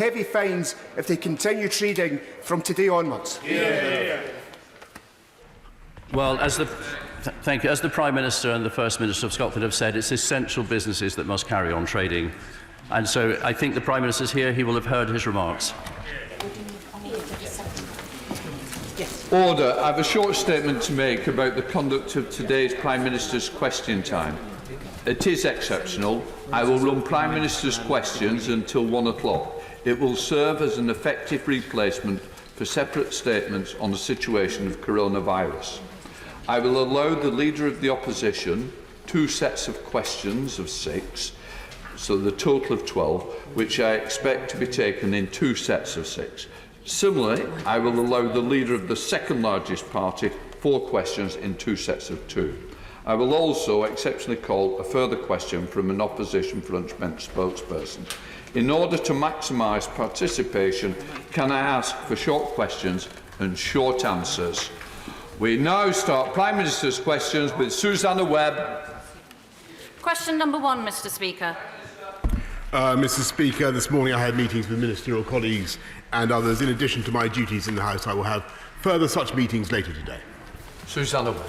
heavy fines if they continue trading from today onwards. Well, thank you. As the Prime Minister and the First Minister of Scotland have said, it's essential businesses that must carry on trading. And so I think the Prime Minister is here. He will have heard his remarks. Order. I have a short statement to make about the conduct of today's Prime Minister's question time. It is exceptional. I will run Prime Minister's questions until 1 o'clock. It will serve as an effective replacement for separate statements on the situation of coronavirus. I will allow the Leader of the Opposition 2 sets of questions of 6, so the total of 12, which I expect to be taken in 2 sets of 6. Similarly, I will allow the Leader of the second largest party 4 questions in 2 sets of 2. I will also exceptionally call a further question from an Opposition Front Bench spokesperson. In order to maximise participation, can I ask for short questions and short answers? We now start Prime Minister's questions with Susanna Webb. Question number 1, Mr. Speaker. Mr. Speaker, this morning I had meetings with ministerial colleagues and others. In addition to my duties in the House, I will have further such meetings later today. Susanna Webb.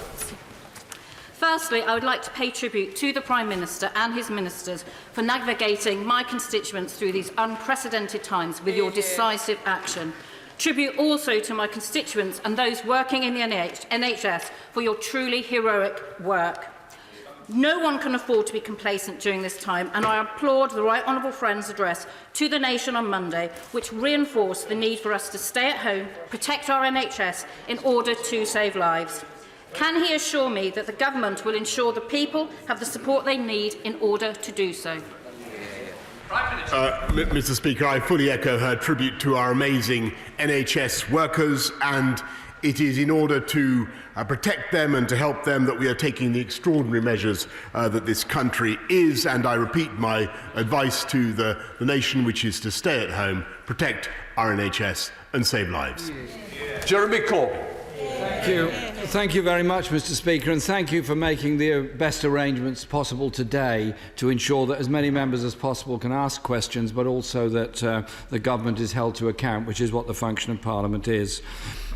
Firstly, I would like to pay tribute to the Prime Minister and his ministers for navigating my constituents through these unprecedented times with your decisive action. Tribute also to my constituents and those working in the NHS for your truly heroic work. No one can afford to be complacent during this time, and I applaud the Right Honourable Friend's address to the nation on Monday, which reinforced the need for us to stay at home, protect our NHS in order to save lives. Can he assure me that the government will ensure the people have the support they need in order to do so? Mr. Speaker, I fully echo her tribute to our amazing NHS workers, and it is in order to protect them and to help them that we are taking the extraordinary measures that this country is, and I repeat my advice to the nation, which is to stay at home, protect our NHS and save lives. Jeremy Corbyn. Thank you very much, Mr. Speaker, and thank you for making the best arrangements possible today to ensure that as many members as possible can ask questions, but also that the government is held to account, which is what the function of Parliament is.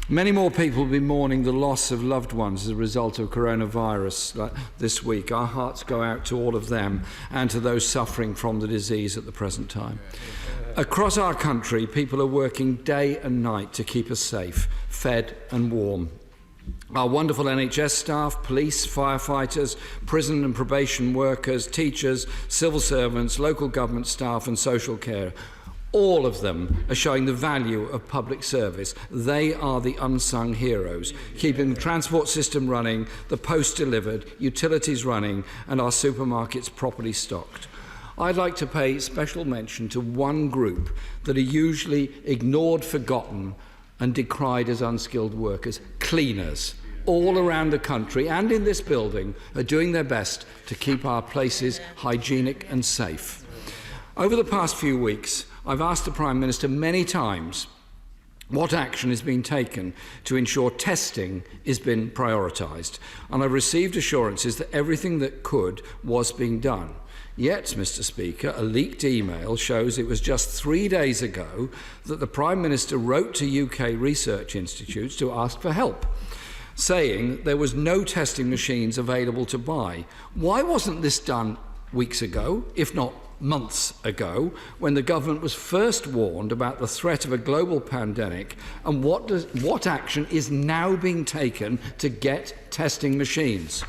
Many more people will be mourning the loss of loved ones as a result of coronavirus this week. Our hearts go out to all of them and to those suffering from the disease at the present time. Across our country, people are working day and night to keep us safe, fed and warm. Our wonderful NHS staff, police, firefighters, prison and probation workers, teachers, civil servants, local government staff and social care, all of them are showing the value of public service. They are the unsung heroes, keeping the transport system running, the post delivered, utilities running and our supermarkets properly stocked. I'd like to pay special mention to one group that are usually ignored, forgotten and decried as unskilled workers: cleaners. All around the country and in this building are doing their best to keep our places hygienic and safe. Over the past few weeks, I've asked the Prime Minister many times what action is being taken to ensure testing is being prioritised, and I've received assurances that everything that could was being done. Yet, Mr. Speaker, a leaked email shows it was just 3 days ago that the Prime Minister wrote to UK research institutes to ask for help, saying there was no testing machines available to buy. Why wasn't this done weeks ago, if not months ago, when the government was first warned about the threat of a global pandemic, and what action is now being taken to get testing machines?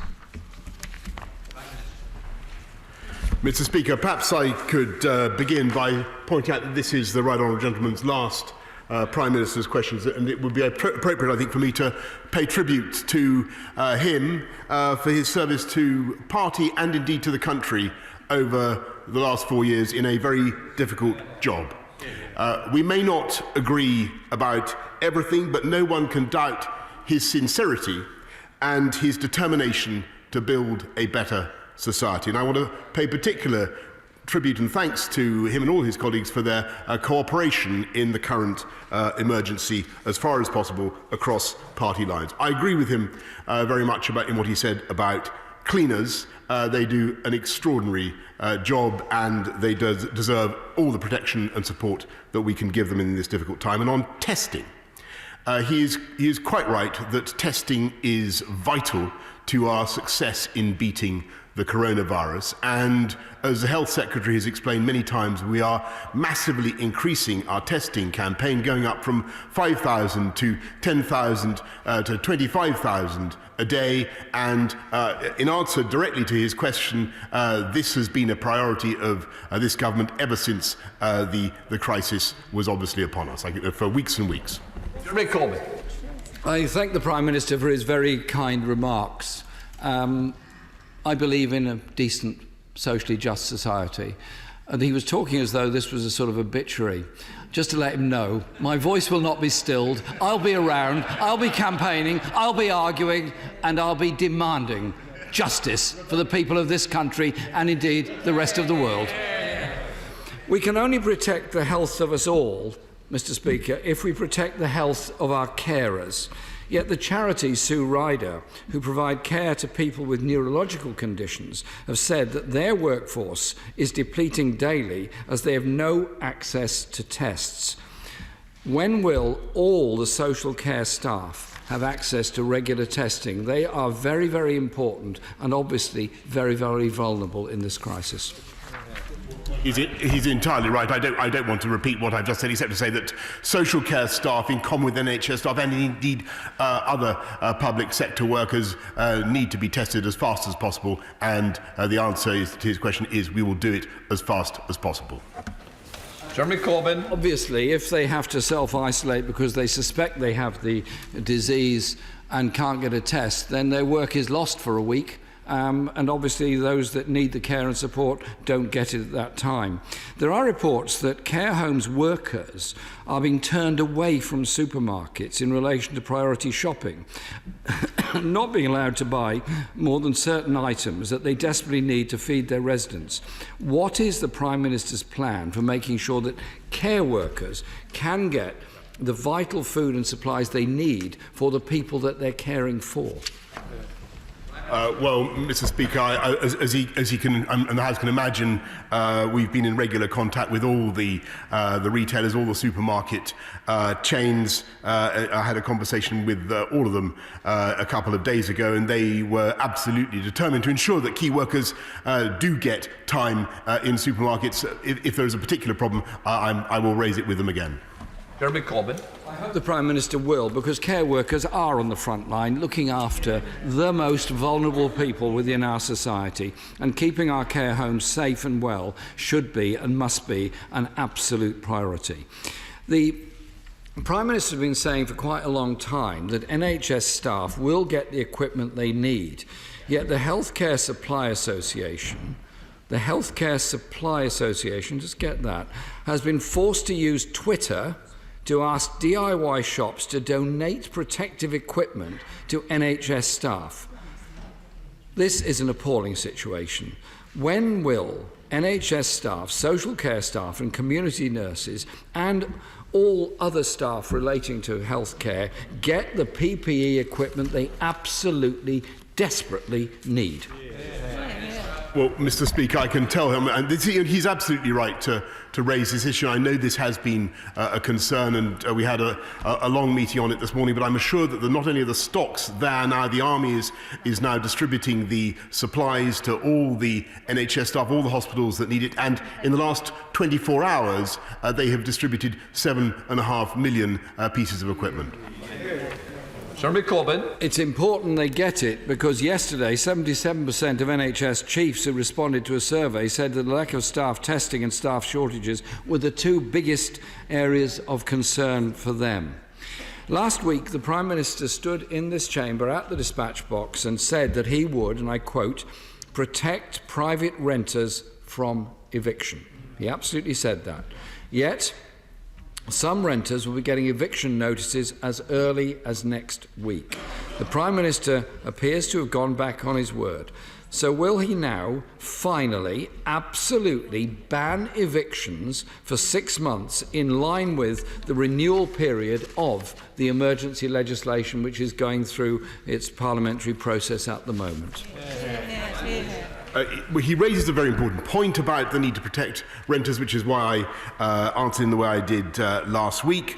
Mr. Speaker, perhaps I could begin by pointing out that this is the Right Honourable Gentleman's last Prime Minister's questions, and it would be appropriate, I think, for me to pay tribute to him for his service to party and indeed to the country over the last 4 years in a very difficult job. We may not agree about everything, but no one can doubt his sincerity and his determination to build a better society. And I want to pay particular tribute and thanks to him and all his colleagues for their cooperation in the current emergency as far as possible across party lines. I agree with him very much in what he said about cleaners. They do an extraordinary job, and they deserve all the protection and support that we can give them in this difficult time. And on testing, he is quite right that testing is vital to our success in beating the coronavirus. And as the Health Secretary has explained many times, we are massively increasing our testing campaign, going up from 5,000 to 10,000 to 25,000 a day. And in answer directly to his question, this has been a priority of this government ever since the crisis was obviously upon us, for weeks and weeks. Jeremy Corbyn. I thank the Prime Minister for his very kind remarks. I believe in a decent, socially just society. And he was talking as though this was a sort of obituary. Just to let him know, my voice will not be stilled. I'll be around, I'll be campaigning, I'll be arguing, and I'll be demanding justice for the people of this country and indeed the rest of the world. We can only protect the health of us all, Mr. Speaker, if we protect the health of our carers. Yet the charity Sue Ryder, who provide care to people with neurological conditions, have said that their workforce is depleting daily as they have no access to tests. When will all the social care staff have access to regular testing? They are very, very important and obviously very, very vulnerable in this crisis. He's entirely right. I don't want to repeat what I've just said, except to say that social care staff, in common with NHS staff and indeed other public sector workers, need to be tested as fast as possible. And the answer to his question is we will do it as fast as possible. Jeremy Corbyn. Obviously, if they have to self-isolate because they suspect they have the disease and can't get a test, then their work is lost for a week. And obviously those that need the care and support don't get it at that time. There are reports that care homes workers are being turned away from supermarkets in relation to priority shopping, not being allowed to buy more than certain items that they desperately need to feed their residents. What is the Prime Minister's plan for making sure that care workers can get the vital food and supplies they need for the people that they're caring for? Well, Mr. Speaker, as he can and the House can imagine, we've been in regular contact with all the retailers, all the supermarket chains. I had a conversation with all of them a couple of days ago, and they were absolutely determined to ensure that key workers do get time in supermarkets. If there is a particular problem, I will raise it with them again. Jeremy Corbyn. I hope the Prime Minister will, because care workers are on the front line looking after the most vulnerable people within our society, and keeping our care homes safe and well should be and must be an absolute priority. The Prime Minister has been saying for quite a long time that NHS staff will get the equipment they need, yet the Healthcare Supply Association, just get that, has been forced to use Twitter to ask DIY shops to donate protective equipment to NHS staff. This is an appalling situation. When will NHS staff, social care staff and community nurses and all other staff relating to healthcare get the PPE equipment they absolutely, desperately need? Well, Mr. Speaker, I can tell him, and he's absolutely right to raise this issue. I know this has been a concern, and we had a long meeting on it this morning, but I'm assured that not only are the stocks there now, the Army is now distributing the supplies to all the NHS staff, all the hospitals that need it, and in the last 24 hours, they have distributed 7.5 million pieces of equipment. Jeremy Corbyn. It's important they get it, because yesterday 77% of NHS chiefs who responded to a survey said that the lack of staff testing and staff shortages were the two biggest areas of concern for them. Last week, the Prime Minister stood in this chamber at the dispatch box and said that he would, and I quote, protect private renters from eviction. He absolutely said that. Yet, some renters will be getting eviction notices as early as next week. The Prime Minister appears to have gone back on his word. So will he now finally absolutely ban evictions for 6 months in line with the renewal period of the emergency legislation which is going through its parliamentary process at the moment? He raises a very important point about the need to protect renters, which is why I answered in the way I did last week.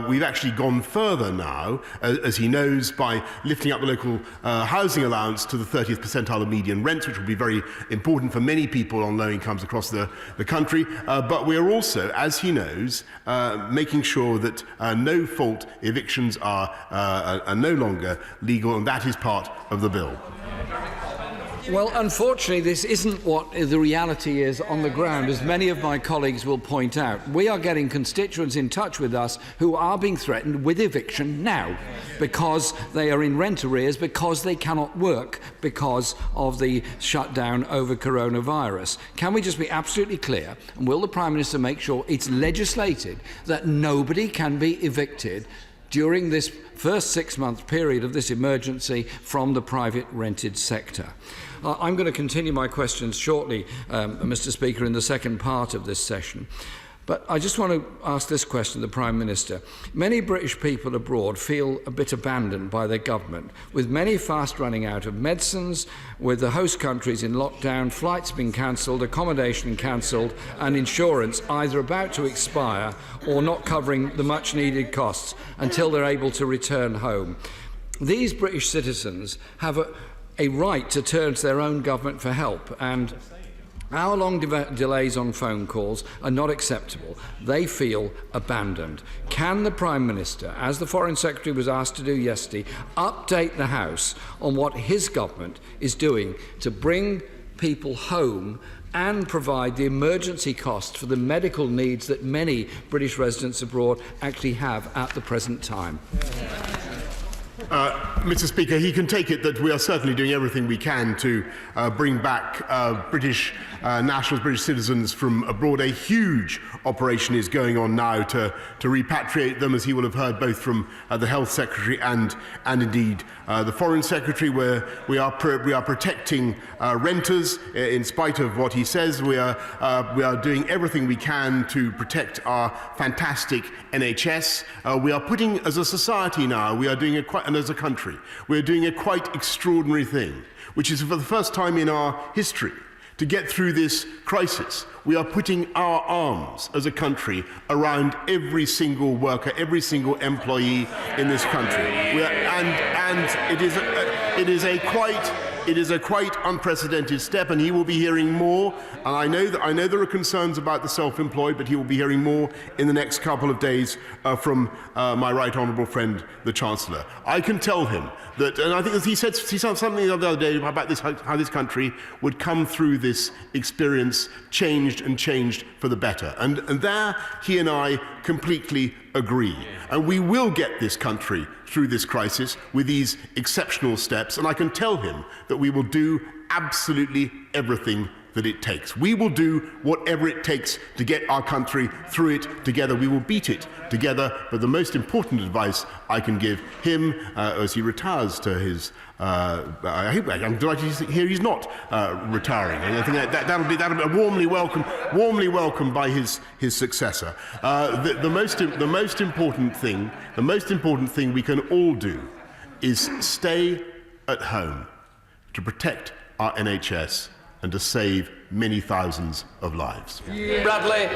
We've actually gone further now, as he knows, by lifting up the local housing allowance to the 30th percentile of median rents, which will be very important for many people on low incomes across the country. But we're also, as he knows, making sure that no-fault evictions are no longer legal, and that is part of the bill. Well, unfortunately, this isn't what the reality is on the ground, as many of my colleagues will point out. We are getting constituents in touch with us who are being threatened with eviction now because they are in rent arrears, because they cannot work because of the shutdown over coronavirus. Can we just be absolutely clear, and will the Prime Minister make sure it's legislated that nobody can be evicted during this first 6-month period of this emergency from the private rented sector? I'm going to continue my questions shortly, Mr. Speaker, in the second part of this session. But I just want to ask this question to the Prime Minister. Many British people abroad feel a bit abandoned by their government, with many fast running out of medicines, with the host countries in lockdown, flights being cancelled, accommodation cancelled, and insurance either about to expire or not covering the much needed costs until they're able to return home. These British citizens have a right to turn to their own government for help, and hour-long delays on phone calls are not acceptable. They feel abandoned. Can the Prime Minister, as the Foreign Secretary was asked to do yesterday, update the House on what his government is doing to bring people home and provide the emergency costs for the medical needs that many British residents abroad actually have at the present time? Mr. Speaker, he can take it that we are certainly doing everything we can to bring back British nationals, British citizens from abroad. A huge operation is going on now to repatriate them, as he will have heard both from the Health Secretary and indeed the Foreign Secretary, where we are protecting renters in spite of what he says. We are doing everything we can to protect our fantastic NHS. We are putting, as a society now, we are doing and as a country, we're doing a quite extraordinary thing, which is for the first time in our history, to get through this crisis, we are putting our arms as a country around every single worker, every single employee in this country. It is a quite unprecedented step, and he will be hearing more. And I know there are concerns about the self-employed, but he will be hearing more in the next couple of days from my right honourable friend, the Chancellor. I can tell him that, and I think he said something the other day about this, how this country would come through this experience changed for the better. And there he and I completely agree. And we will get this country through this crisis with these exceptional steps. And I can tell him that we will do absolutely everything that it takes. We will do whatever it takes to get our country through it together. We will beat it together. But the most important advice I can give him as he retires to his I'm delighted to hear he's not retiring. And I think that'll be warmly welcomed by his successor. The most important thing we can all do is stay at home to protect our NHS and to save many thousands of lives. Bradley.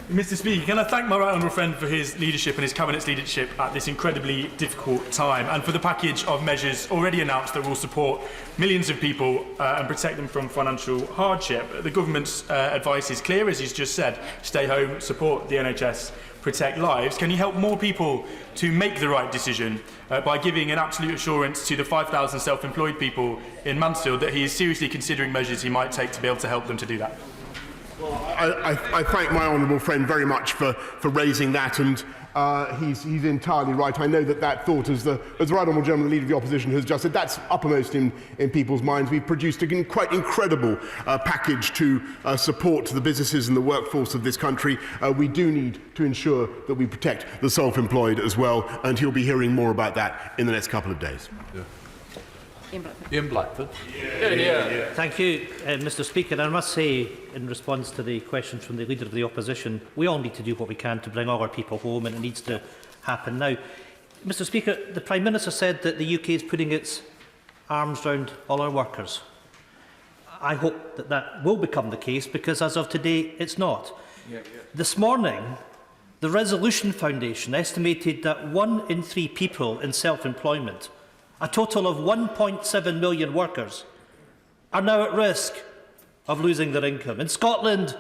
Mr. Speaker, can I thank my right honourable friend for his leadership and his Cabinet's leadership at this incredibly difficult time, and for the package of measures already announced that will support millions of people and protect them from financial hardship. The government's advice is clear, as he's just said: stay home, support the NHS, protect lives. Can you help more people to make the right decision by giving an absolute assurance to the 5,000 self-employed people in Mansfield that he is seriously considering measures he might take to be able to help them to do that? Well, I thank my honourable friend very much for raising that, and he's entirely right. I know that thought, as the right honourable gentleman, the Leader of the Opposition, has just said, that's uppermost in people's minds. We've produced a quite incredible package to support the businesses and the workforce of this country. We do need to ensure that we protect the self-employed as well, and he'll be hearing more about that in the next couple of days. Yeah. Ian Blackford. Thank you, Mr Speaker. And I must say, in response to the questions from the Leader of the Opposition, we all need to do what we can to bring all our people home, and it needs to happen now. Mr Speaker, the Prime Minister said that the UK is putting its arms round all our workers. I hope that that will become the case, because as of today, it's not. This morning, the Resolution Foundation estimated that 1 in 3 people in self-employment, a total of 1.7 million workers, are now at risk of losing their income. In Scotland,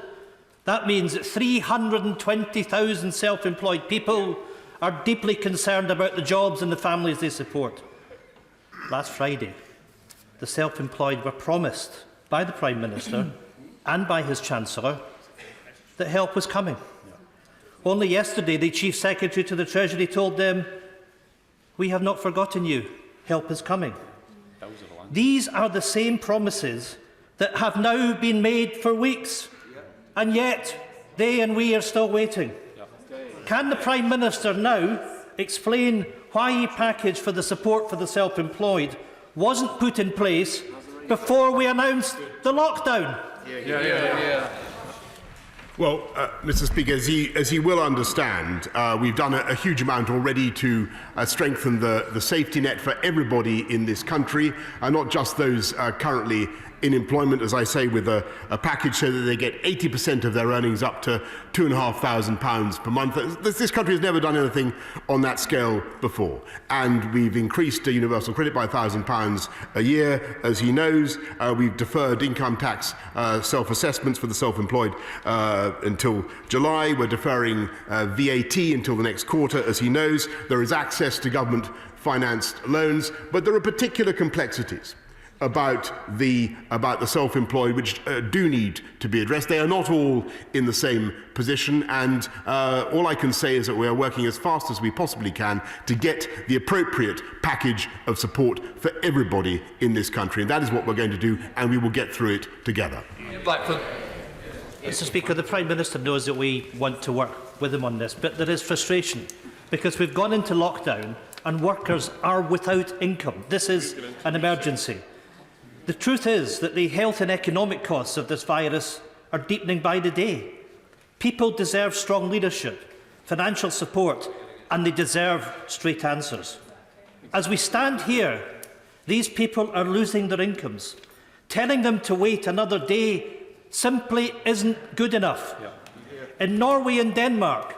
that means that 320,000 self-employed people are deeply concerned about the jobs and the families they support. Last Friday, the self-employed were promised by the Prime Minister and by his Chancellor that help was coming. Only yesterday, the Chief Secretary to the Treasury told them, "We have not forgotten you. Help is coming." These are the same promises that have now been made for weeks, and yet they and we are still waiting. Can the Prime Minister now explain why a package for the support for the self-employed wasn't put in place before we announced the lockdown? Well, Mr Speaker, as he will understand, we've done a huge amount already to strengthen the safety net for everybody in this country, and not just those currently in employment, as I say, with a package so that they get 80% of their earnings up to £2,500 per month. This country has never done anything on that scale before. And we've increased the universal credit by £1,000 a year, as he knows. We've deferred income tax self-assessments for the self-employed until July. We're deferring VAT until the next quarter, as he knows. There is access to government-financed loans, but there are particular complexities about the self-employed which do need to be addressed. They are not all in the same position, and all I can say is that we are working as fast as we possibly can to get the appropriate package of support for everybody in this country, and that is what we're going to do, and we will get through it together. Blackford. Mr Speaker, the Prime Minister knows that we want to work with him on this, but there is frustration because we've gone into lockdown and workers are without income. This is an emergency. The truth is that the health and economic costs of this virus are deepening by the day. People deserve strong leadership, financial support, and they deserve straight answers. As we stand here, these people are losing their incomes. Telling them to wait another day simply isn't good enough. In Norway and Denmark,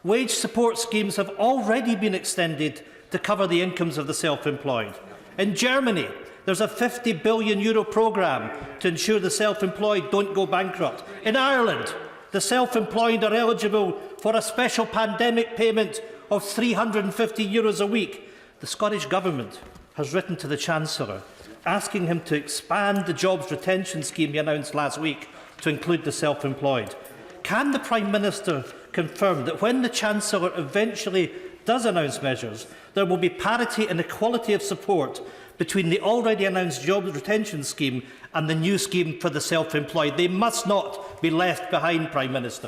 wage support schemes have already been extended to cover the incomes of the self-employed. In Germany, there's a €50 billion programme to ensure the self-employed don't go bankrupt. In Ireland, the self-employed are eligible for a special pandemic payment of €350 a week. The Scottish Government has written to the Chancellor asking him to expand the jobs retention scheme he announced last week to include the self-employed. Can the Prime Minister confirm that when the Chancellor eventually does announce measures, there will be parity and equality of support between the already announced jobs retention scheme and the new scheme for the self-employed? They must not be left behind, Prime Minister.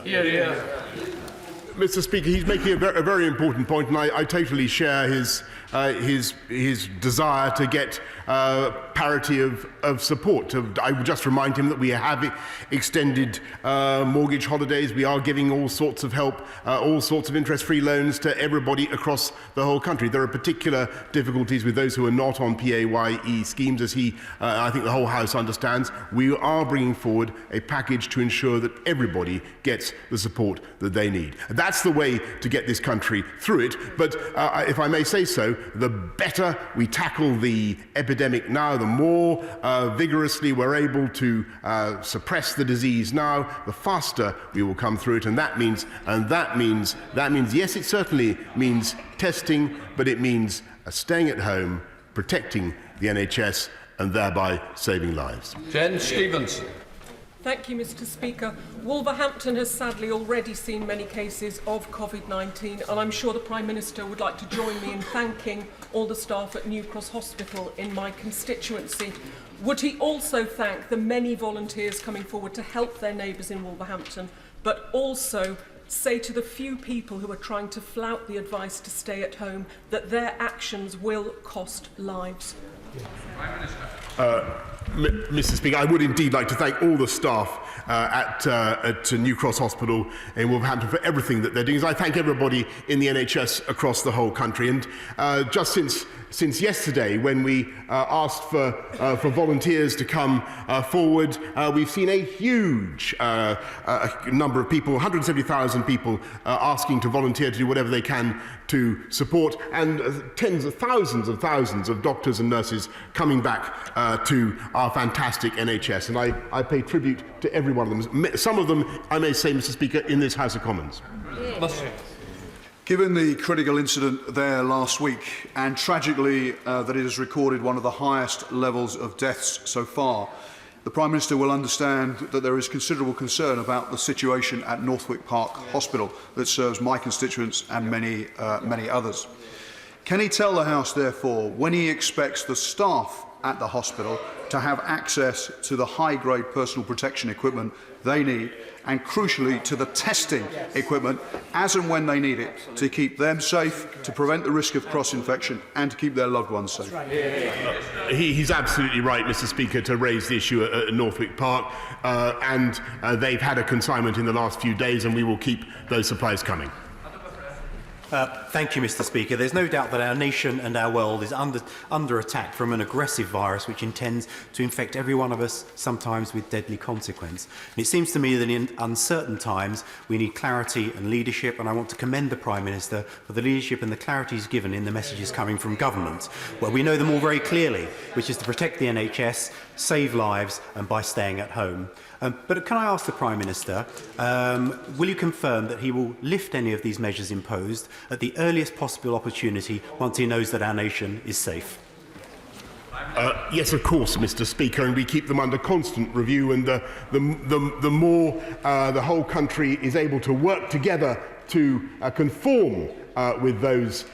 Mr Speaker, he's making a very important point, and I totally share his desire to get parity of support. I would just remind him that we have extended mortgage holidays. We are giving all sorts of help, all sorts of interest-free loans to everybody across the whole country. There are particular difficulties with those who are not on PAYE schemes, as I think the whole House understands. We are bringing forward a package to ensure that everybody gets the support that they need. That's the way to get this country through it. But if I may say so, the better we tackle the epidemic now, the more vigorously we're able to suppress the disease now, the faster we will come through it. And that means, yes, it certainly means testing, but it means staying at home, protecting the NHS, and thereby saving lives. Jen Stevens. Thank you, Mr Speaker. Wolverhampton has sadly already seen many cases of COVID-19, and I'm sure the Prime Minister would like to join me in thanking all the staff at New Cross Hospital in my constituency. Would he also thank the many volunteers coming forward to help their neighbours in Wolverhampton, but also say to the few people who are trying to flout the advice to stay at home that their actions will cost lives? Mr. Speaker, I would indeed like to thank all the staff at New Cross Hospital in Wolverhampton for everything that they're doing. I thank everybody in the NHS across the whole country. And just since yesterday, when we asked for volunteers to come forward, we've seen a huge number of people, 170,000 people, asking to volunteer to do whatever they can to support, and tens of thousands of doctors and nurses coming back to our fantastic NHS. And I pay tribute to every one of them. Some of them, I may say, Mr. Speaker, in this House of Commons. Given the critical incident there last week, and tragically that it has recorded one of the highest levels of deaths so far, the Prime Minister will understand that there is considerable concern about the situation at Northwick Park Hospital that serves my constituents and many others. Can he tell the House, therefore, when he expects the staff at the hospital to have access to the high-grade personal protection equipment they need, and crucially to the testing equipment as and when they need it, to keep them safe, to prevent the risk of cross-infection and to keep their loved ones safe? He's absolutely right, Mr. Speaker, to raise the issue at Northwick Park, and they've had a consignment in the last few days, and we will keep those supplies coming. Thank you, Mr. Speaker. There's no doubt that our nation and our world is under attack from an aggressive virus which intends to infect every one of us, sometimes with deadly consequence. And it seems to me that in uncertain times we need clarity and leadership, and I want to commend the Prime Minister for the leadership and the clarity he's given in the messages coming from government. Well, we know them all very clearly, which is to protect the NHS, save lives, and by staying at home. But can I ask the Prime Minister, will you confirm that he will lift any of these measures imposed at the earliest possible opportunity once he knows that our nation is safe? Yes, of course, Mr. Speaker, and we keep them under constant review, and the more the whole country is able to work together to conform with those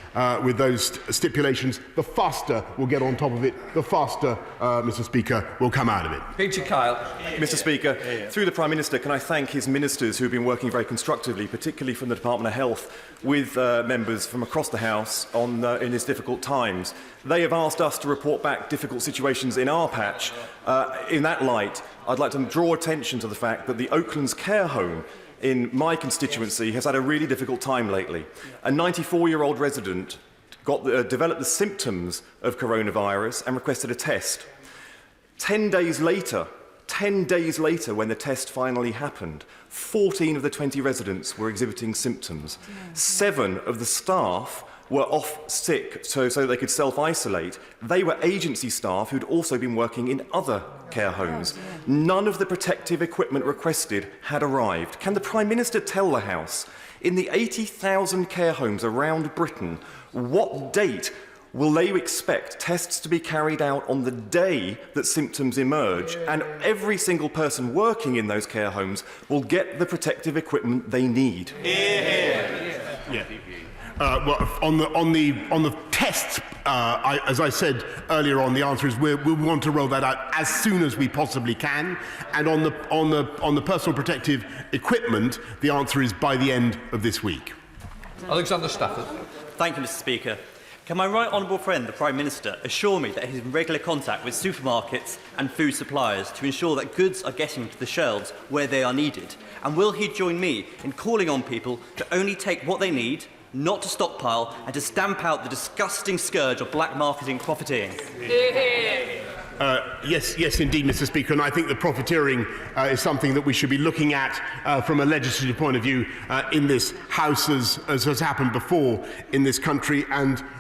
stipulations, the faster we'll get on top of it, the faster, Mr. Speaker, we'll come out of it. Peter Kyle. Mr. Speaker, through the Prime Minister, can I thank his ministers who have been working very constructively, particularly from the Department of Health, with members from across the House in these difficult times. They have asked us to report back difficult situations in our patch. In that light, I'd like to draw attention to the fact that the Oaklands care home in my constituency has had a really difficult time lately. A 94-year-old resident developed the symptoms of coronavirus and requested a test. 10 days later, when the test finally happened, 14 of the 20 residents were exhibiting symptoms. 7 of the staff were off sick so they could self-isolate. They were agency staff who'd also been working in other care homes. None of the protective equipment requested had arrived. Can the Prime Minister tell the House, in the 80,000 care homes around Britain, what date will they expect tests to be carried out on the day that symptoms emerge, and every single person working in those care homes will get the protective equipment they need? Well, on the tests, as I said earlier on, the answer is we want to roll that out as soon as we possibly can, and on the personal protective equipment, the answer is by the end of this week. Alexander Stafford. Thank you, Mr. Speaker. Can my right honourable friend, the Prime Minister, assure me that he is in regular contact with supermarkets and food suppliers to ensure that goods are getting to the shelves where they are needed? And will he join me in calling on people to only take what they need, not to stockpile, and to stamp out the disgusting scourge of black marketing profiteering? Yes, indeed, Mr. Speaker, and I think the profiteering is something that we should be looking at from a legislative point of view in this House, as has happened before in this country.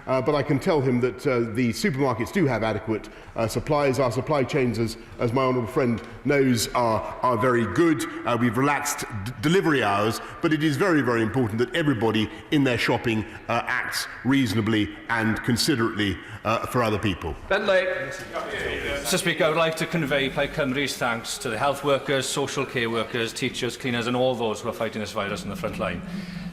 But I can tell him that the supermarkets do have adequate supplies. Our supply chains, as my honourable friend knows, are very good. We've relaxed delivery hours, but it is very, very important that everybody in their shopping acts reasonably and considerately for other people. Bentley. Mr. Speaker, I would like to convey Plaid Cymru's thanks to the health workers, social care workers, teachers, cleaners and all those who are fighting this virus in the front line.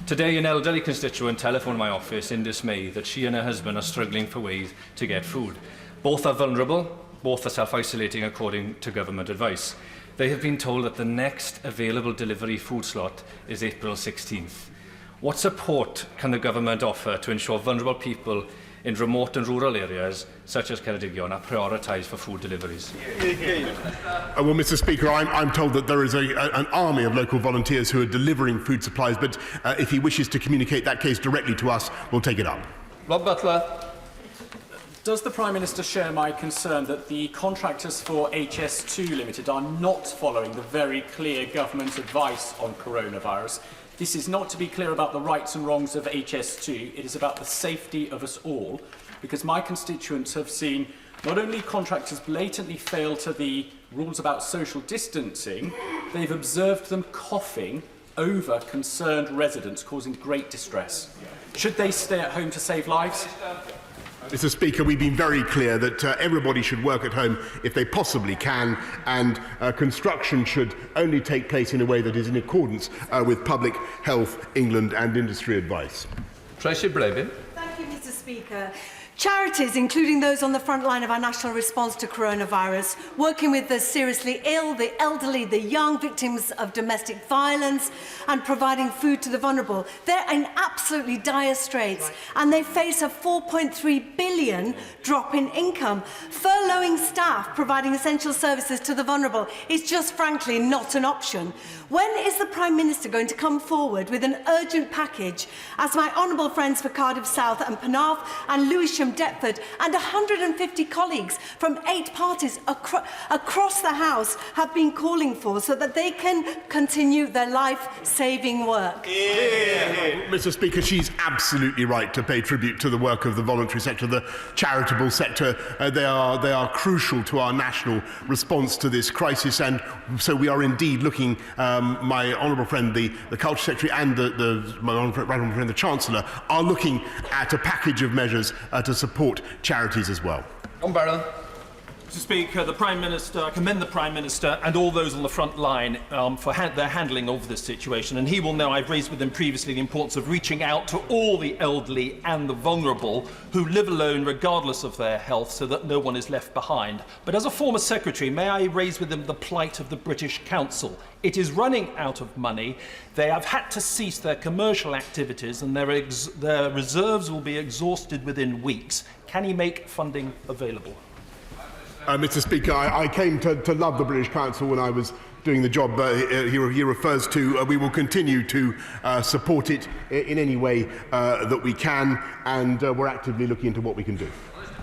Today, an elderly constituent telephoned my office in dismay that she and her husband are struggling for ways to get food. Both are vulnerable, both are self-isolating according to government advice. They have been told that the next available delivery food slot is April 16th. What support can the government offer to ensure vulnerable people in remote and rural areas, such as Ceredigion, are prioritised for food deliveries? Well, Mr. Speaker, I'm told that there is an army of local volunteers who are delivering food supplies, but if he wishes to communicate that case directly to us, we'll take it up. Rob Butler. Does the Prime Minister share my concern that the contractors for HS2 Limited are not following the very clear government advice on coronavirus? This is not to be clear about the rights and wrongs of HS2, it is about the safety of us all, because my constituents have seen not only contractors blatantly fail to the rules about social distancing, they've observed them coughing over concerned residents, causing great distress. Should they stay at home to save lives? Mr. Speaker, we've been very clear that everybody should work at home if they possibly can, and construction should only take place in a way that is in accordance with Public Health England and industry advice. Tracy Brabin. Thank you, Mr. Speaker. Charities, including those on the front line of our national response to coronavirus, working with the seriously ill, the elderly, the young, victims of domestic violence, and providing food to the vulnerable, they're in absolutely dire straits, and they face a 4.3 billion drop in income. Furloughing staff providing essential services to the vulnerable is just frankly not an option. When is the Prime Minister going to come forward with an urgent package, as my honourable friends for Cardiff South and Penarth and Lewisham Deptford and 150 colleagues from 8 parties across the House have been calling for, so that they can continue their life-saving work? Mr. Speaker, she's absolutely right to pay tribute to the work of the voluntary sector, the charitable sector. They are crucial to our national response to this crisis, and so we are indeed looking. My honourable friend, the Culture Secretary, and my honourable friend, the Chancellor, are looking at a package of measures to support charities as well. John Barrow. Mr. Speaker, I commend the Prime Minister and all those on the front line for their handling of this situation. And he will know, I've raised with him previously, the importance of reaching out to all the elderly and the vulnerable who live alone regardless of their health, so that no one is left behind. But as a former Secretary, may I raise with him the plight of the British Council? It is running out of money. They have had to cease their commercial activities, and their reserves will be exhausted within weeks. Can he make funding available? Mr. Speaker, I came to love the British Council when I was doing the job he refers to. We will continue to support it in any way that we can, and we're actively looking into what we can do.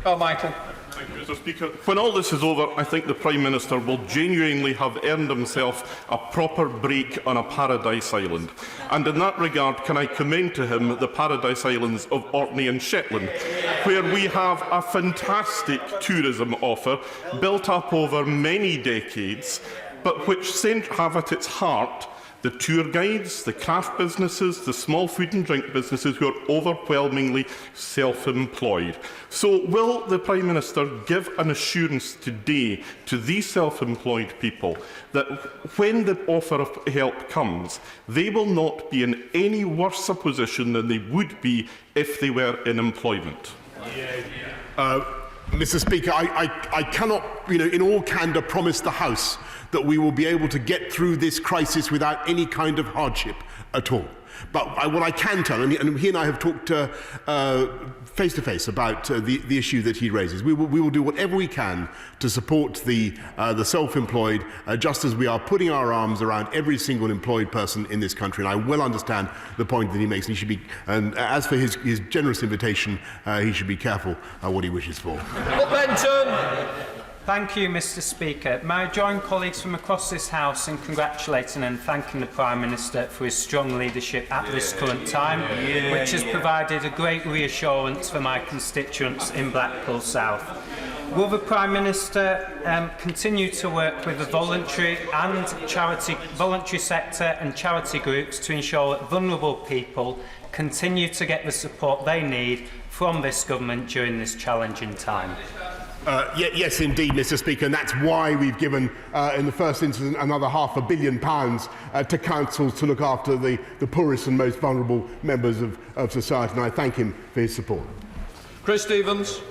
Oh, Michael. Thank you, Mr. Speaker. When all this is over, I think the Prime Minister will genuinely have earned himself a proper break on a paradise island. And in that regard, can I commend to him the paradise islands of Orkney and Shetland, where we have a fantastic tourism offer built up over many decades, but which have at its heart the tour guides, the craft businesses, the small food and drink businesses who are overwhelmingly self-employed. So will the Prime Minister give an assurance today to these self-employed people that when the offer of help comes, they will not be in any worse a position than they would be if they were in employment? Mr. Speaker, I cannot, in all candour, promise the House that we will be able to get through this crisis without any kind of hardship at all. But what I can tell, and he and I have talked face to face about the issue that he raises, we will do whatever we can to support the self-employed, just as we are putting our arms around every single employed person in this country. And I well understand the point that he makes. And he should be, and as for his generous invitation, he should be careful what he wishes for. Thank you, Mr. Speaker. May I join colleagues from across this House in congratulating and thanking the Prime Minister for his strong leadership at this current time, which has provided a great reassurance for my constituents in Blackpool South. Will the Prime Minister continue to work with the voluntary sector and charity groups to ensure that vulnerable people continue to get the support they need from this government during this challenging time? Yes, indeed, Mr. Speaker, and that's why we've given, in the first instance, another £500 million to councils to look after the poorest and most vulnerable members of society, and I thank him for his support. Chris Stevens.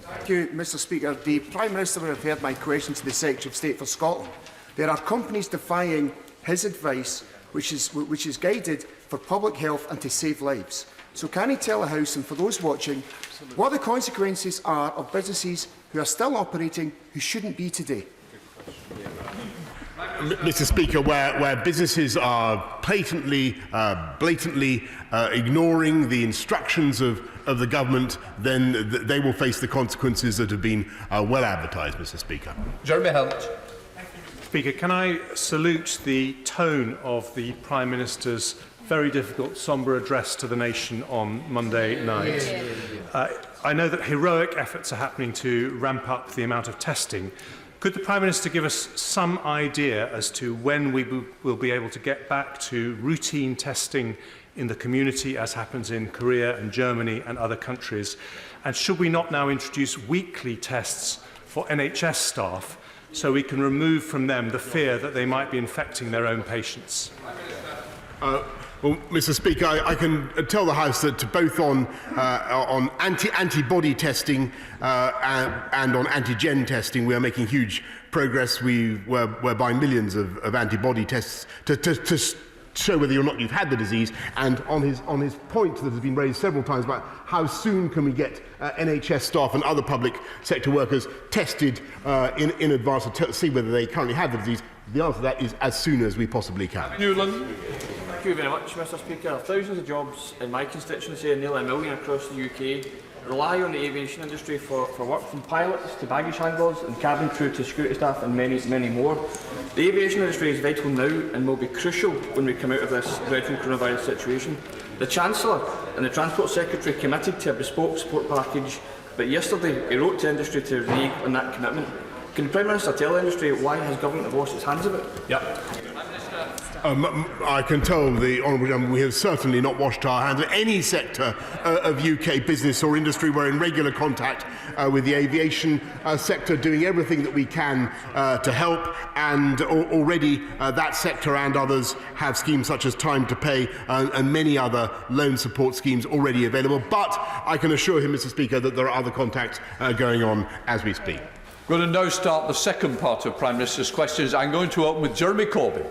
Thank you, Mr. Speaker. The Prime Minister will have heard my question to the Secretary of State for Scotland. There are companies defying his advice, which is guided for public health and to save lives. So can he tell the House and for those watching what the consequences are of businesses who are still operating who shouldn't be today? Mr. Speaker, where businesses are blatantly ignoring the instructions of the government, then they will face the consequences that have been well advertised, Mr. Speaker. Jeremy Hunt. Speaker, can I salute the tone of the Prime Minister's very difficult, sombre address to the nation on Monday night. I know that heroic efforts are happening to ramp up the amount of testing. Could the Prime Minister give us some idea as to when we will be able to get back to routine testing in the community, as happens in Korea and Germany and other countries? And should we not now introduce weekly tests for NHS staff so we can remove from them the fear that they might be infecting their own patients? Well, Mr. Speaker, I can tell the House that both on antibody testing and on antigen testing, we are making huge progress. We're buying millions of antibody tests to show whether or not you've had the disease. And on his point that has been raised several times about how soon can we get NHS staff and other public sector workers tested in advance to see whether they currently have the disease, the answer to that is as soon as we possibly can. Newland. Thank you very much, Mr. Speaker. Thousands of jobs in my constituency and nearly 1 million across the UK rely on the aviation industry for work, from pilots to baggage handlers and cabin crew to security staff and many, many more. The aviation industry is vital now and will be crucial when we come out of this dreadful coronavirus situation. The Chancellor and the Transport Secretary committed to a bespoke support package, but yesterday he wrote to industry to renege on that commitment. Can the Prime Minister tell the industry why his government have washed its hands of it? Yep. I can tell the Honourable Gentleman we have certainly not washed our hands of any sector of UK business or industry. We're in regular contact with the aviation sector, doing everything that we can to help, and already that sector and others have schemes such as Time to Pay and many other loan support schemes already available. But I can assure him, Mr. Speaker, that there are other contacts going on as we speak. We're going to now start the second part of Prime Minister's questions. I'm going to open with Jeremy Corbyn.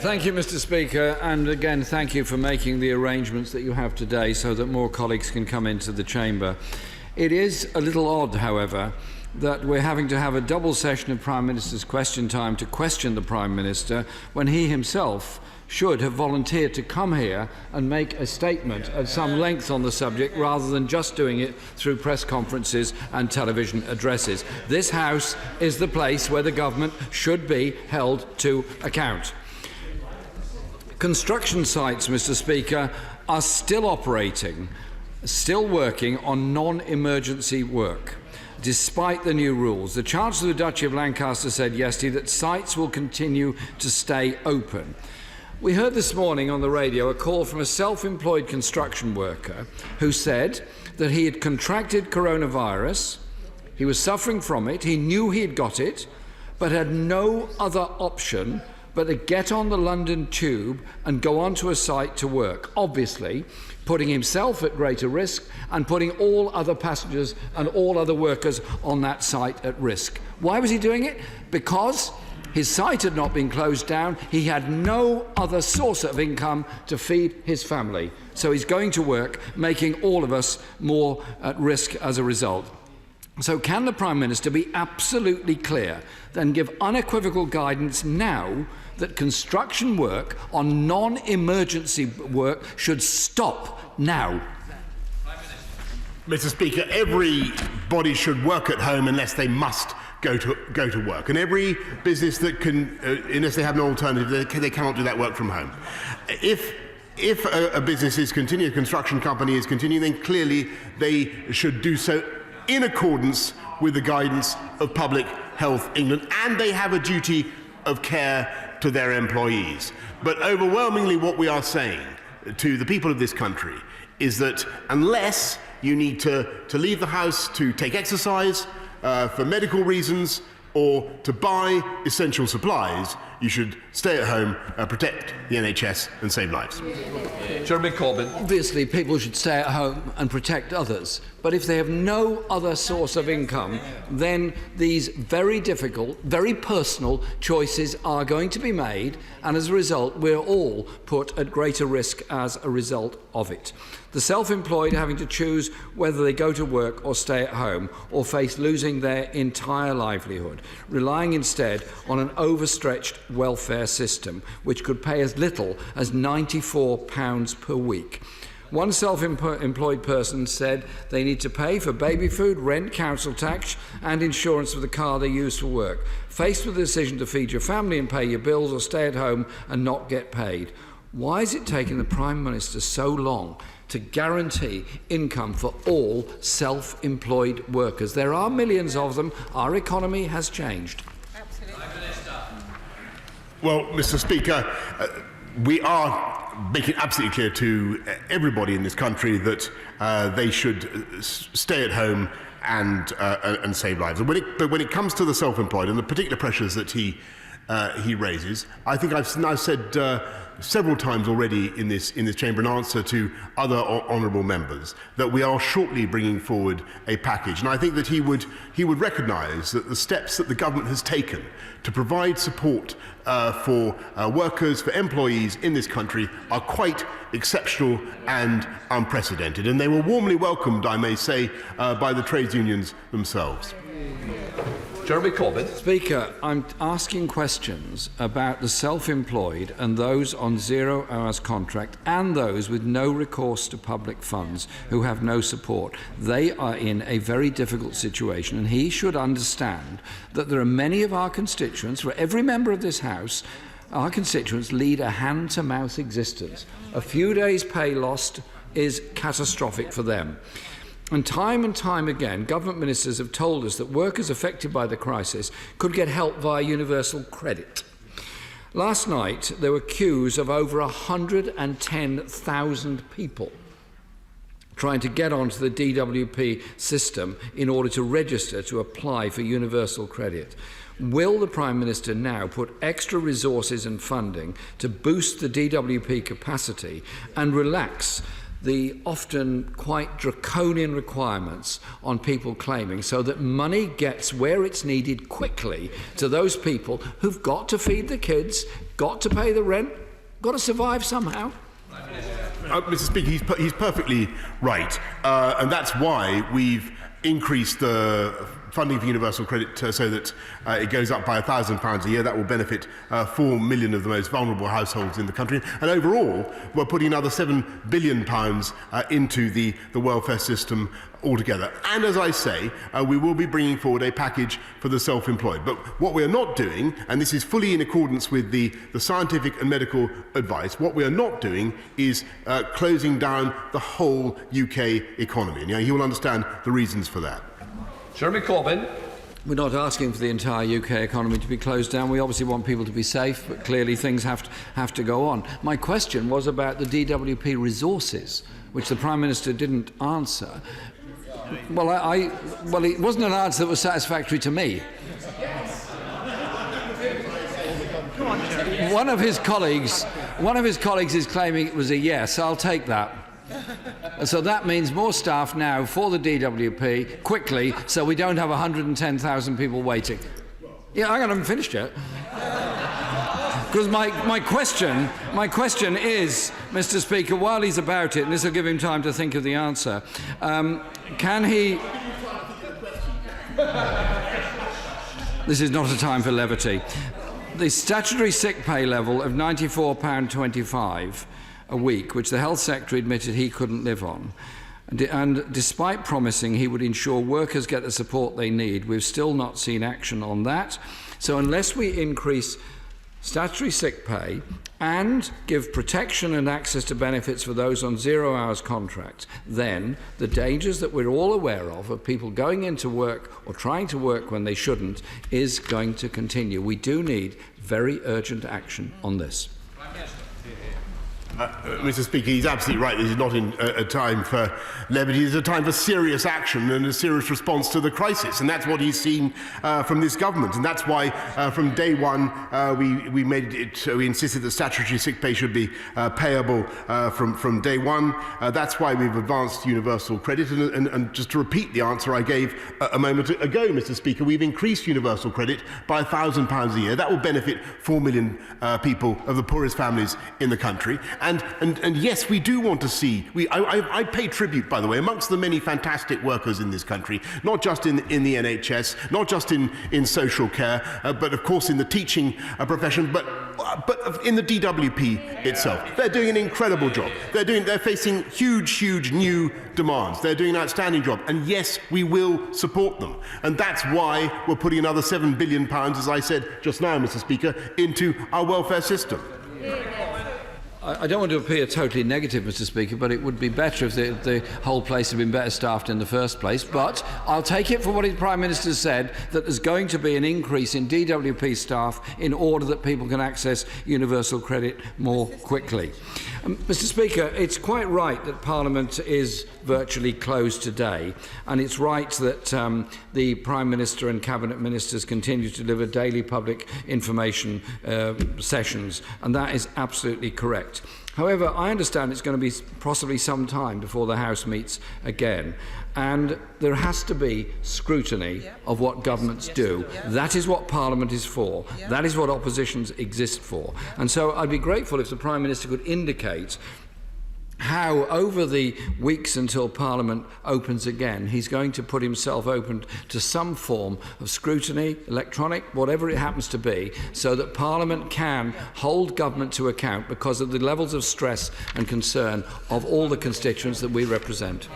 Thank you, Mr. Speaker, and again thank you for making the arrangements that you have today so that more colleagues can come into the chamber. It is a little odd, however, that we're having to have a double session of Prime Minister's question time to question the Prime Minister when he himself should have volunteered to come here and make a statement at some length on the subject rather than just doing it through press conferences and television addresses. This House is the place where the government should be held to account. Construction sites, Mr. Speaker, are still operating, still working on non-emergency work, despite the new rules. The Chancellor of the Duchy of Lancaster said yesterday that sites will continue to stay open. We heard this morning on the radio a call from a self-employed construction worker who said that he had contracted coronavirus, he was suffering from it, he knew he had got it, but had no other option but to get on the London Tube and go onto a site to work, obviously putting himself at greater risk and putting all other passengers and all other workers on that site at risk. Why was he doing it? Because his site had not been closed down. He had no other source of income to feed his family. So he's going to work, making all of us more at risk as a result. So can the Prime Minister be absolutely clear, then give unequivocal guidance now that construction work on non-emergency work should stop now? Mr. Speaker, everybody should work at home unless they must go to work, and every business that can, unless they have an alternative, they cannot do that work from home. If a business is continuing, a construction company is continuing, then clearly they should do so in accordance with the guidance of Public Health England, and they have a duty of care to their employees. But overwhelmingly what we are saying to the people of this country is that unless you need to leave the house to take exercise for medical reasons or to buy essential supplies, you should stay at home, protect the NHS and save lives. Jeremy Corbyn. Obviously, people should stay at home and protect others. But if they have no other source of income, then these very difficult, very personal choices are going to be made, and as a result, we're all put at greater risk as a result of it. The self-employed having to choose whether they go to work or stay at home, or face losing their entire livelihood, relying instead on an overstretched welfare system, which could pay as little as £94 per week. One self-employed person said they need to pay for baby food, rent, council tax and insurance for the car they use for work. Faced with the decision to feed your family and pay your bills, or stay at home and not get paid, why is it taking the Prime Minister so long to guarantee income for all self-employed workers? There are millions of them. Our economy has changed. Well, Mr. Speaker, we are making absolutely clear to everybody in this country that they should stay at home and save lives. But when it comes to the self-employed and the particular pressures that he raises, I think I've now said several times already in this chamber in answer to other honourable members that we are shortly bringing forward a package, and I think that he would recognise that the steps that the government has taken to provide support for workers, for employees in this country are quite exceptional and unprecedented, and they were warmly welcomed, I may say, by the trades unions themselves. Jeremy Corbyn. Speaker, I'm asking questions about the self-employed and those on 0 hours contract and those with no recourse to public funds who have no support. They are in a very difficult situation, and he should understand that there are many of our constituents, for every member of this House, our constituents lead a hand-to-mouth existence. A few days' pay lost is catastrophic for them. And time again, government ministers have told us that workers affected by the crisis could get help via universal credit. Last night, there were queues of over 110,000 people trying to get onto the DWP system in order to register to apply for universal credit. Will the Prime Minister now put extra resources and funding to boost the DWP capacity and relax the often quite draconian requirements on people claiming, so that money gets where it's needed quickly to those people who've got to feed the kids, got to pay the rent, got to survive somehow? Mr. Speaker, he's perfectly right, and that's why we've increased the funding for universal credit so that it goes up by £1,000 a year. That will benefit 4 million of the most vulnerable households in the country. And overall, we're putting another £7 billion into the welfare system altogether. And as I say, we will be bringing forward a package for the self-employed. But what we are not doing, and this is fully in accordance with the scientific and medical advice, what we are not doing is closing down the whole UK economy. And he will understand the reasons for that. Jeremy Corbyn. We're not asking for the entire UK economy to be closed down. We obviously want people to be safe, but clearly things have to go on. My question was about the DWP resources, which the Prime Minister didn't answer. Well, it wasn't an answer that was satisfactory to me. One of his colleagues is claiming it was a yes. I'll take that. So that means more staff now for the DWP, quickly, so we don't have 110,000 people waiting. Yeah, I haven't finished yet. Because my question is, Mr. Speaker, while he's about it, and this will give him time to think of the answer, can he... This is not a time for levity. The statutory sick pay level of £94.25 a week, which the Health Secretary admitted he couldn't live on, and despite promising he would ensure workers get the support they need, we've still not seen action on that. So unless we increase statutory sick pay and give protection and access to benefits for those on 0 hours contracts, then the dangers that we're all aware of people going into work or trying to work when they shouldn't is going to continue. We do need very urgent action on this. Mr. Speaker, he's absolutely right. This is not a time for levity. It's a time for serious action and a serious response to the crisis. And that's what he's seen from this government. And that's why from day one we insisted that statutory sick pay should be payable from day one. That's why we've advanced universal credit. And just to repeat the answer I gave a moment ago, Mr. Speaker, we've increased universal credit by £1,000 a year. That will benefit 4 million people of the poorest families in the country. And yes, we do want to see, I pay tribute, by the way, amongst the many fantastic workers in this country, not just in the NHS, not just in social care, but of course in the teaching profession, but in the DWP itself. They're doing an incredible job. They're facing huge new demands. They're doing an outstanding job. And yes, we will support them. And that's why we're putting another £7 billion, as I said just now, Mr. Speaker, into our welfare system. I don't want to appear totally negative, Mr. Speaker, but it would be better if the whole place had been better staffed in the first place. But I'll take it for what the Prime Minister said, that there's going to be an increase in DWP staff in order that people can access universal credit more quickly. Mr. Speaker, it's quite right that Parliament is virtually closed today, and it's right that the Prime Minister and Cabinet Ministers continue to deliver daily public information sessions, and that is absolutely correct. However, I understand it's going to be possibly some time before the House meets again, and there has to be scrutiny of what governments do. That is what Parliament is for. That is what oppositions exist for. And so I'd be grateful if the Prime Minister could indicate how, over the weeks until Parliament opens again, he's going to put himself open to some form of scrutiny, electronic, whatever it happens to be, so that Parliament can hold government to account because of the levels of stress and concern of all the constituents that we represent.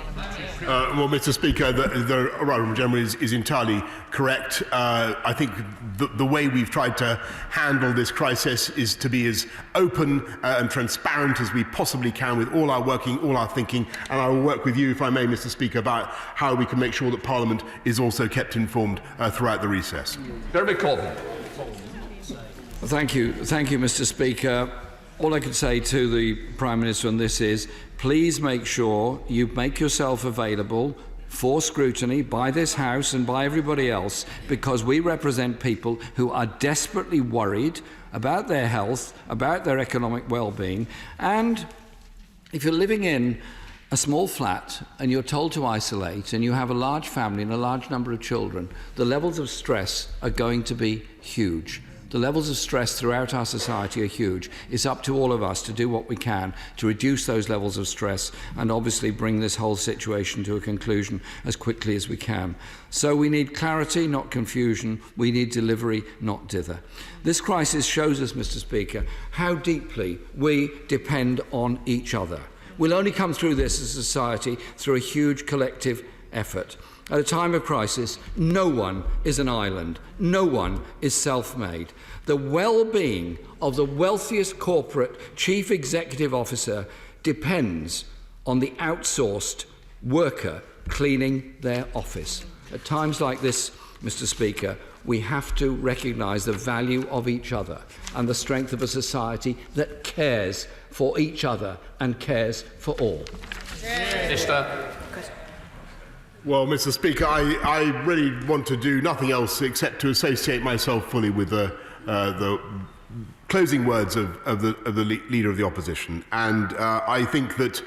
Well, Mr. Speaker, the Honourable Gentleman is entirely correct. I think the way we've tried to handle this crisis is to be as open and transparent as we possibly can with all our working, all our thinking, and I will work with you, if I may, Mr. Speaker, about how we can make sure that Parliament is also kept informed throughout the recess. Jeremy Corbyn. Thank you, Mr. Speaker. All I can say to the Prime Minister on this is, please make sure you make yourself available for scrutiny by this House and by everybody else, because we represent people who are desperately worried about their health, about their economic well-being, and if you're living in a small flat and you're told to isolate and you have a large family and a large number of children, the levels of stress are going to be huge. The levels of stress throughout our society are huge. It's up to all of us to do what we can to reduce those levels of stress and obviously bring this whole situation to a conclusion as quickly as we can. So we need clarity, not confusion. We need delivery, not dither. This crisis shows us, Mr. Speaker, how deeply we depend on each other. We'll only come through this as a society through a huge collective effort. At a time of crisis, no one is an island. No one is self-made. The well-being of the wealthiest corporate chief executive officer depends on the outsourced worker cleaning their office. At times like this, Mr. Speaker, we have to recognise the value of each other and the strength of a society that cares for each other and cares for all. Minister. Well, Mr. Speaker, I really want to do nothing else except to associate myself fully with the closing words of the Leader of the Opposition. And I think that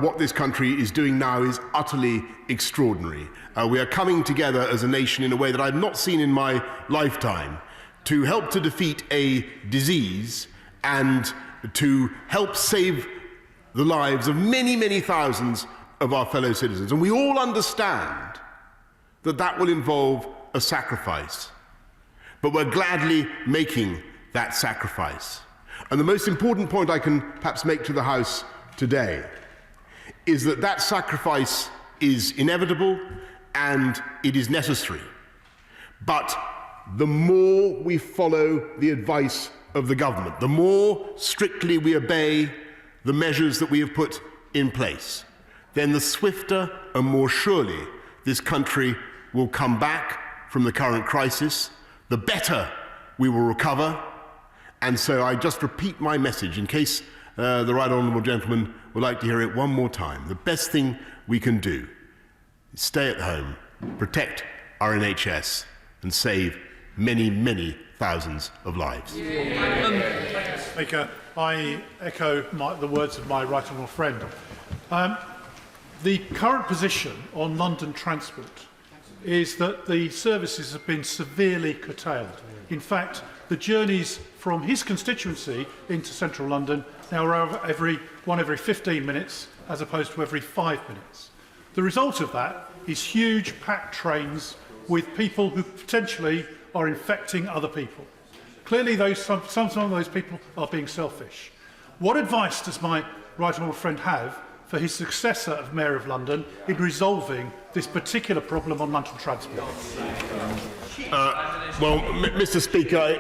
what this country is doing now is utterly extraordinary. We are coming together as a nation in a way that I've not seen in my lifetime to help to defeat a disease and to help save the lives of many thousands of our fellow citizens. And we all understand that that will involve a sacrifice. But we're gladly making that sacrifice. And the most important point I can perhaps make to the House today is that that sacrifice is inevitable and it is necessary. But the more we follow the advice of the government, the more strictly we obey the measures that we have put in place, then the swifter and more surely this country will come back from the current crisis, the better we will recover. And so I just repeat my message in case the right honourable gentleman would like to hear it one more time. The best thing we can do is stay at home, protect our NHS and save many, many thousands of lives. Speaker, I echo the words of my right honourable friend. The current position on London transport is that the services have been severely curtailed. In fact, the journeys from his constituency into central London now are every 15 minutes as opposed to every 5 minutes. The result of that is huge packed trains with people who potentially are infecting other people. Clearly, some of those people are being selfish. What advice does my right honourable friend have for his successor of Mayor of London in resolving this particular problem on London transport? Well, Mr. Speaker,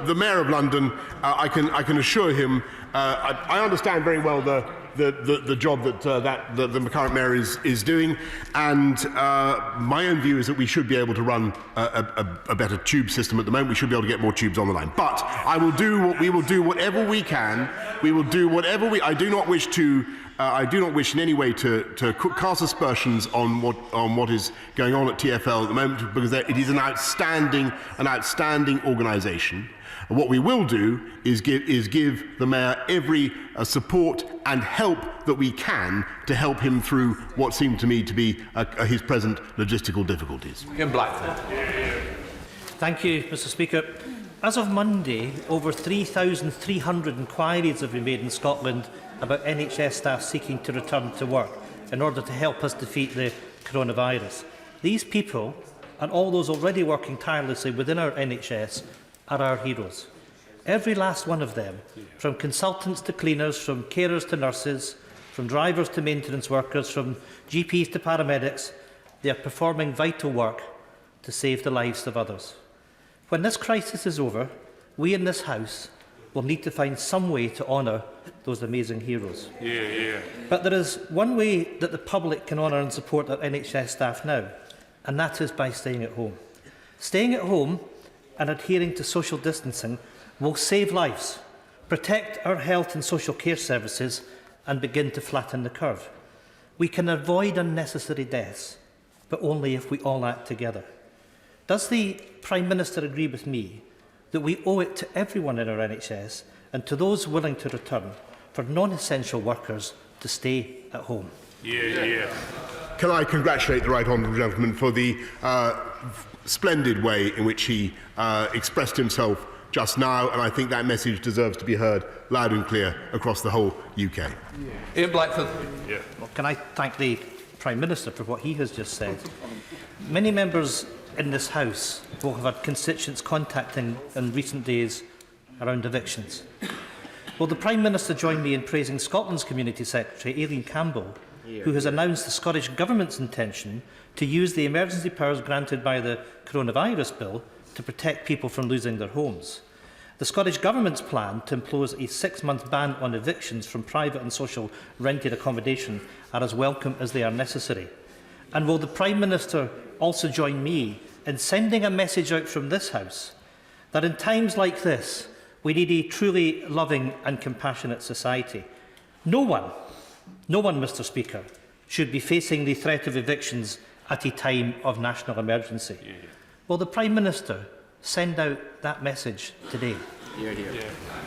the Mayor of London, I can assure him, I understand very well the job that the current mayor is doing, and my own view is that we should be able to run a better tube system at the moment. We should be able to get more tubes on the line. But we will do whatever we can. We will do whatever we. I do not wish in any way to cast aspersions on what is going on at TfL at the moment, because it is an outstanding organisation. What we will do is give the Mayor every support and help that we can to help him through what seem to me to be his present logistical difficulties. In Blackford. Thank you, Mr. Speaker. As of Monday, over 3,300 inquiries have been made in Scotland about NHS staff seeking to return to work in order to help us defeat the coronavirus. These people, and all those already working tirelessly within our NHS, are our heroes. Every last one of them, from consultants to cleaners, from carers to nurses, from drivers to maintenance workers, from GPs to paramedics, they are performing vital work to save the lives of others. When this crisis is over, we in this House will need to find some way to honour those amazing heroes. But there is one way that the public can honour and support our NHS staff now, and that is by staying at home. Staying at home and adhering to social distancing will save lives, protect our health and social care services, and begin to flatten the curve. We can avoid unnecessary deaths, but only if we all act together. Does the Prime Minister agree with me that we owe it to everyone in our NHS and to those willing to return for non-essential workers to stay at home? Can I congratulate the right honourable gentleman for the splendid way in which he expressed himself just now, and I think that message deserves to be heard loud and clear across the whole UK. Ian Blackford. Well, can I thank the Prime Minister for what he has just said? Many members in this House will have had constituents contacting in recent days around evictions. Will the Prime Minister join me in praising Scotland's Community Secretary, Aileen Campbell, who has announced the Scottish Government's intention to use the emergency powers granted by the coronavirus bill to protect people from losing their homes? The Scottish Government's plan to impose a 6-month ban on evictions from private and social rented accommodation are as welcome as they are necessary. And will the Prime Minister also join me in sending a message out from this House that in times like this, we need a truly loving and compassionate society? No one, Mr. Speaker, should be facing the threat of evictions at a time of national emergency. Will the Prime Minister send out that message today?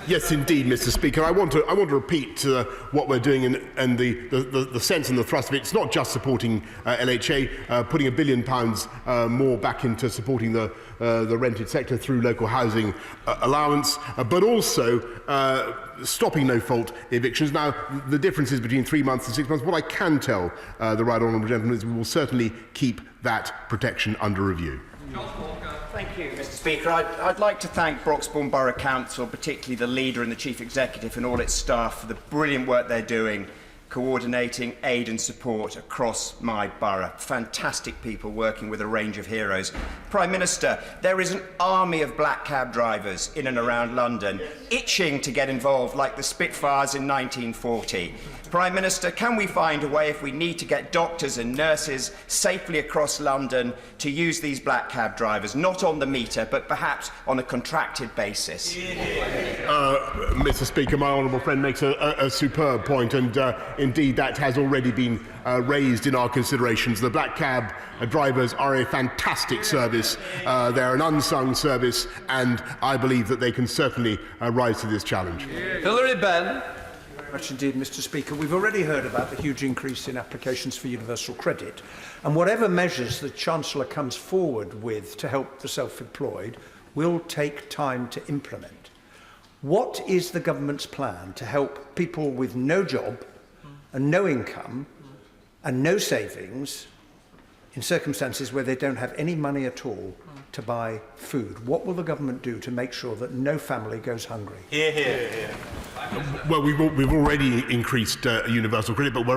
Yes, indeed, Mr. Speaker. I want to repeat what we're doing and the sense and the thrust of it. It's not just supporting LHA, putting £1 billion more back into supporting the rented sector through local housing allowance, but also stopping no-fault evictions. Now, the differences between 3 months and 6 months, what I can tell the right honourable gentleman is we will certainly keep that protection under review. Thank you, Mr. Speaker. I'd like to thank Broxbourne Borough Council, particularly the leader and the Chief Executive and all its staff for the brilliant work they're doing coordinating aid and support across my borough. Fantastic people working with a range of heroes. Prime Minister, there is an army of black cab drivers in and around London itching to get involved like the Spitfires in 1940. Prime Minister, can we find a way, if we need to get doctors and nurses safely across London, to use these black cab drivers, not on the meter, but perhaps on a contracted basis? Mr. Speaker, my honourable friend makes a superb point, and indeed that has already been raised in our considerations. The black cab drivers are a fantastic service. They're an unsung service, and I believe that they can certainly rise to this challenge. Hilary Benn. Much indeed, Mr. Speaker. We've already heard about the huge increase in applications for universal credit, and whatever measures the Chancellor comes forward with to help the self-employed will take time to implement. What is the government's plan to help people with no job and no income and no savings in circumstances where they don't have any money at all to buy food? What will the government do to make sure that no family goes hungry? Hear, hear, hear. Well, we've already increased universal credit, but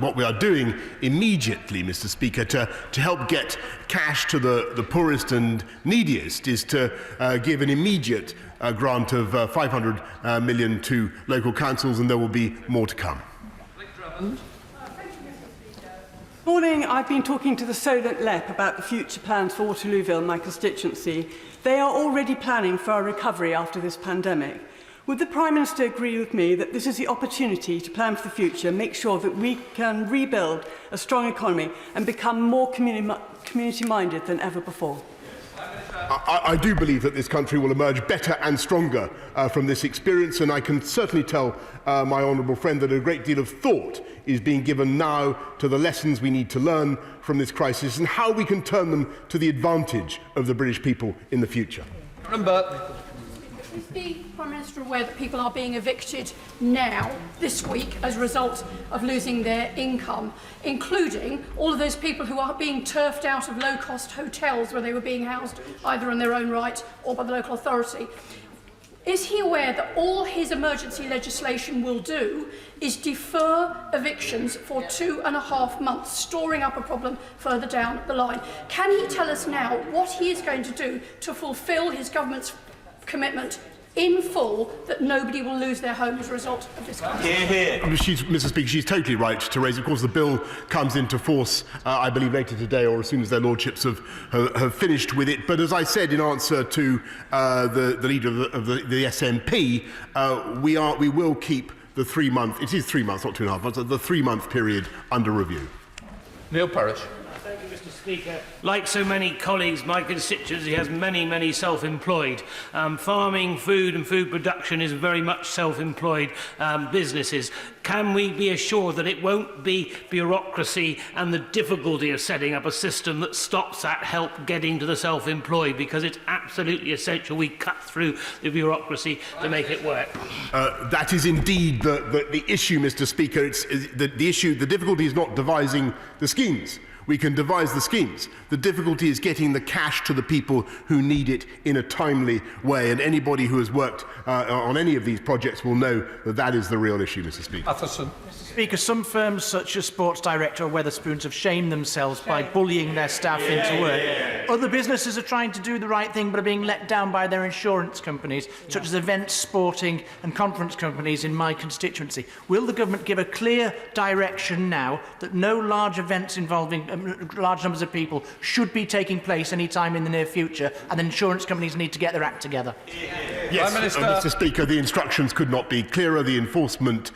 what we are doing immediately, Mr. Speaker, to help get cash to the poorest and neediest is to give an immediate grant of 500 million to local councils, and there will be more to come. Morning, I've been talking to the Solent LEP about the future plans for Waterlooville, my constituency. They are already planning for our recovery after this pandemic. Would the Prime Minister agree with me that this is the opportunity to plan for the future, make sure that we can rebuild a strong economy and become more community-minded than ever before? I do believe that this country will emerge better and stronger from this experience, and I can certainly tell my honourable friend that a great deal of thought is being given now to the lessons we need to learn from this crisis and how we can turn them to the advantage of the British people in the future. Is the Prime Minister aware that people are being evicted now, this week, as a result of losing their income, including all of those people who are being turfed out of low-cost hotels where they were being housed either in their own right or by the local authority? Is he aware that all his emergency legislation will do is defer evictions for 2.5 months, storing up a problem further down the line? Can he tell us now what he is going to do to fulfil his government's commitment in full that nobody will lose their home as a result of this crisis? Mr. Speaker, she's totally right to raise it. Of course, the bill comes into force, I believe, later today or as soon as their lordships have finished with it. But as I said in answer to the leader of the SNP, we will keep the 3 month, it is 3 months, not 2.5 months, the 3 month period under review. Neil Parish. Thank you, Mr. Speaker. Like so many colleagues, my constituency has many self-employed. Farming, food and food production is very much self-employed businesses. Can we be assured that it won't be bureaucracy and the difficulty of setting up a system that stops that help getting to the self-employed, because it's absolutely essential we cut through the bureaucracy to make it work? That is indeed the issue, Mr. Speaker. The difficulty is not devising the schemes. We can devise the schemes. The difficulty is getting the cash to the people who need it in a timely way. And anybody who has worked on any of these projects will know that that is the real issue, Mr. Speaker. Mr. Speaker, some firms such as Sports Direct or Wetherspoons have shamed themselves by bullying their staff into work. Other businesses are trying to do the right thing but are being let down by their insurance companies, such as events, sporting and conference companies in my constituency. Will the government give a clear direction now that no large events involving large numbers of people should be taking place any time in the near future, and insurance companies need to get their act together? Yes, Mr. Speaker, the instructions could not be clearer. The enforcement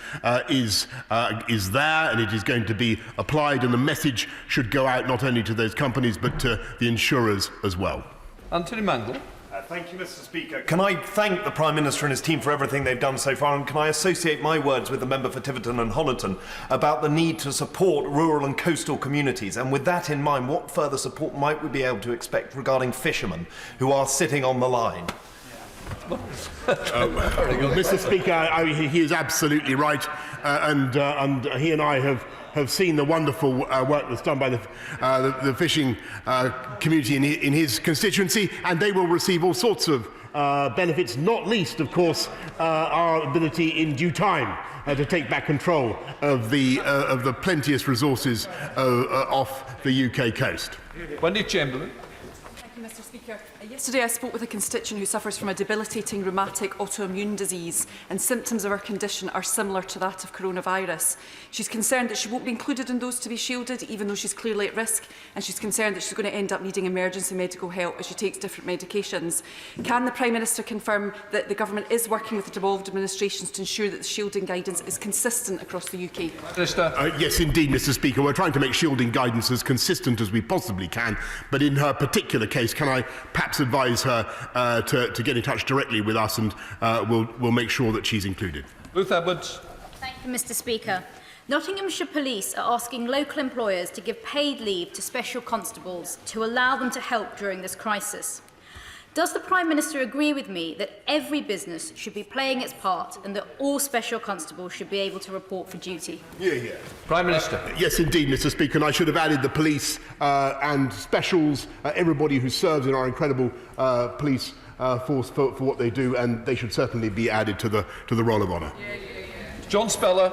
is there, and it is going to be applied, and the message should go out not only to those companies but to the insurers as well. Anthony Mangle. Thank you, Mr. Speaker. Can I thank the Prime Minister and his team for everything they've done so far, and can I associate my words with the member for Tiverton and Honiton about the need to support rural and coastal communities? And with that in mind, what further support might we be able to expect regarding fishermen who are sitting on the line? Mr. Speaker, he is absolutely right, and he and I have have seen the wonderful work that's done by the fishing community in his constituency, and they will receive all sorts of benefits, not least, of course, our ability in due time to take back control of the plenteous resources off the UK coast. Wendy Chamberlain. Thank you, Mr. Speaker. Yesterday I spoke with a constituent who suffers from a debilitating rheumatic autoimmune disease, and symptoms of her condition are similar to that of coronavirus. She's concerned that she won't be included in those to be shielded, even though she's clearly at risk, and she's concerned that she's going to end up needing emergency medical help as she takes different medications. Can the Prime Minister confirm that the Government is working with the devolved administrations to ensure that the shielding guidance is consistent across the UK? Minister. Yes, indeed, Mr. Speaker. We're trying to make shielding guidance as consistent as we possibly can, but in her particular case, can I perhaps advise her to get in touch directly with us, and we'll make sure that she's included. Ruth Edwards. Thank you, Mr. Speaker. Nottinghamshire Police are asking local employers to give paid leave to special constables to allow them to help during this crisis. Does the Prime Minister agree with me that every business should be playing its part and that all special constables should be able to report for duty? Yeah. Prime Minister. Yes, indeed, Mr. Speaker, and I should have added the police and specials, everybody who serves in our incredible police force for what they do, and they should certainly be added to the roll of honour. John Speller.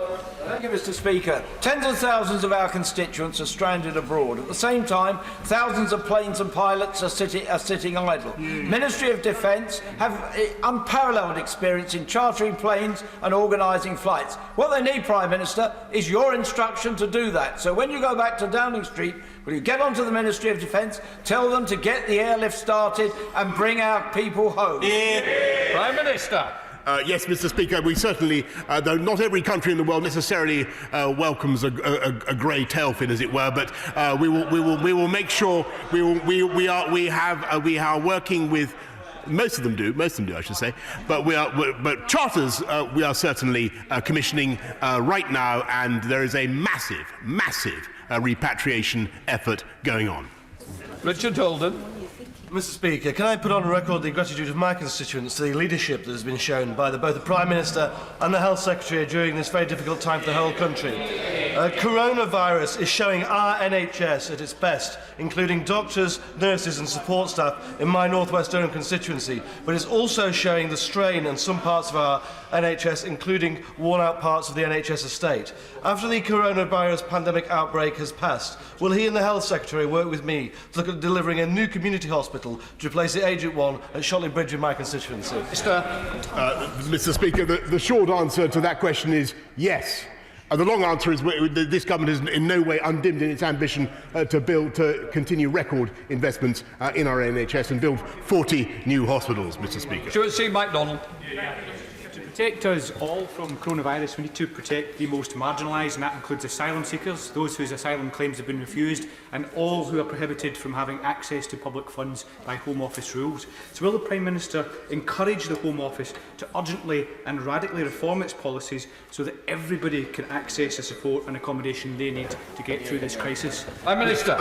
Thank you, Mr. Speaker. Tens of thousands of our constituents are stranded abroad. At the same time, thousands of planes and pilots are sitting idle. Ministry of Defence have unparalleled experience in chartering planes and organising flights. What they need, Prime Minister, is your instruction to do that. So when you go back to Downing Street, will you get onto the Ministry of Defence, tell them to get the airlift started and bring our people home? Prime Minister. Yes, Mr. Speaker, we certainly, though not every country in the world necessarily welcomes a grey tailfin, as it were, but we will make sure we are working with. Most of them do, I should say. But charters we are certainly commissioning right now, and there is a massive repatriation effort going on. Richard Holden. Mr. Speaker, can I put on record the gratitude of my constituents to the leadership that has been shown by both the Prime Minister and the Health Secretary during this very difficult time for the whole country. Coronavirus is showing our NHS at its best, including doctors, nurses and support staff in my North West Durham constituency, but it's also showing the strain in some parts of our NHS, including worn-out parts of the NHS estate. After the coronavirus pandemic outbreak has passed, will he and the Health Secretary work with me to look at delivering a new community hospital to replace the aged one at Shotley Bridge in my constituency? Mr. Speaker, the short answer to that question is yes. The long answer is this government is in no way undimmed in its ambition to continue record investments in our NHS and build 40 new hospitals, Mr. Speaker. Stuart C. MacDonald. To protect us all from coronavirus, we need to protect the most marginalised, and that includes asylum seekers, those whose asylum claims have been refused, and all who are prohibited from having access to public funds by Home Office rules. So will the Prime Minister encourage the Home Office to urgently and radically reform its policies so that everybody can access the support and accommodation they need to get through this crisis? Prime Minister.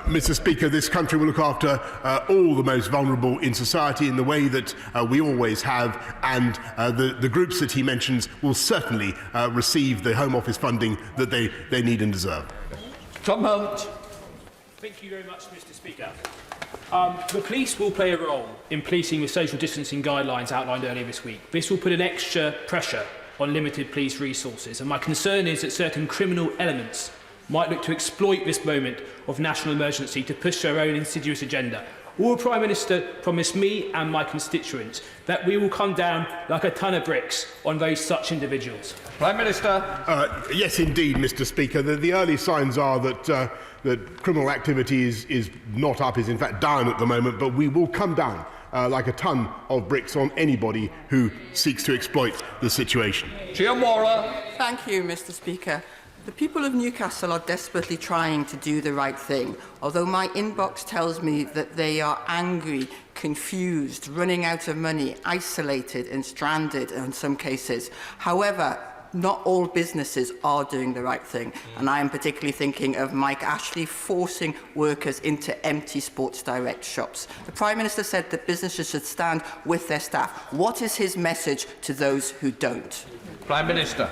Mr. Speaker, this country will look after all the most vulnerable in society in the way that we always have, and the groups that he mentions will certainly receive the Home Office funding that they need and deserve. Tom Hunt. Thank you very much, Mr. Speaker. The police will play a role in policing with social distancing guidelines outlined earlier this week. This will put an extra pressure on limited police resources, and my concern is that certain criminal elements might look to exploit this moment of national emergency to push their own insidious agenda. Will the Prime Minister promise me and my constituents that we will come down like a ton of bricks on those such individuals? Prime Minister. Yes, indeed, Mr. Speaker. The early signs are that criminal activity is not up, is in fact down at the moment, but we will come down like a ton of bricks on anybody who seeks to exploit the situation. Thank you, Mr. Speaker. The people of Newcastle are desperately trying to do the right thing, although my inbox tells me that they are angry, confused, running out of money, isolated and stranded in some cases. However, not all businesses are doing the right thing, and I am particularly thinking of Mike Ashley forcing workers into empty Sports Direct shops. The Prime Minister said that businesses should stand with their staff. What is his message to those who don't? Prime Minister.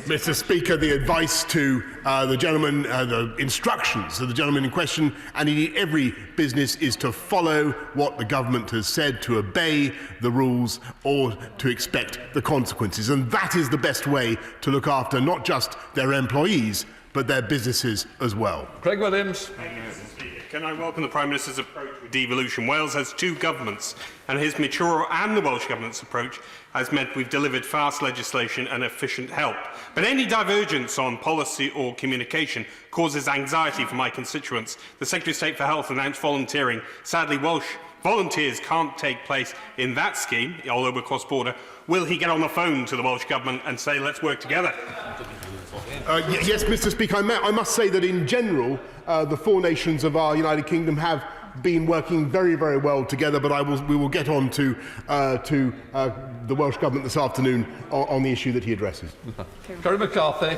Mr. Speaker, the advice to the gentleman, the instructions of the gentleman in question, and indeed every business, is to follow what the government has said, to obey the rules, or to expect the consequences. And that is the best way to look after not just their employees, but their businesses as well. Craig Williams. Can I welcome the Prime Minister's approach with devolution? Wales has two governments, and his mature and the Welsh Government's approach has meant we've delivered fast legislation and efficient help. But any divergence on policy or communication causes anxiety for my constituents. The Secretary of State for Health announced volunteering. Sadly, Welsh volunteers can't take place in that scheme, although we're cross-border. Will he get on the phone to the Welsh Government and say, let's work together? Yes, Mr. Speaker, I must say that in general, the four nations of our United Kingdom have been working very, very well together, but we will get on to the Welsh Government this afternoon on the issue that he addresses. Kerry McCarthy.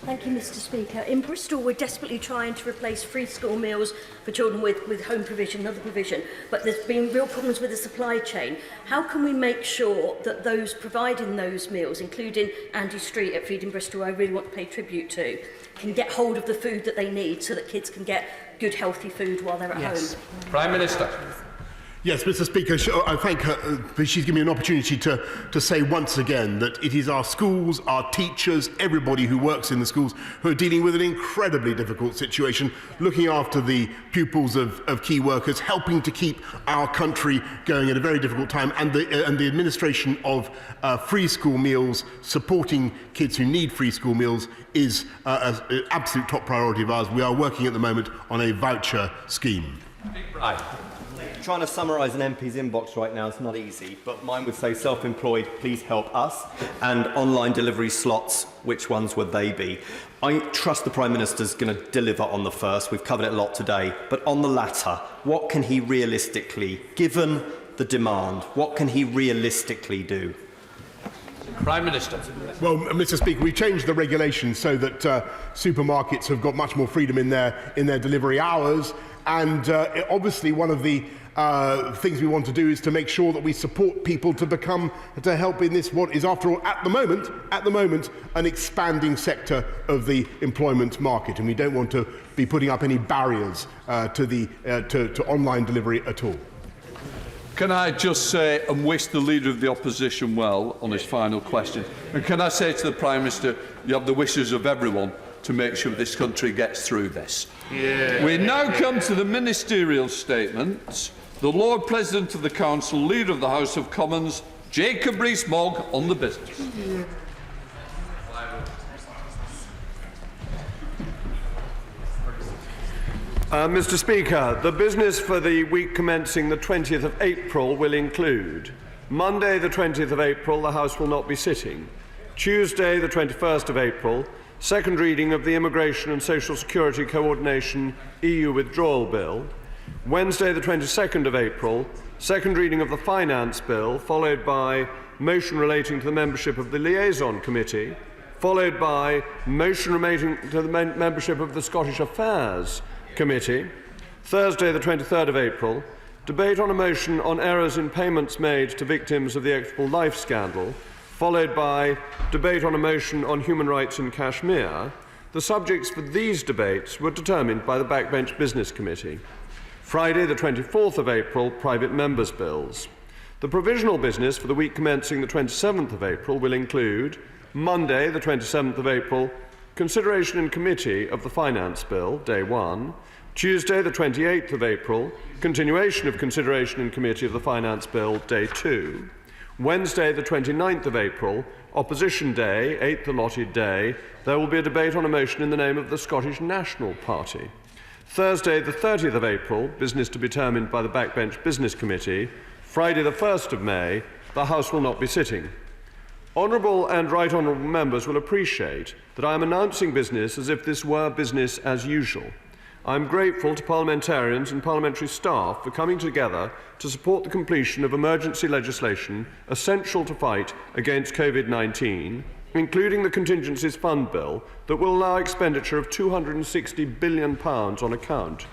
Thank you, Mr. Speaker. In Bristol, we're desperately trying to replace free school meals for children with home provision and other provision, but there's been real problems with the supply chain. How can we make sure that those providing those meals, including Andy Street at Feeding Bristol, I really want to pay tribute to, can get hold of the food that they need so that kids can get good, healthy food while they're at home? Prime Minister. Yes, Mr. Speaker, I thank her. She's given me an opportunity to say once again that it is our schools, our teachers, everybody who works in the schools who are dealing with an incredibly difficult situation, looking after the pupils of key workers, helping to keep our country going at a very difficult time, and the administration of free school meals, supporting kids who need free school meals, is an absolute top priority of ours. We are working at the moment on a voucher scheme. Right. Trying to summarise an MP's inbox right now is not easy, but mine would say self-employed, please help us, and online delivery slots, which ones would they be? I trust the Prime Minister's going to deliver on the first. We've covered it a lot today, but on the latter, what can he realistically, given the demand, what can he realistically do? Prime Minister. Well, Mr. Speaker, we changed the regulations so that supermarkets have got much more freedom in their delivery hours, and obviously one of the things we want to do is to make sure that we support people to help in this, what is, after all, at the moment, an expanding sector of the employment market, and we don't want to be putting up any barriers to online delivery at all. Can I just say and wish the Leader of the Opposition well on his final question? And can I say to the Prime Minister, you have the wishes of everyone to make sure this country gets through this. Yeah. We now come to the ministerial statements. The Lord President of the Council, Leader of the House of Commons, Jacob Rees-Mogg, on the business. Yeah. Mr. Speaker, the business for the week commencing the 20th of April will include Monday the 20th of April, the House will not be sitting. Tuesday the 21st of April, second reading of the Immigration and Social Security Coordination EU Withdrawal Bill. Wednesday the 22nd of April, second reading of the Finance Bill, followed by motion relating to the membership of the Liaison Committee, followed by motion relating to the membership of the Scottish Affairs Committee. Thursday the 23rd of April, debate on a motion on errors in payments made to victims of the Equitable Life scandal, followed by debate on a motion on human rights in Kashmir. The subjects for these debates were determined by the Backbench Business Committee. Friday the 24th of April, private members' bills. The provisional business for the week commencing the 27th of April will include Monday the 27th of April, consideration in committee of the Finance Bill, day 1. Tuesday the 28th of April, continuation of consideration in committee of the Finance Bill, day 2. Wednesday the 29th of April, Opposition Day, 8th allotted day, there will be a debate on a motion in the name of the Scottish National Party. Thursday the 30th of April, business to be determined by the Backbench Business Committee. Friday the 1st of May, the House will not be sitting. Honourable and right honourable members will appreciate that I am announcing business as if this were business as usual. I am grateful to parliamentarians and parliamentary staff for coming together to support the completion of emergency legislation essential to fight against COVID-19, including the Contingencies Fund Bill that will allow expenditure of £260 billion on account.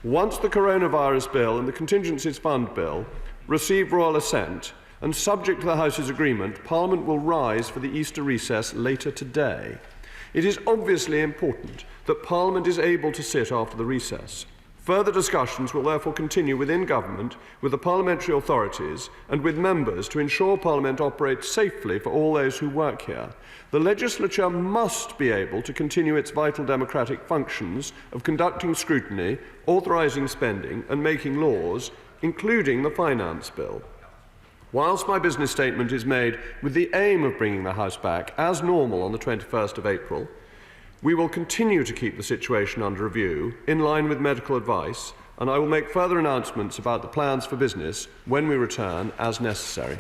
Once the Coronavirus Bill and the Contingencies Fund Bill receive royal assent, and subject to the House's agreement, Parliament will rise for the Easter recess later today. It is obviously important that Parliament is able to sit after the recess. Further discussions will therefore continue within Government, with the parliamentary authorities and with members to ensure Parliament operates safely for all those who work here. The legislature must be able to continue its vital democratic functions of conducting scrutiny, authorising spending and making laws, including the Finance Bill. Whilst my business statement is made with the aim of bringing the House back as normal on the 21st of April, we will continue to keep the situation under review in line with medical advice, and I will make further announcements about the plans for business when we return as necessary.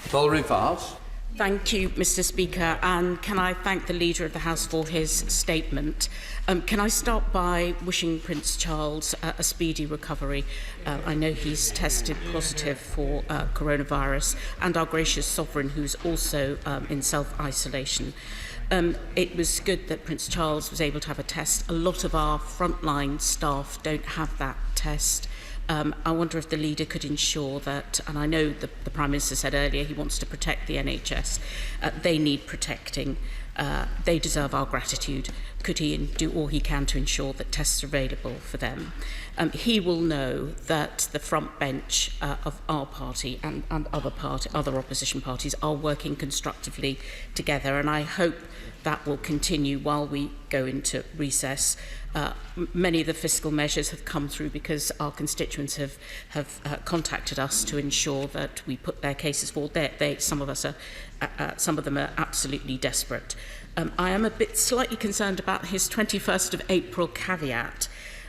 Valerie Vars. Thank you, Mr. Speaker, and can I thank the Leader of the House for his statement. Can I start by wishing Prince Charles a speedy recovery? I know he's tested positive for coronavirus, and our gracious Sovereign, who's also in self-isolation. It was good that Prince Charles was able to have a test. A lot of our frontline staff don't have that test. I wonder if the Leader could ensure that, and I know the Prime Minister said earlier he wants to protect the NHS, they need protecting, they deserve our gratitude. Could he do all he can to ensure that tests are available for them? He will know that the front bench of our party and other opposition parties are working constructively together, and I hope that will continue while we go into recess. Many of the fiscal measures have come through because our constituents have contacted us to ensure that we put their cases forward. Some of them are absolutely desperate. I am slightly concerned about his 21st of April caveat,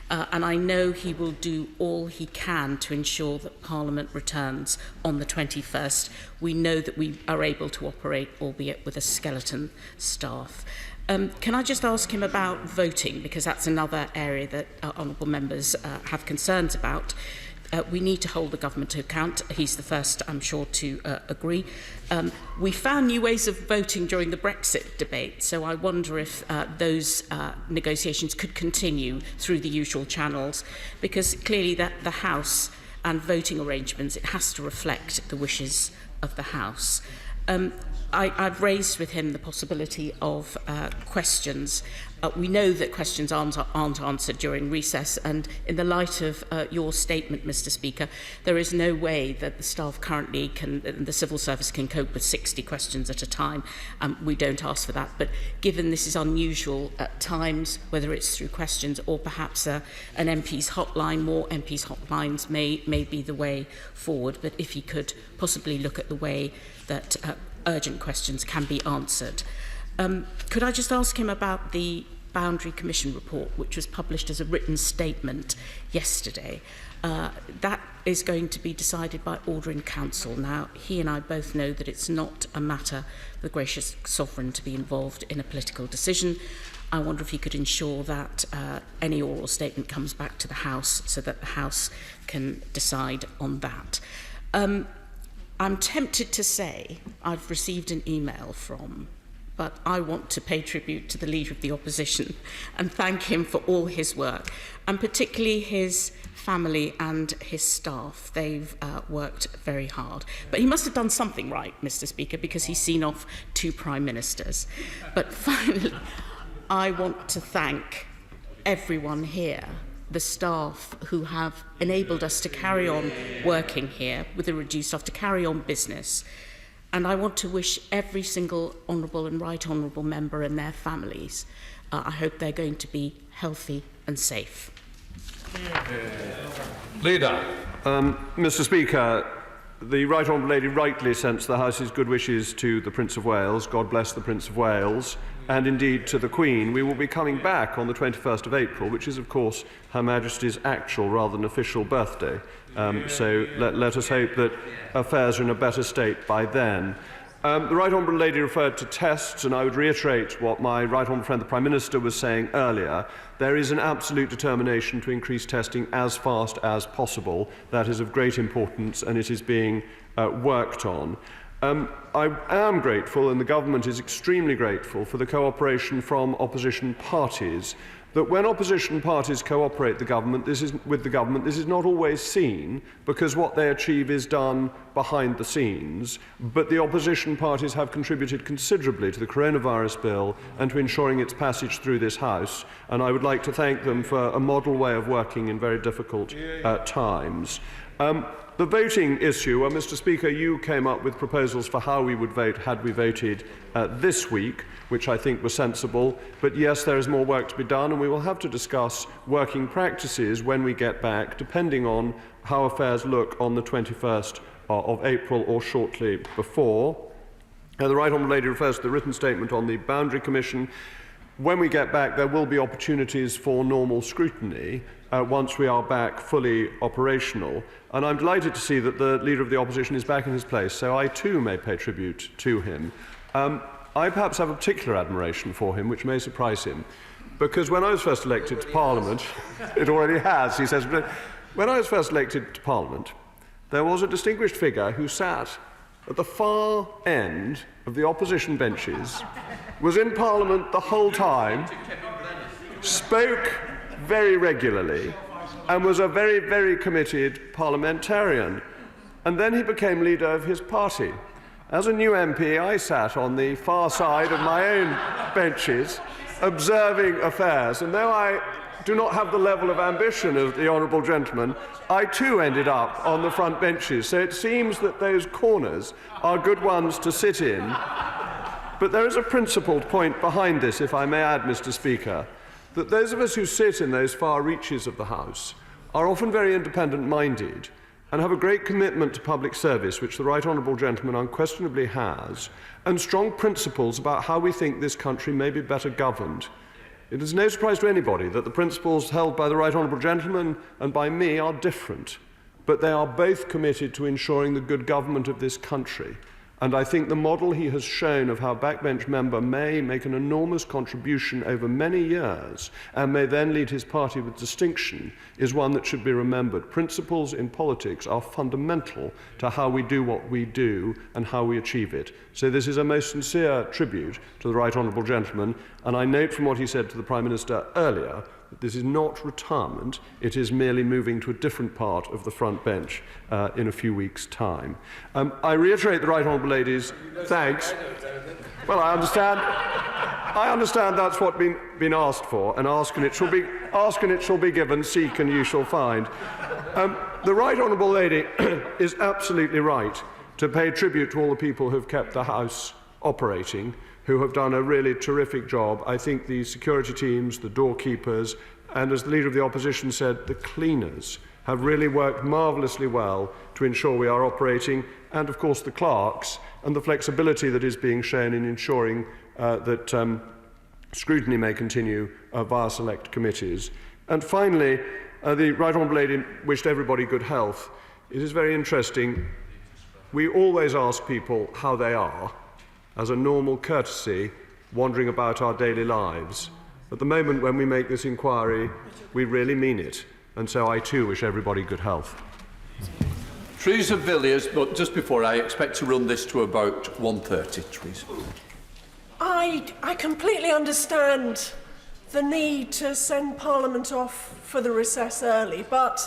and I know he will do all he can to ensure that Parliament returns on the 21st. We know that we are able to operate, albeit with a skeleton staff. Can I just ask him about voting, because that's another area that honourable members have concerns about. We need to hold the government to account. He's the first, I'm sure, to agree. We found new ways of voting during the Brexit debate, so I wonder if those negotiations could continue through the usual channels, because clearly that the House and voting arrangements, it has to reflect the wishes of the House. I've raised with him the possibility of questions. We know that questions aren't answered during recess, and in the light of your statement, Mr. Speaker, there is no way that the staff currently the civil service can cope with 60 questions at a time. We don't ask for that, but given this is unusual at times, whether it's through questions or perhaps an MP's hotline, more MP's hotlines may be the way forward, but if he could possibly look at the way that urgent questions can be answered. Could I just ask him about the Boundary Commission report, which was published as a written statement yesterday? That is going to be decided by order in council. Now, he and I both know that it's not a matter for the gracious Sovereign to be involved in a political decision. I wonder if he could ensure that any oral statement comes back to the House so that the House can decide on that. I'm tempted to say I've received an email from, but I want to pay tribute to the Leader of the Opposition and thank him for all his work, and particularly his family and his staff. They've worked very hard. But he must have done something right, Mr. Speaker, because he's seen off 2 Prime Ministers. But finally, I want to thank everyone here, the staff who have enabled us to carry on working here with a reduced staff, to carry on business. And I want to wish every single honourable and right honourable member and their families, I hope they're going to be healthy and safe. Leader. Mr. Speaker, the Right Honourable Lady rightly sends the House's good wishes to the Prince of Wales. God bless the Prince of Wales. And indeed to the Queen. We will be coming back on the 21st of April, which is, of course, Her Majesty's actual rather than official birthday. So let us hope that affairs are in a better state by then. The Right Honourable Lady referred to tests, and I would reiterate what my Right Honourable friend, the Prime Minister, was saying earlier. There is an absolute determination to increase testing as fast as possible. That is of great importance, and it is being worked on. I am grateful, and the government is extremely grateful, for the cooperation from opposition parties. that when opposition parties cooperate with the government, this is not always seen, because what they achieve is done behind the scenes. But the opposition parties have contributed considerably to the coronavirus bill and to ensuring its passage through this House, and I would like to thank them for a model way of working in very difficult times. The voting issue, well, Mr. Speaker, you came up with proposals for how we would vote had we voted this week, which I think were sensible. But yes, there is more work to be done, and we will have to discuss working practices when we get back, depending on how affairs look on the 21st of April or shortly before. The Right Honourable Lady refers to the written statement on the Boundary Commission. When we get back, there will be opportunities for normal scrutiny once we are back fully operational. And I'm delighted to see that the Leader of the Opposition is back in his place, so I too may pay tribute to him. I perhaps have a particular admiration for him, which may surprise him, because when I was first elected to Parliament, it already has, he says, but when I was first elected to Parliament, there was a distinguished figure who sat at the far end of the opposition benches, was in Parliament the whole time, spoke very regularly, and was a very, very committed parliamentarian. And then he became leader of his party. As a new MP, I sat on the far side of my own benches, observing affairs. And though I do not have the level of ambition of the honourable gentleman, I too ended up on the front benches. So it seems that those corners are good ones to sit in. But there is a principled point behind this, if I may add, Mr. Speaker, that those of us who sit in those far reaches of the House are often very independent-minded and have a great commitment to public service, which the Right Honourable Gentleman unquestionably has, and strong principles about how we think this country may be better governed. It is no surprise to anybody that the principles held by the Right Honourable Gentleman and by me are different, but they are both committed to ensuring the good government of this country. And I think the model he has shown of how a backbench member may make an enormous contribution over many years and may then lead his party with distinction is one that should be remembered. Principles in politics are fundamental to how we do what we do and how we achieve it. So this is a most sincere tribute to the Right Honourable Gentleman, and I note from what he said to the Prime Minister earlier that this is not retirement, it is merely moving to a different part of the front bench in a few weeks' time. I reiterate the Right Honourable Lady's thanks. Well, I understand that's what's been asked for, and ask and it shall be given, seek and you shall find. The Right Honourable Lady is absolutely right to pay tribute to all the people who have kept the House operating, who have done a really terrific job. I think the security teams, the doorkeepers, and as the Leader of the Opposition said, the cleaners have really worked marvellously well to ensure we are operating, and of course the clerks, and the flexibility that is being shown in ensuring that scrutiny may continue via select committees. And finally, the Right Honourable Lady wished everybody good health. It is very interesting. We always ask people how they are, as a normal courtesy, wandering about our daily lives. At the moment when we make this inquiry, we really mean it, and so I too wish everybody good health. Teresa Villiers, but just before, I expect to run this to about 1:30, Teresa. I completely understand the need to send Parliament off for the recess early, but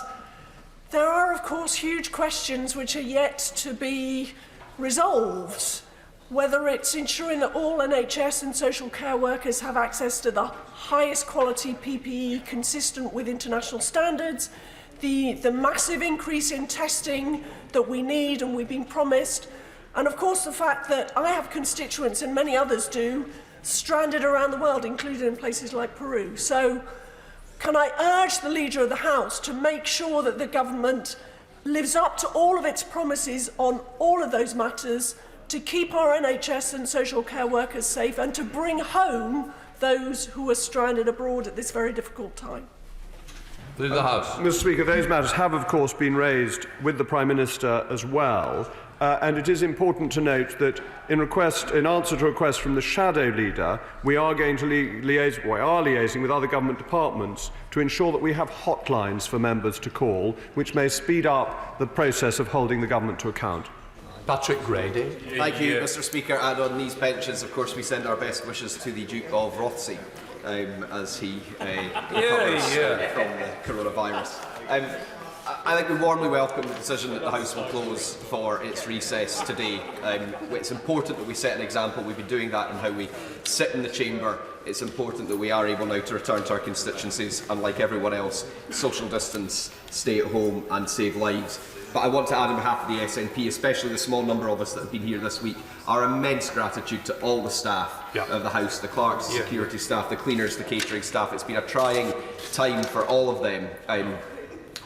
there are, of course, huge questions which are yet to be resolved. Whether it's ensuring that all NHS and social care workers have access to the highest quality PPE consistent with international standards, the massive increase in testing that we need and we've been promised, and of course the fact that I have constituents, and many others do, stranded around the world, including in places like Peru. So can I urge the Leader of the House to make sure that the government lives up to all of its promises on all of those matters, to keep our NHS and social care workers safe, and to bring home those who are stranded abroad at this very difficult time? Mr. Speaker, those matters have, of course, been raised with the Prime Minister as well. And it is important to note that in answer to a request from the Shadow Leader, we are going to liaising with other government departments to ensure that we have hotlines for members to call, which may speed up the process of holding the government to account. Patrick Grady. Thank you, Mr. Speaker. And on these benches, of course, we send our best wishes to the Duke of Rothesay. as he recovers from the coronavirus. I think we warmly welcome the decision that the House will close for its recess today. It's important that we set an example. We've been doing that in how we sit in the chamber. It's important that we are able now to return to our constituencies and, like everyone else, social distance, stay at home and save lives. But I want to add on behalf of the SNP, especially the small number of us that have been here this week, our immense gratitude to all the staff of the House, the clerks, the security staff, the cleaners, the catering staff. It's been a trying time for all of them.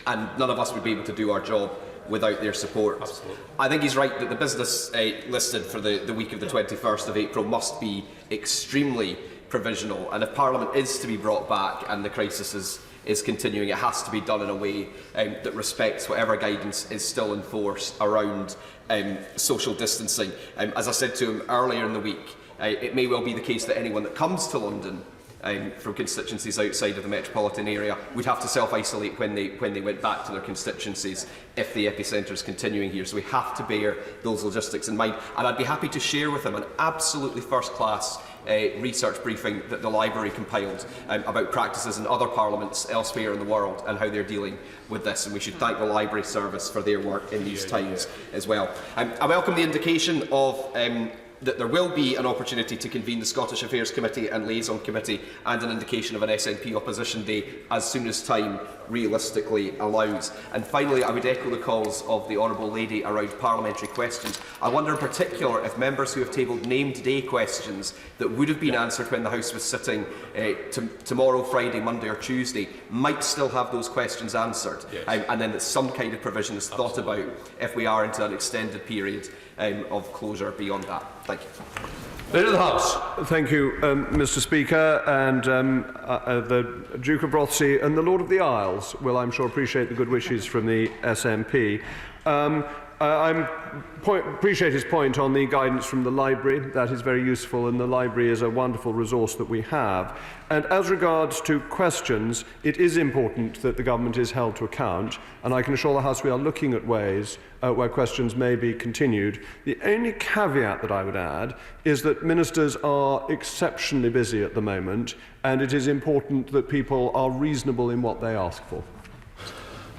And none of us would be able to do our job without their support. Absolutely. I think he's right that the business listed for the week of the 21st of April must be extremely provisional, and if Parliament is to be brought back and the crisis is continuing, it has to be done in a way that respects whatever guidance is still in force around social distancing. As I said to him earlier in the week, it may well be the case that anyone that comes to London from constituencies outside of the metropolitan area would have to self-isolate when they went back to their constituencies if the epicentre is continuing here. So we have to bear those logistics in mind. And I'd be happy to share with them an absolutely first-class research briefing that the library compiled about practices in other parliaments elsewhere in the world and how they're dealing with this. And we should thank the library service for their work in these times as well. I welcome the indication of that there will be an opportunity to convene the Scottish Affairs Committee and Liaison Committee, and an indication of an SNP opposition day as soon as time realistically allows. And finally, I would echo the calls of the Honourable Lady around parliamentary questions. I wonder in particular if members who have tabled named day questions that would have been answered when the House was sitting tomorrow, Friday, Monday or Tuesday might still have those questions answered, and then that some kind of provision is thought about if we are into an extended period of closure beyond that. Thank you. Leader of the House. Thank you, Mr. Speaker, and the Duke of Rothesay and the Lord of the Isles will, I'm sure, appreciate the good wishes from the SNP. I appreciate his point on the guidance from the library. That is very useful, and the library is a wonderful resource that we have. And as regards to questions, it is important that the government is held to account, and I can assure the House we are looking at ways where questions may be continued. The only caveat that I would add is that ministers are exceptionally busy at the moment, and it is important that people are reasonable in what they ask for.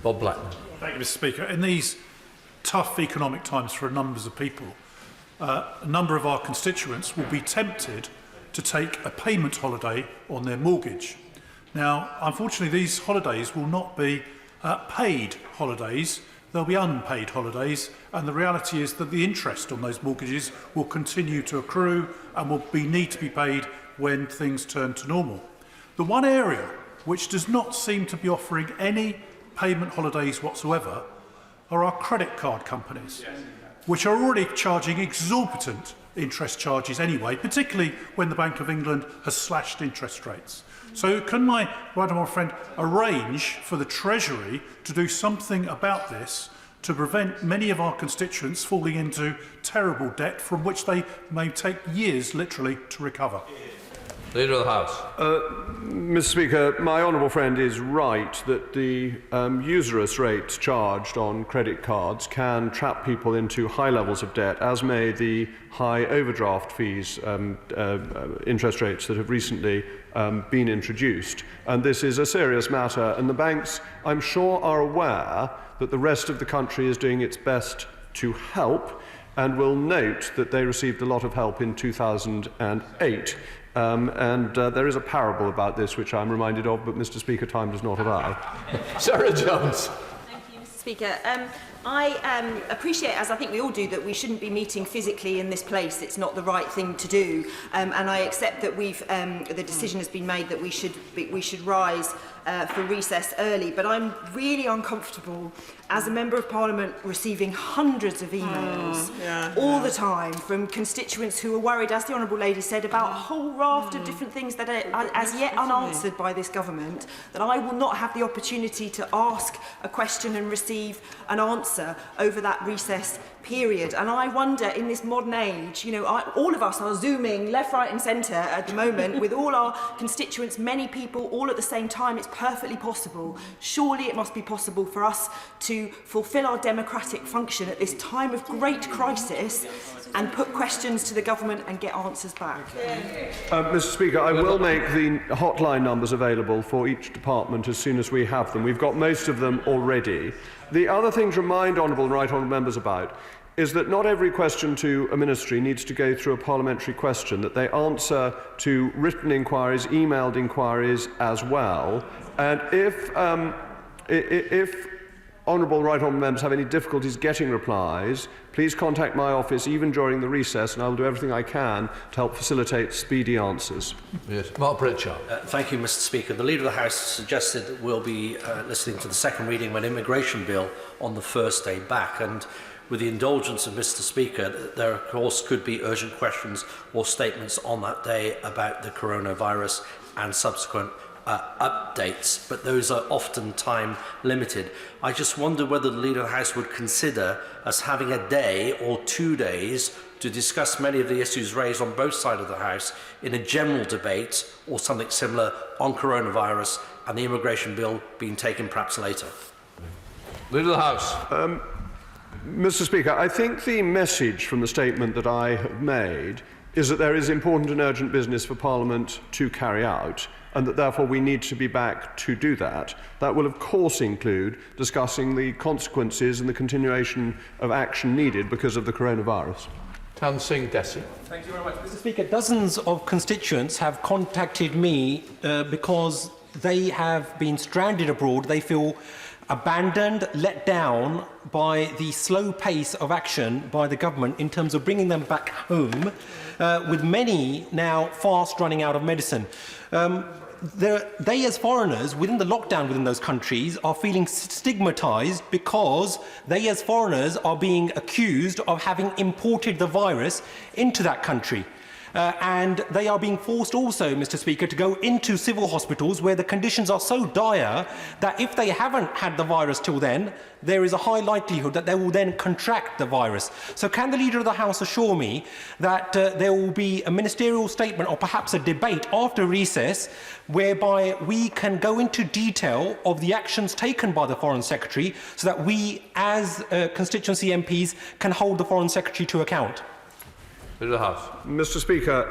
Bob Blackman. Thank you, Mr. Speaker. In these tough economic times for numbers of people, a number of our constituents will be tempted to take a payment holiday on their mortgage. Now, unfortunately, these holidays will not be paid holidays, they'll be unpaid holidays, and the reality is that the interest on those mortgages will continue to accrue and will need to be paid when things turn to normal. The one area which does not seem to be offering any payment holidays whatsoever are our credit card companies, which are already charging exorbitant interest charges anyway, particularly when the Bank of England has slashed interest rates. So can my right honourable friend arrange for the Treasury to do something about this to prevent many of our constituents falling into terrible debt from which they may take years literally to recover? Leader of the House. Mr. Speaker, my honourable friend is right that the usurious rates charged on credit cards can trap people into high levels of debt, as may the high overdraft fees, interest rates that have recently been introduced. And this is a serious matter, and the banks, I'm sure, are aware that the rest of the country is doing its best to help, and will note that they received a lot of help in 2008. There is a parable about this which I'm reminded of, but Mr. Speaker, time does not allow. Sarah Jones. Thank you, Mr. Speaker. I appreciate, as I think we all do, that we shouldn't be meeting physically in this place. It's not the right thing to do, and I accept that the decision has been made that we should rise for recess early. But I'm really uncomfortable as a Member of Parliament receiving hundreds of emails all the time from constituents who are worried, as the Honourable Lady said, about a whole raft of different things that are as yet unanswered by this government, that I will not have the opportunity to ask a question and receive receive an answer over that recess period. And I wonder, in this modern age, all of us are zooming left, right and centre at the moment with all our constituents, many people, all at the same time. It's perfectly possible. Surely it must be possible for us to fulfil our democratic function at this time of great crisis and put questions to the government and get answers back. Mr. Speaker, I will make the hotline numbers available for each department as soon as we have them. We've got most of them already. The other thing to remind honourable and right honourable members about is that not every question to a ministry needs to go through a parliamentary question, that they answer to written inquiries, emailed inquiries as well. And if honourable right honourable members have any difficulties getting replies, please contact my office even during the recess, and I will do everything I can to help facilitate speedy answers. Yes, Mark Pritchard. Thank you, Mr. Speaker. The Leader of the House suggested that we'll be listening to the second reading of an immigration bill on the first day back, and with the indulgence of Mr. Speaker, there of course could be urgent questions or statements on that day about the coronavirus and subsequent updates, but those are often time limited. I just wonder whether the Leader of the House would consider us having a day or 2 days to discuss many of the issues raised on both sides of the House in a general debate or something similar on coronavirus and the immigration bill being taken perhaps later. Leader of the House. Mr. Speaker, I think the message from the statement that I have made is that there is important and urgent business for Parliament to carry out, and that therefore we need to be back to do that. That will of course include discussing the consequences and the continuation of action needed because of the coronavirus. Tan Singh Desi. Thank you very much. Mr. Speaker, dozens of constituents have contacted me because they have been stranded abroad. They feel abandoned, let down by the slow pace of action by the government in terms of bringing them back home, with many now fast running out of medicine. They, as foreigners, within the lockdown within those countries, are feeling stigmatised because they, as foreigners, are being accused of having imported the virus into that country. And they are being forced also, Mr. Speaker, to go into civil hospitals where the conditions are so dire that if they haven't had the virus till then, there is a high likelihood that they will then contract the virus. So can the Leader of the House assure me that there will be a ministerial statement or perhaps a debate after recess whereby we can go into detail of the actions taken by the Foreign Secretary so that we, as constituency MPs, can hold the Foreign Secretary to account? Mr. Speaker,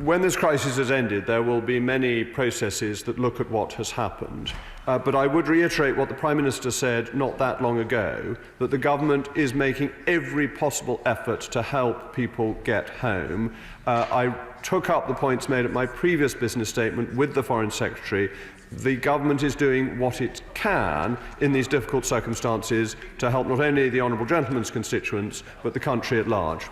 when this crisis has ended, there will be many processes that look at what has happened. But I would reiterate what the Prime Minister said not that long ago, that the government is making every possible effort to help people get home. I took up the points made at my previous business statement with the Foreign Secretary. The government is doing what it can in these difficult circumstances to help not only the honourable gentleman's constituents, but the country at large.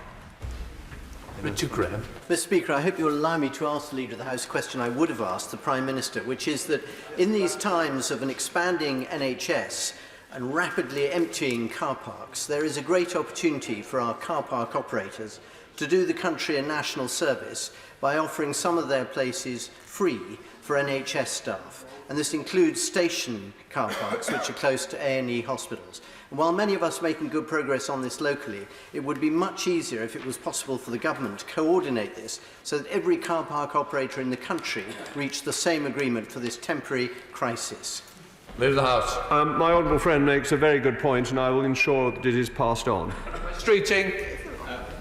Richard Graham. Mr. Speaker, I hope you will allow me to ask the Leader of the House a question I would have asked the Prime Minister, which is that in these times of an expanding NHS and rapidly emptying car parks, there is a great opportunity for our car park operators to do the country a national service by offering some of their places free for NHS staff. And this includes station car parks, which are close to A&E hospitals. And while many of us are making good progress on this locally, it would be much easier if it was possible for the government to coordinate this so that every car park operator in the country reached the same agreement for this temporary crisis. Leader of the House. My honourable friend makes a very good point, and I will ensure that it is passed on. Streeting.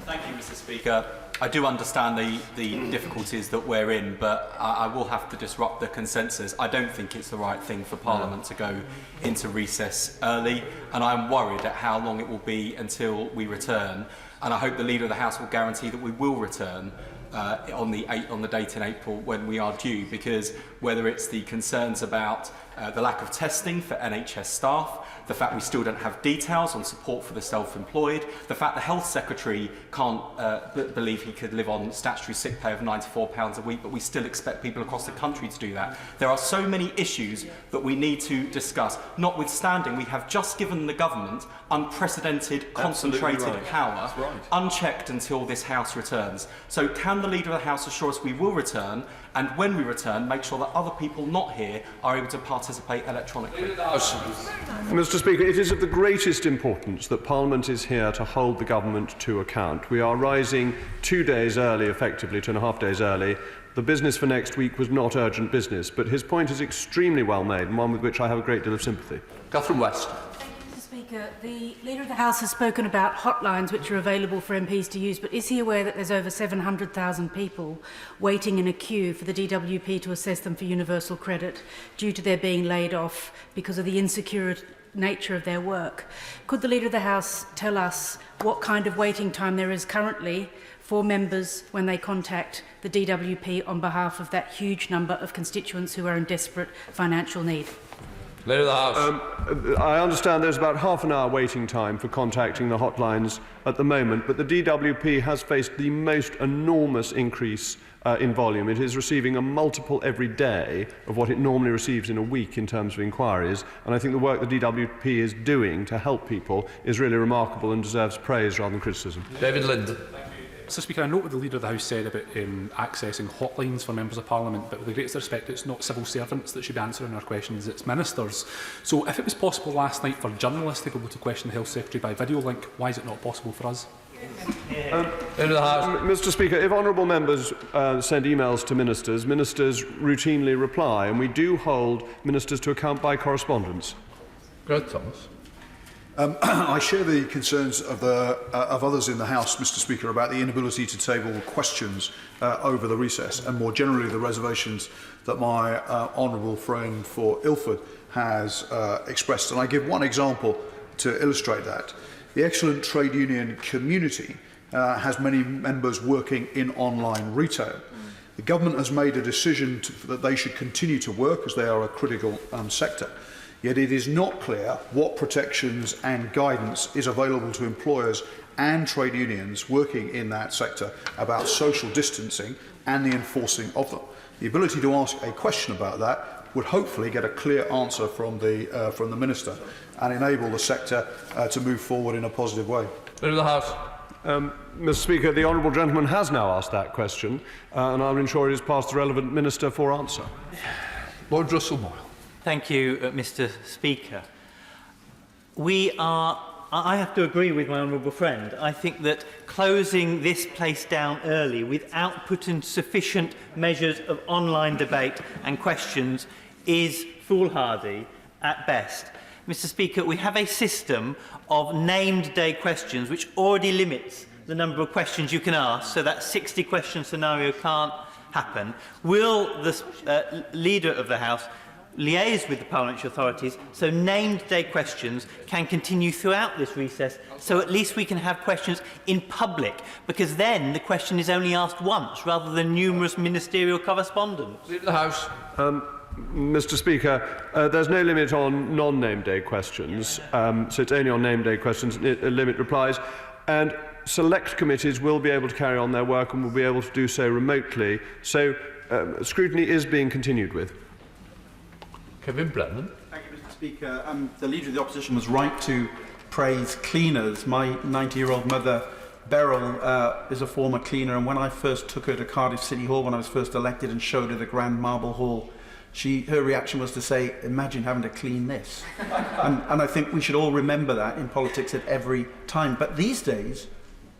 Thank you, Mr. Speaker. I do understand the difficulties that we're in, but I will have to disrupt the consensus. I don't think it's the right thing for Parliament to go into recess early, and I'm worried at how long it will be until we return. And I hope the Leader of the House will guarantee that we will return on the date in April when we are due, because whether it's the concerns about the lack of testing for NHS staff, the fact we still don't have details on support for the self-employed, the fact the Health Secretary can't believe he could live on statutory sick pay of £94 a week, but we still expect people across the country to do that. There are so many issues that we need to discuss, notwithstanding we have just given the government unprecedented, concentrated power, unchecked until this House returns. So can the Leader of the House assure us we will return, and when we return, make sure that other people not here are able to participate electronically. Mr. Speaker, it is of the greatest importance that Parliament is here to hold the government to account. We are rising 2 days early, effectively 2.5 days early. The business for next week was not urgent business, but his point is extremely well made and one with which I have a great deal of sympathy. Catherine West. Mr. Speaker, the Leader of the House has spoken about hotlines which are available for MPs to use, but is he aware that there's over 700,000 people waiting in a queue for the DWP to assess them for universal credit due to their being laid off because of the insecure nature of their work? Could the Leader of the House tell us what kind of waiting time there is currently for members when they contact the DWP on behalf of that huge number of constituents who are in desperate financial need? Leader of the House. I understand there's about half an hour waiting time for contacting the hotlines at the moment, but the DWP has faced the most enormous increase in volume. It is receiving a multiple every day of what it normally receives in a week in terms of inquiries, and I think the work the DWP is doing to help people is really remarkable and deserves praise rather than criticism. David Linden. Mr. Speaker, I note what the Leader of the House said about accessing hotlines for members of Parliament, but with the greatest respect, it's not civil servants that should be answering our questions, it's ministers. So if it was possible last night for journalists to be able to question the Health Secretary by video link, why is it not possible for us? Mr. Speaker, if honourable members send emails to ministers, ministers routinely reply, and we do hold ministers to account by correspondence. Greg Thomas. I share the concerns of others in the House, Mr. Speaker, about the inability to table questions over the recess, and more generally the reservations that my honourable friend for Ilford has expressed. And I give one example to illustrate that. The excellent trade union community has many members working in online retail. The government has made a decision that they should continue to work as they are a critical sector. Yet it is not clear what protections and guidance is available to employers and trade unions working in that sector about social distancing and the enforcing of them. The ability to ask a question about that would hopefully get a clear answer from the Minister and enable the sector to move forward in a positive way. Leader of the House. Mr. Speaker, the honourable gentleman has now asked that question, and I'll ensure it is passed the relevant Minister for answer. Lord Russell-Moyle. Thank you, Mr. Speaker. I have to agree with my honourable friend. I think that closing this place down early without putting sufficient measures of online debate and questions is foolhardy at best. Mr. Speaker, we have a system of named day questions which already limits the number of questions you can ask, so that 60 question scenario can't happen. Will the Leader of the House liaise with the parliamentary authorities so named day questions can continue throughout this recess, so at least we can have questions in public, because then the question is only asked once rather than numerous ministerial correspondence? Leader of the House. Mr. Speaker, there's no limit on non-named day questions, so it's only on named day questions limit replies, and select committees will be able to carry on their work and will be able to do so remotely, so scrutiny is being continued with. Kevin Brennan. Thank you, Mr. Speaker. The Leader of the Opposition was right to praise cleaners. My 90-year-old mother, Beryl, is a former cleaner, and when I first took her to Cardiff City Hall when I was first elected and showed her the Grand Marble Hall, her reaction was to say, imagine having to clean this. and I think we should all remember that in politics at every time. But these days,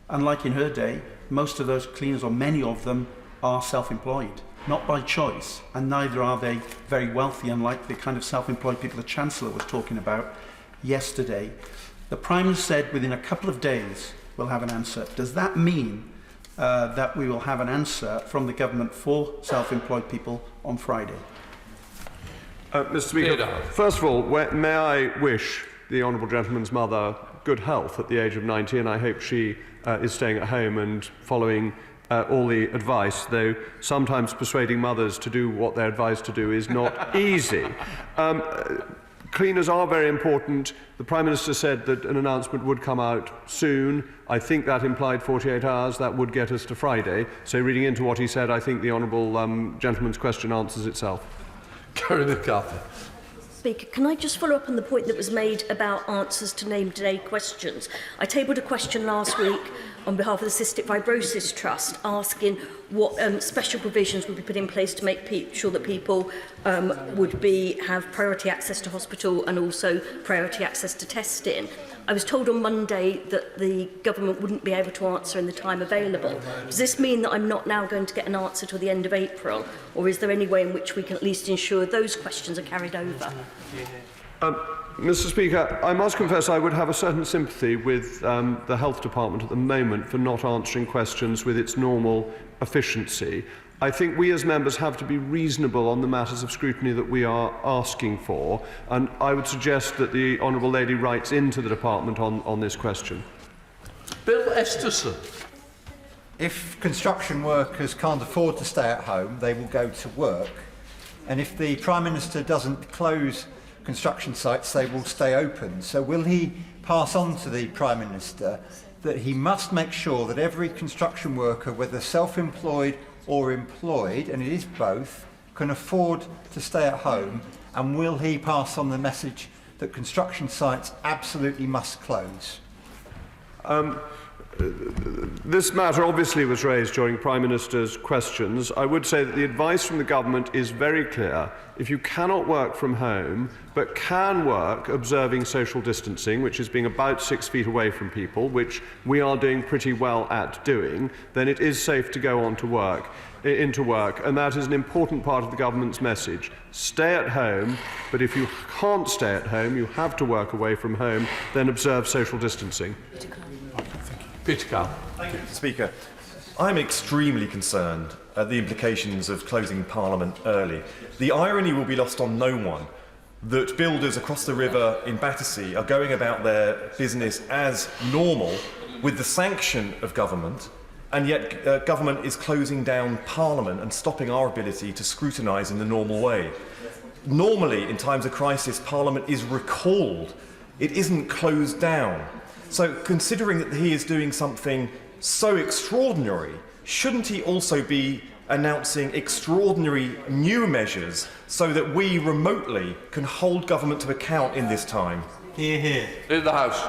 unlike in her day, most of those cleaners, or many of them, are self-employed. Not by choice, and neither are they very wealthy, unlike the kind of self-employed people the Chancellor was talking about yesterday. The Prime Minister said within a couple of days we'll have an answer. Does that mean that we will have an answer from the government for self-employed people on Friday? Mr. Speaker, first of all, may I wish the honourable gentleman's mother good health at the age of 90, and I hope she is staying at home and following all the advice, though sometimes persuading mothers to do what they're advised to do is not easy. Cleaners are very important. The Prime Minister said that an announcement would come out soon. I think that implied 48 hours. That would get us to Friday. So reading into what he said, I think the honourable gentleman's question answers itself. Gary McCarthy. Speaker, can I just follow up on the point that was made about answers to named day questions? I tabled a question last week on behalf of the Cystic Fibrosis Trust asking what special provisions would be put in place to make sure that people would have priority access to hospital and also priority access to testing. I was told on Monday that the government wouldn't be able to answer in the time available. Does this mean that I'm not now going to get an answer till the end of April, or is there any way in which we can at least ensure those questions are carried over? Mr. Speaker, I must confess I would have a certain sympathy with the Health Department at the moment for not answering questions with its normal efficiency. I think we as members have to be reasonable on the matters of scrutiny that we are asking for, and I would suggest that the Honourable Lady writes into the Department on this question. Bill Esterson. If construction workers can't afford to stay at home, they will go to work. And if the Prime Minister doesn't close construction sites, they will stay open. So will he pass on to the Prime Minister that he must make sure that every construction worker, whether self-employed or employed, and it is both, can afford to stay at home? And will he pass on the message that construction sites absolutely must close? This matter obviously was raised during Prime Minister's questions. I would say that the advice from the government is very clear. If you cannot work from home, but can work observing social distancing, which is being about 6 feet away from people, which we are doing pretty well at doing, then it is safe to go on to work, into work, and that is an important part of the government's message. Stay at home, but if you can't stay at home, you have to work away from home, then observe social distancing. Peter Carl. Thank you, Mr. Speaker. I'm extremely concerned at the implications of closing Parliament early. The irony will be lost on no one that builders across the river in Battersea are going about their business as normal with the sanction of government, and yet government is closing down Parliament and stopping our ability to scrutinise in the normal way. Normally, in times of crisis, Parliament is recalled. It isn't closed down. So, considering that he is doing something so extraordinary, shouldn't he also be announcing extraordinary new measures so that we remotely can hold government to account in this time? Hear, hear. In the House.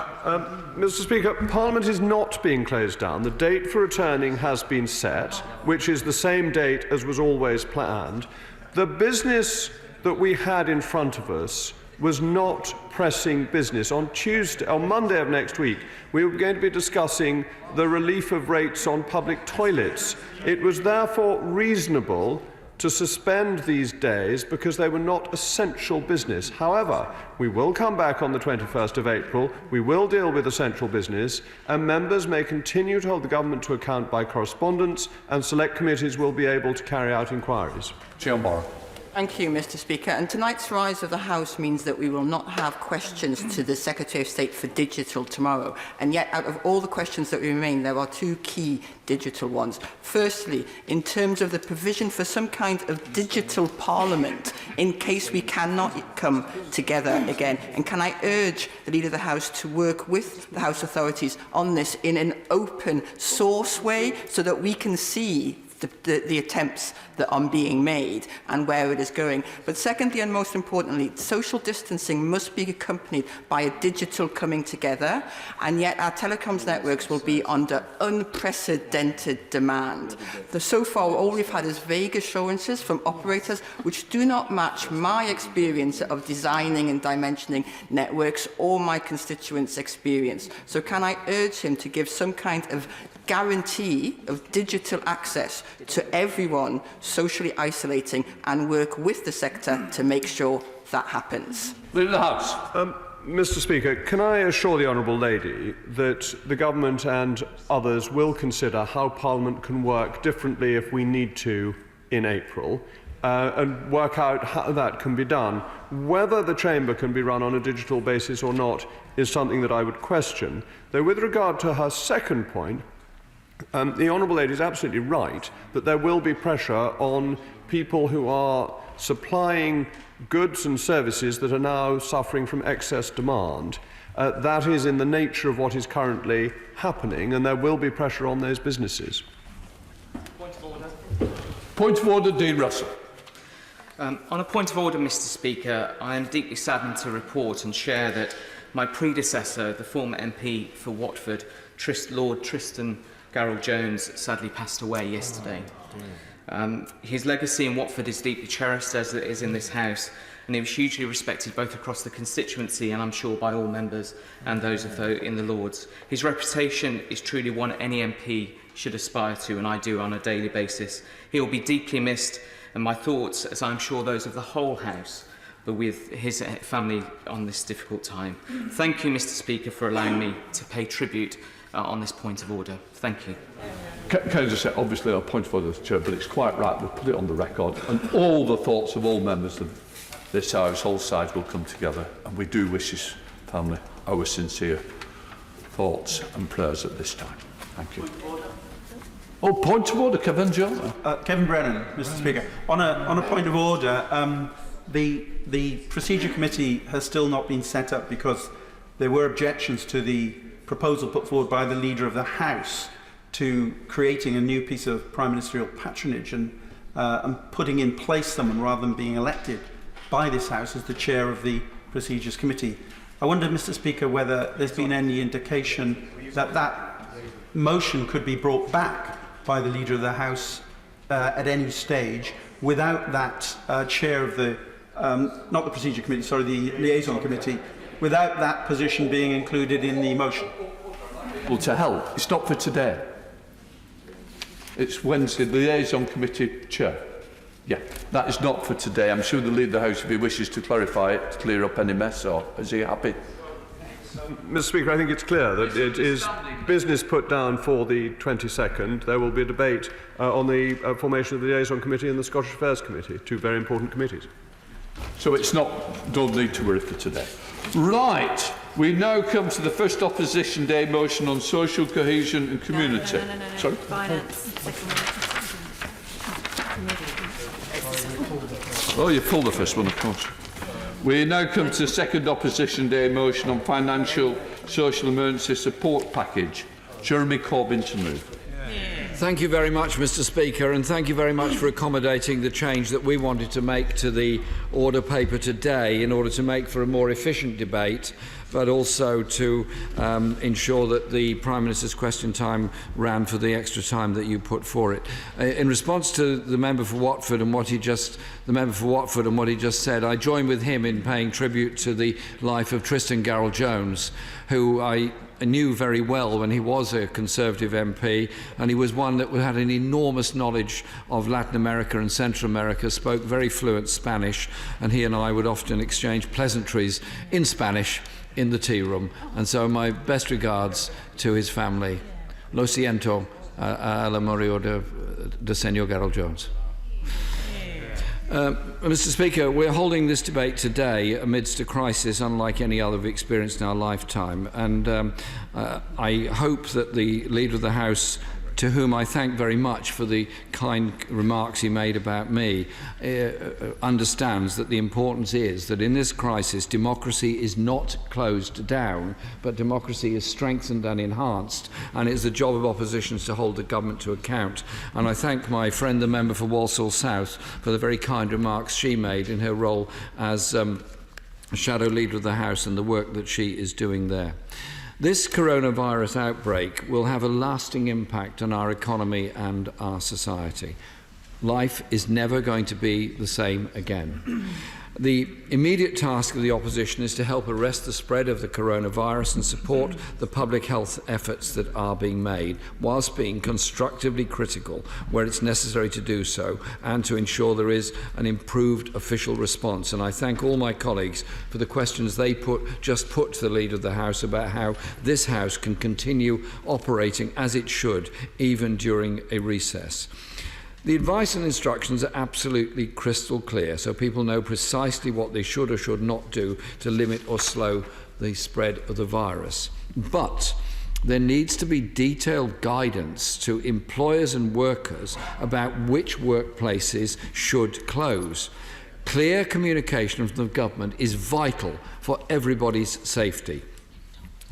Mr. Speaker, Parliament is not being closed down. The date for returning has been set, which is the same date as was always planned. The business that we had in front of us was not pressing business. On Monday of next week, we were going to be discussing the relief of rates on public toilets. It was therefore reasonable to suspend these days because they were not essential business. However, we will come back on the 21st of April, we will deal with essential business, and members may continue to hold the government to account by correspondence, and select committees will be able to carry out inquiries. John Morrow. Thank you, Mr. Speaker. And tonight's rise of the House means that we will not have questions to the Secretary of State for Digital tomorrow. And yet, out of all the questions that remain, there are two key digital ones. Firstly, in terms of the provision for some kind of digital parliament in case we cannot come together again. And can I urge the Leader of the House to work with the House authorities on this in an open source way so that we can see the attempts that are being made and where it is going. But secondly, and most importantly, social distancing must be accompanied by a digital coming together, and yet our telecoms networks will be under unprecedented demand. So far, all we've had is vague assurances from operators which do not match my experience of designing and dimensioning networks or my constituents' experience. So can I urge him to give some kind of guarantee of digital access to everyone socially isolating and work with the sector to make sure that happens? Leader of the House. Mr. Speaker, can I assure the Honourable Lady that the Government and others will consider how Parliament can work differently if we need to in April, and work out how that can be done. Whether the Chamber can be run on a digital basis or not is something that I would question. Though with regard to her second point, the Honourable Lady is absolutely right that there will be pressure on people who are supplying goods and services that are now suffering from excess demand. That is in the nature of what is currently happening, and there will be pressure on those businesses. Point of order, Dean Russell. On a point of order, Mr Speaker, I am deeply saddened to report and share that my predecessor, the former MP for Watford, Lord Tristan Garrell-Jones, sadly passed away yesterday. His legacy in Watford is deeply cherished, as it is in this House, and he was hugely respected both across the constituency and I'm sure by all members and those in the Lords. His reputation is truly one any MP should aspire to, and I do on a daily basis. He will be deeply missed, and my thoughts, as I'm sure those of the whole House, but with his family on this difficult time. Thank you, Mr Speaker, for allowing me to pay tribute on this point of order. Thank you. Can I just say, obviously, a point of order, Chair, but it's quite right, we'll put it on the record, and all the thoughts of all members of this House, all sides will come together, and we do wish his family our sincere thoughts and prayers at this time. Thank you. Oh, point of order, Kevin Jones. Kevin Brennan, Mr Speaker. On a point of order, the Procedure Committee has still not been set up because there were objections to the proposal put forward by the Leader of the House to creating a new piece of prime ministerial patronage and putting in place someone rather than being elected by this House as the chair of the Procedures Committee. I wonder, Mr Speaker, whether there's been any indication that that motion could be brought back by the Leader of the House at any stage without that chair of the, not the Procedure Committee, sorry, the Liaison Committee, without that position being included in the motion. Well, to hell, it's not for today. It's Wednesday, the Liaison Committee Chair. Yeah, that is not for today. I'm sure the Leader of the House, if he wishes to clarify it, to clear up any mess, or is he happy? Mr Speaker, I think it's clear that it is business put down for the 22nd. There will be a debate on the formation of the Liaison Committee and the Scottish Affairs Committee, two very important committees. So it's not, don't need to worry for today. Right, we now come to the first Opposition Day motion on social cohesion and community. No. Sorry? Finance. Oh, you pulled the first one, of course. We now come to the second Opposition Day motion on financial social emergency support package. Jeremy Corbyn to move. Thank you very much, Mr Speaker, and thank you very much for accommodating the change that we wanted to make to the order paper today in order to make for a more efficient debate, but also to ensure that the Prime Minister's question time ran for the extra time that you put for it. In response to the member for Watford and what he just said, I join with him in paying tribute to the life of Tristan Garrell-Jones, who I knew very well when he was a Conservative MP, and he was one that had an enormous knowledge of Latin America and Central America, spoke very fluent Spanish, and he and I would often exchange pleasantries in Spanish in the tea room. And so my best regards to his family. Lo siento a la morir de Señor Garrell-Jones. Mr Speaker, we're holding this debate today amidst a crisis unlike any other we've experienced in our lifetime, and I hope that the Leader of the House, to whom I thank very much for the kind remarks he made about me, understands that the importance is that in this crisis democracy is not closed down, but democracy is strengthened and enhanced, and it's the job of oppositions to hold the government to account. And I thank my friend the member for Walsall South for the very kind remarks she made in her role as Shadow Leader of the House and the work that she is doing there. This coronavirus outbreak will have a lasting impact on our economy and our society. Life is never going to be the same again. The immediate task of the opposition is to help arrest the spread of the coronavirus and support the public health efforts that are being made, whilst being constructively critical where it's necessary to do so, and to ensure there is an improved official response. And I thank all my colleagues for the questions they just put to the Leader of the House about how this House can continue operating as it should, even during a recess. The advice and instructions are absolutely crystal clear, so people know precisely what they should or should not do to limit or slow the spread of the virus. But there needs to be detailed guidance to employers and workers about which workplaces should close. Clear communication from the government is vital for everybody's safety.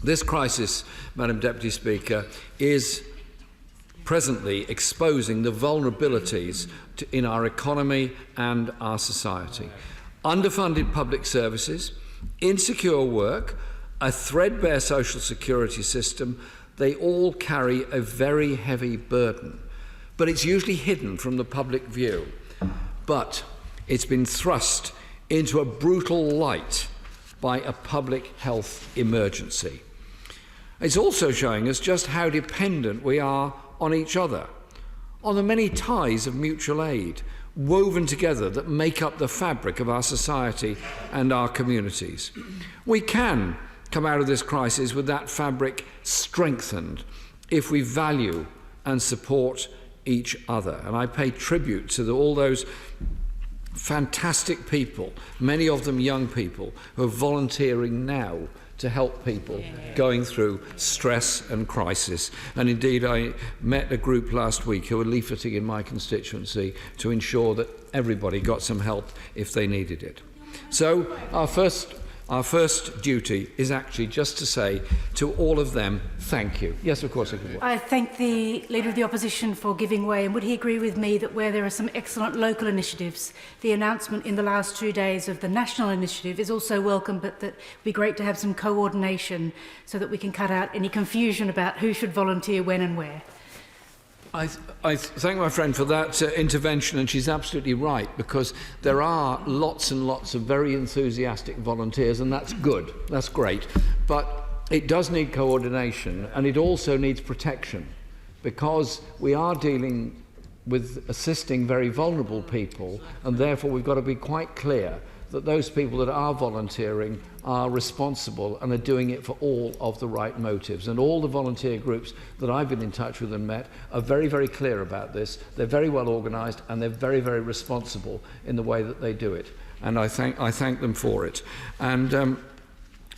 This crisis, Madam Deputy Speaker, is presently exposing the vulnerabilities in our economy and our society. Underfunded public services, insecure work, a threadbare social security system, they all carry a very heavy burden. But it's usually hidden from the public view. But it's been thrust into a brutal light by a public health emergency. It's also showing us just how dependent we are on each other, on the many ties of mutual aid woven together that make up the fabric of our society and our communities. We can come out of this crisis with that fabric strengthened if we value and support each other. And I pay tribute to all those fantastic people, many of them young people, who are volunteering now to help people going through stress and crisis. And indeed, I met a group last week who were leafleting in my constituency to ensure that everybody got some help if they needed it. So our first duty is actually just to say to all of them, thank you. Yes, of course I could. I thank the Leader of the Opposition for giving way, and would he agree with me that where there are some excellent local initiatives, the announcement in the last 2 days of the national initiative is also welcome, but that it would be great to have some coordination so that we can cut out any confusion about who should volunteer when and where? I thank my friend for that intervention, and she's absolutely right, because there are lots and lots of very enthusiastic volunteers, and that's good, that's great, but it does need coordination, and it also needs protection, because we are dealing with assisting very vulnerable people, and therefore we've got to be quite clear that those people that are volunteering are responsible and are doing it for all of the right motives. And all the volunteer groups that I've been in touch with and met are very, very clear about this. They're very well organised and they're very, very responsible in the way that they do it. And I thank them for it. And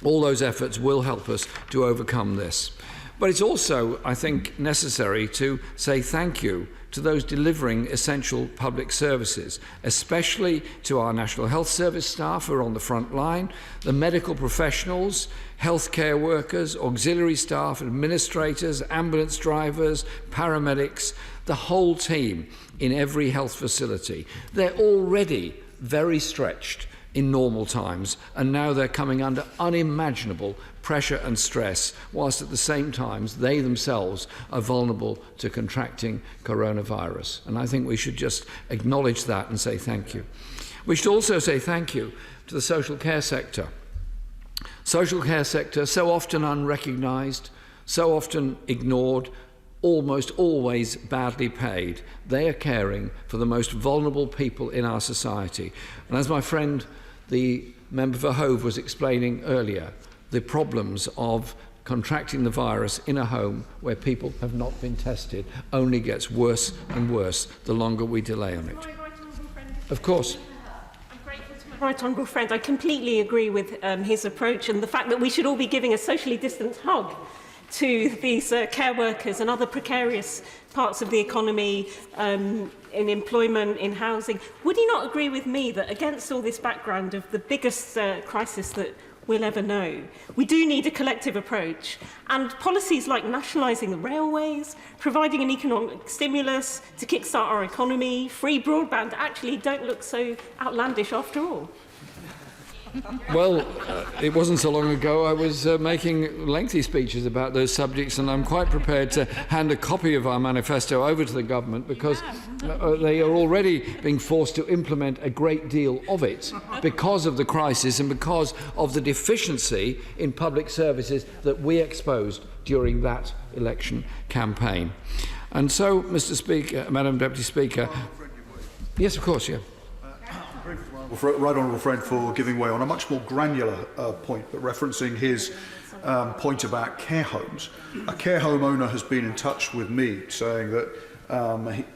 all those efforts will help us to overcome this. But it's also, I think, necessary to say thank you to those delivering essential public services, especially to our National Health Service staff who are on the front line, the medical professionals, healthcare workers, auxiliary staff, administrators, ambulance drivers, paramedics, the whole team in every health facility. They're already very stretched in normal times, and now they're coming under unimaginable pressure and stress, whilst at the same time they themselves are vulnerable to contracting coronavirus. And I think we should just acknowledge that and say thank you. We should also say thank you to the social care sector. Social care sector, so often unrecognised, so often ignored, almost always badly paid. They are caring for the most vulnerable people in our society. And as my friend, the member for Hove, was explaining earlier, the problems of contracting the virus in a home where people have not been tested only gets worse and worse the longer we delay on it. Of course. Right honourable friend, I completely agree with his approach and the fact that we should all be giving a socially distanced hug to these care workers and other precarious parts of the economy, in employment, in housing. Would he not agree with me that against all this background of the biggest crisis that we'll ever know, we do need a collective approach, and policies like nationalising the railways, providing an economic stimulus to kickstart our economy, free broadband actually don't look so outlandish after all? Well, it wasn't so long ago I was making lengthy speeches about those subjects, and I'm quite prepared to hand a copy of our manifesto over to the government, because they are already being forced to implement a great deal of it because of the crisis and because of the deficiency in public services that we exposed during that election campaign. And so, Mr. Speaker, Madam Deputy Speaker, yes, of course, yeah. Right honourable friend for giving way on a much more granular point, but referencing his point about care homes. A care home owner has been in touch with me saying that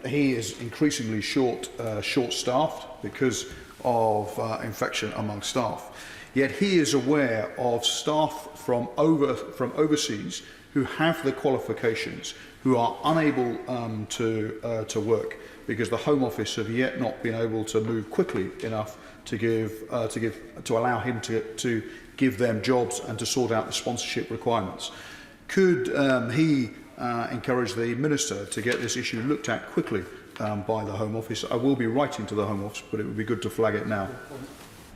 he is increasingly short-staffed because of infection among staff. Yet he is aware of staff from overseas who have the qualifications, who are unable to work because the Home Office have yet not been able to move quickly enough to allow him to give them jobs and to sort out the sponsorship requirements. Could he encourage the Minister to get this issue looked at quickly by the Home Office. I will be writing to the Home Office, but it would be good to flag it now.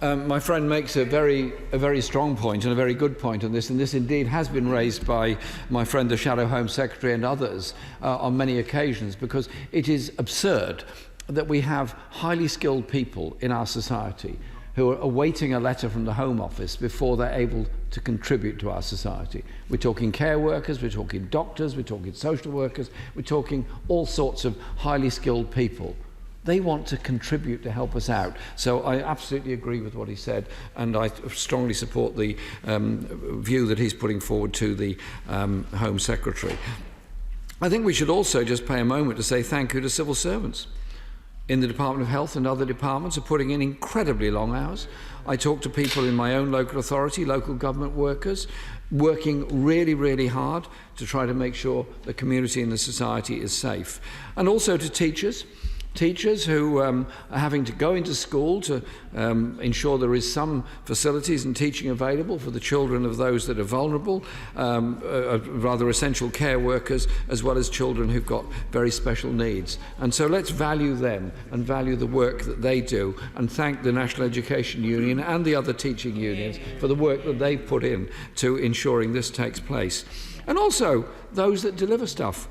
My friend makes a very strong point and a very good point on this, and this indeed has been raised by my friend the Shadow Home Secretary and others on many occasions, because it is absurd that we have highly skilled people in our society who are awaiting a letter from the Home Office before they're able to contribute to our society. We're talking care workers, we're talking doctors, we're talking social workers, we're talking all sorts of highly skilled people. They want to contribute to help us out. So I absolutely agree with what he said, and I strongly support the view that he's putting forward to the Home Secretary. I think we should also just pay a moment to say thank you to civil servants in the Department of Health and other departments are putting in incredibly long hours. I talk to people in my own local authority, local government workers, working really, really hard to try to make sure the community and the society is safe. And also to teachers who are having to go into school to ensure there is some facilities and teaching available for the children of those that are vulnerable, rather essential care workers, as well as children who've got very special needs. And so let's value them and value the work that they do, and thank the National Education Union and the other teaching unions for the work that they've put in to ensuring this takes place. And also those that deliver stuff.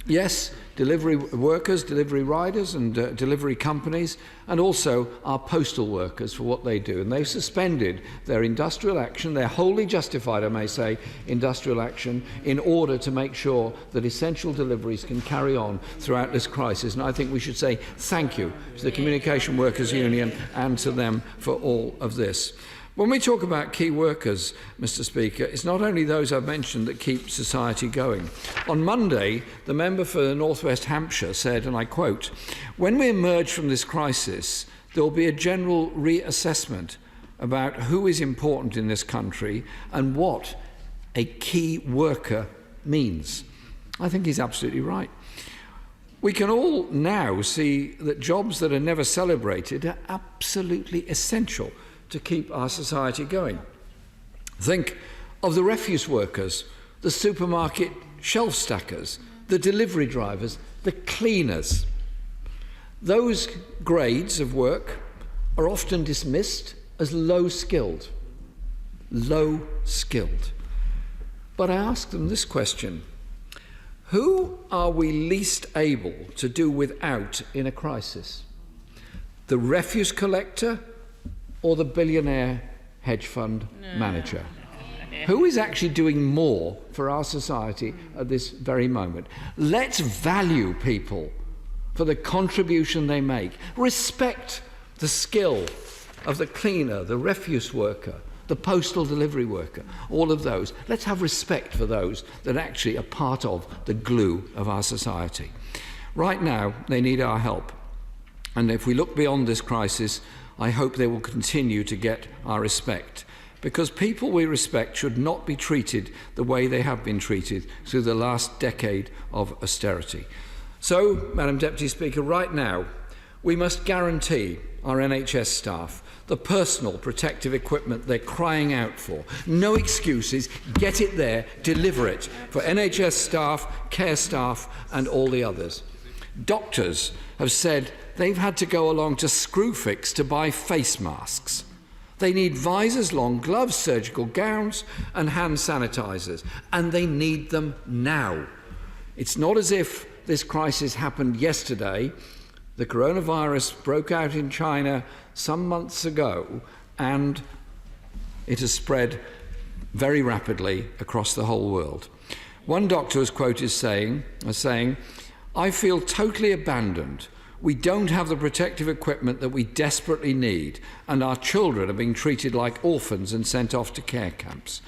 Yes, delivery workers, delivery riders and delivery companies, and also our postal workers for what they do. And they've suspended their industrial action, their wholly justified, I may say, industrial action, in order to make sure that essential deliveries can carry on throughout this crisis. And I think we should say thank you to the Communication Workers Union and to them for all of this. When we talk about key workers, Mr. Speaker, it's not only those I've mentioned that keep society going. On Monday, the member for North West Hampshire said, and I quote, "When we emerge from this crisis, there will be a general reassessment about who is important in this country and what a key worker means." I think he's absolutely right. We can all now see that jobs that are never celebrated are absolutely essential to keep our society going. Think of the refuse workers, the supermarket shelf stackers, the delivery drivers, the cleaners. Those grades of work are often dismissed as low-skilled. Low-skilled. But I ask them this question: who are we least able to do without in a crisis? The refuse collector or the billionaire hedge fund manager? Who is actually doing more for our society at this very moment? Let's value people for the contribution they make. Respect the skill of the cleaner, the refuse worker, the postal delivery worker, all of those. Let's have respect for those that actually are part of the glue of our society. Right now, they need our help. And if we look beyond this crisis, I hope they will continue to get our respect, because people we respect should not be treated the way they have been treated through the last decade of austerity. So, Madam Deputy Speaker, right now we must guarantee our NHS staff the personal protective equipment they're crying out for. No excuses, get it there, deliver it for NHS staff, care staff and all the others. Doctors have said they've had to go along to Screwfix to buy face masks. They need visors, long gloves, surgical gowns and hand sanitisers, and they need them now. It's not as if this crisis happened yesterday. The coronavirus broke out in China some months ago, and it has spread very rapidly across the whole world. One doctor was quoted as saying, "I feel totally abandoned. We don't have the protective equipment that we desperately need, and our children are being treated like orphans and sent off to care camps."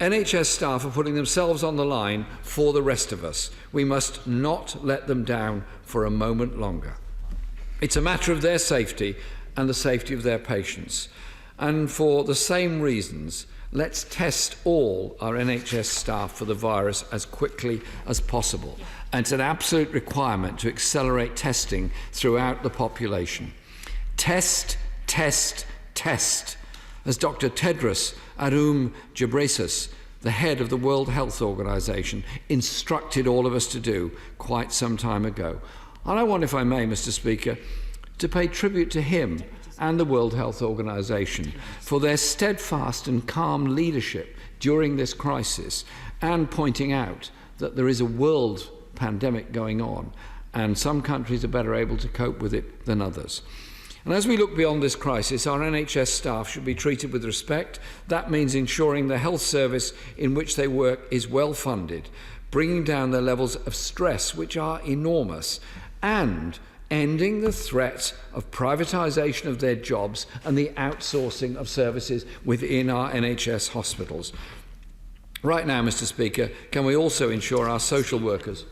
NHS staff are putting themselves on the line for the rest of us. We must not let them down for a moment longer. It's a matter of their safety and the safety of their patients. And for the same reasons, let's test all our NHS staff for the virus as quickly as possible. And it's an absolute requirement to accelerate testing throughout the population. Test, test, test. As Dr. Tedros Adhanom Ghebreyesus the head of the World Health Organization, instructed all of us to do quite some time ago. And I want, if I may, Mr. Speaker, to pay tribute to him and the World Health Organization for their steadfast and calm leadership during this crisis, and pointing out that there is a world pandemic going on and some countries are better able to cope with it than others. And as we look beyond this crisis, our NHS staff should be treated with respect. That means ensuring the health service in which they work is well funded, bringing down their levels of stress, which are enormous, and ending the threat of privatisation of their jobs and the outsourcing of services within our NHS hospitals. Right now, Mr. Speaker, can we also ensure our social workers...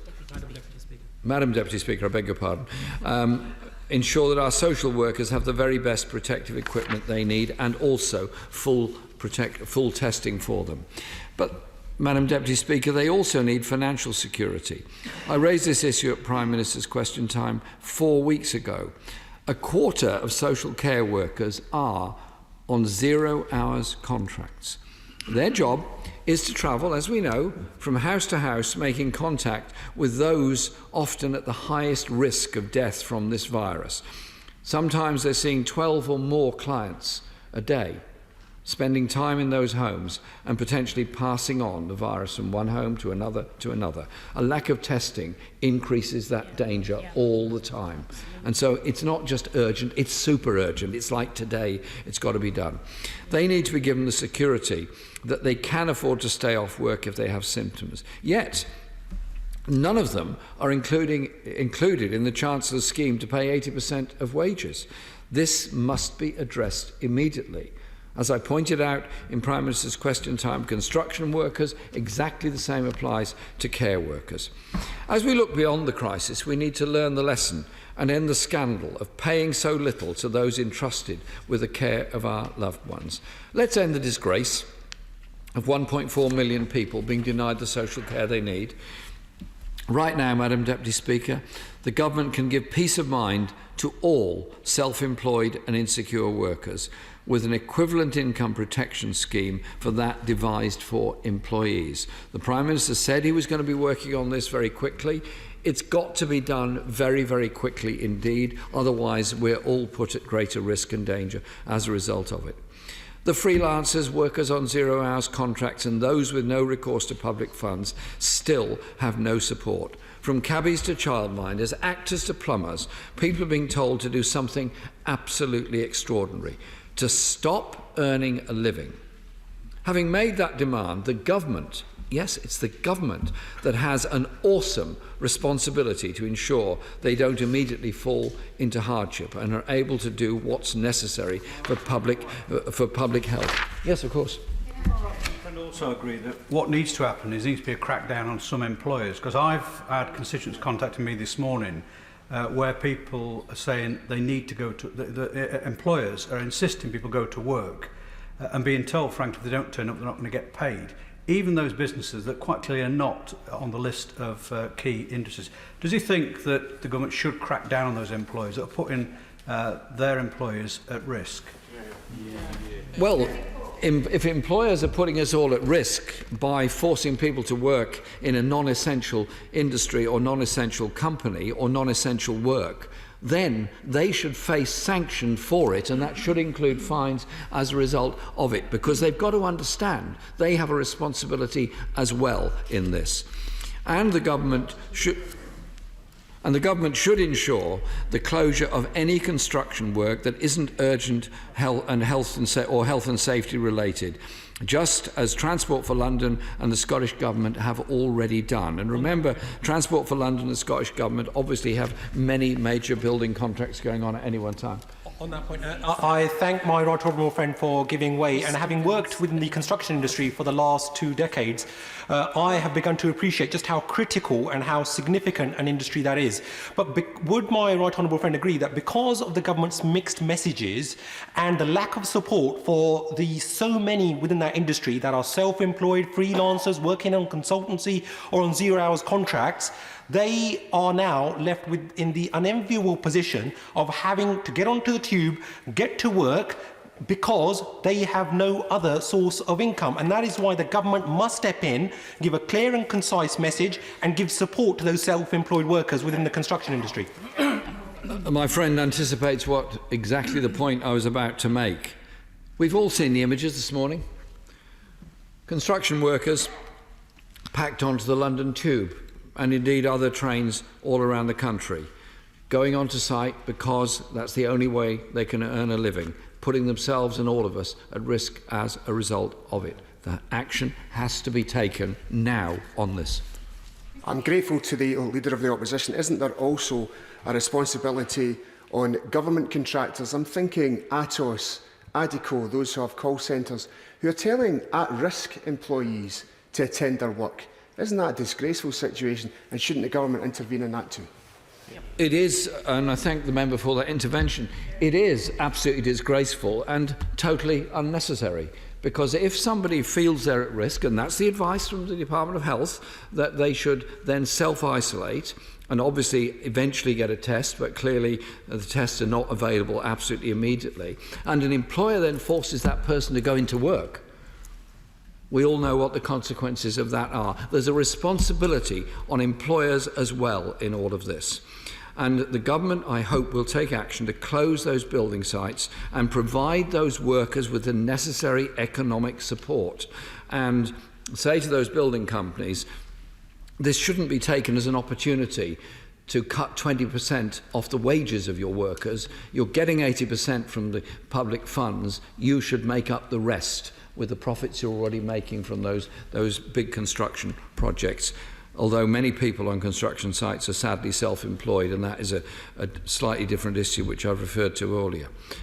Madam Deputy Speaker, I beg your pardon. Ensure that our social workers have the very best protective equipment they need, and also full testing for them. But, Madam Deputy Speaker, they also need financial security. I raised this issue at Prime Minister's Question Time 4 weeks ago. A quarter of social care workers are on 0 hours contracts. Their job is to travel, as we know, from house to house, making contact with those often at the highest risk of death from this virus. Sometimes they're seeing 12 or more clients a day, spending time in those homes and potentially passing on the virus from one home to another to another. A lack of testing increases that danger all the time. And so it's not just urgent, it's super urgent. It's like today, it's got to be done. They need to be given the security that they can afford to stay off work if they have symptoms. Yet, none of them are included in the Chancellor's scheme to pay 80% of wages. This must be addressed immediately. As I pointed out in Prime Minister's Question Time, construction workers, exactly the same applies to care workers. As we look beyond the crisis, we need to learn the lesson and end the scandal of paying so little to those entrusted with the care of our loved ones. Let's end the disgrace of 1.4 million people being denied the social care they need. Right now, Madam Deputy Speaker, the government can give peace of mind to all self-employed and insecure workers with an equivalent income protection scheme for that devised for employees. The Prime Minister said he was going to be working on this very quickly. It's got to be done very, very quickly indeed, otherwise we're all put at greater risk and danger as a result of it. The freelancers, workers on 0 hours contracts and those with no recourse to public funds still have no support. From cabbies to childminders, actors to plumbers, people are being told to do something absolutely extraordinary, to stop earning a living. Having made that demand, the government, yes, it's the government that has an awesome responsibility to ensure they don't immediately fall into hardship and are able to do what's necessary for public health. Yes, of course. I also agree that what needs to happen is there needs to be a crackdown on some employers, because I've had constituents contacting me this morning where people are saying they need to go to, the employers are insisting people go to work and being told, frankly, if they don't turn up, they're not going to get paid. Even those businesses that quite clearly are not on the list of key industries. Does he think that the government should crack down on those employers that are putting their employers at risk? Well, if employers are putting us all at risk by forcing people to work in a non-essential industry or non-essential company or non-essential work, then they should face sanction for it, and that should include fines as a result of it, because they've got to understand they have a responsibility as well in this. And the government should ensure the closure of any construction work that isn't urgent health and safety related, just as Transport for London and the Scottish Government have already done. And remember, Transport for London and the Scottish Government obviously have many major building contracts going on at any one time. On that point, I thank my right honourable friend for giving way, and having worked within the construction industry for the last 2 decades, I have begun to appreciate just how critical and how significant an industry that is. But would my right honourable friend agree that because of the government's mixed messages and the lack of support for the so many within that industry that are self-employed, freelancers, working on consultancy or on 0 hours contracts, they are now left in the unenviable position of having to get onto the tube, get to work, because they have no other source of income. And that is why the government must step in, give a clear and concise message and give support to those self-employed workers within the construction industry. My friend anticipates what exactly the point I was about to make. We've all seen the images this morning. Construction workers packed onto the London Tube and indeed other trains all around the country, going onto site because that's the only way they can earn a living, putting themselves and all of us at risk as a result of it. The action has to be taken now on this. I'm grateful to the Leader of the Opposition. Isn't there also a responsibility on government contractors? I'm thinking Atos, Adico, those who have call centres, who are telling at-risk employees to attend their work. Isn't that a disgraceful situation, and shouldn't the government intervene in that too? It is, and I thank the member for that intervention, it is absolutely disgraceful and totally unnecessary. Because if somebody feels they're at risk, and that's the advice from the Department of Health, that they should then self-isolate and obviously eventually get a test, but clearly the tests are not available absolutely immediately, and an employer then forces that person to go into work, we all know what the consequences of that are. There's a responsibility on employers as well in all of this. And the government, I hope, will take action to close those building sites and provide those workers with the necessary economic support. And say to those building companies, this shouldn't be taken as an opportunity to cut 20% off the wages of your workers. You're getting 80% from the public funds. You should make up the rest with the profits you're already making from those big construction projects. Although many people on construction sites are sadly self-employed, and that is a slightly different issue which I've referred to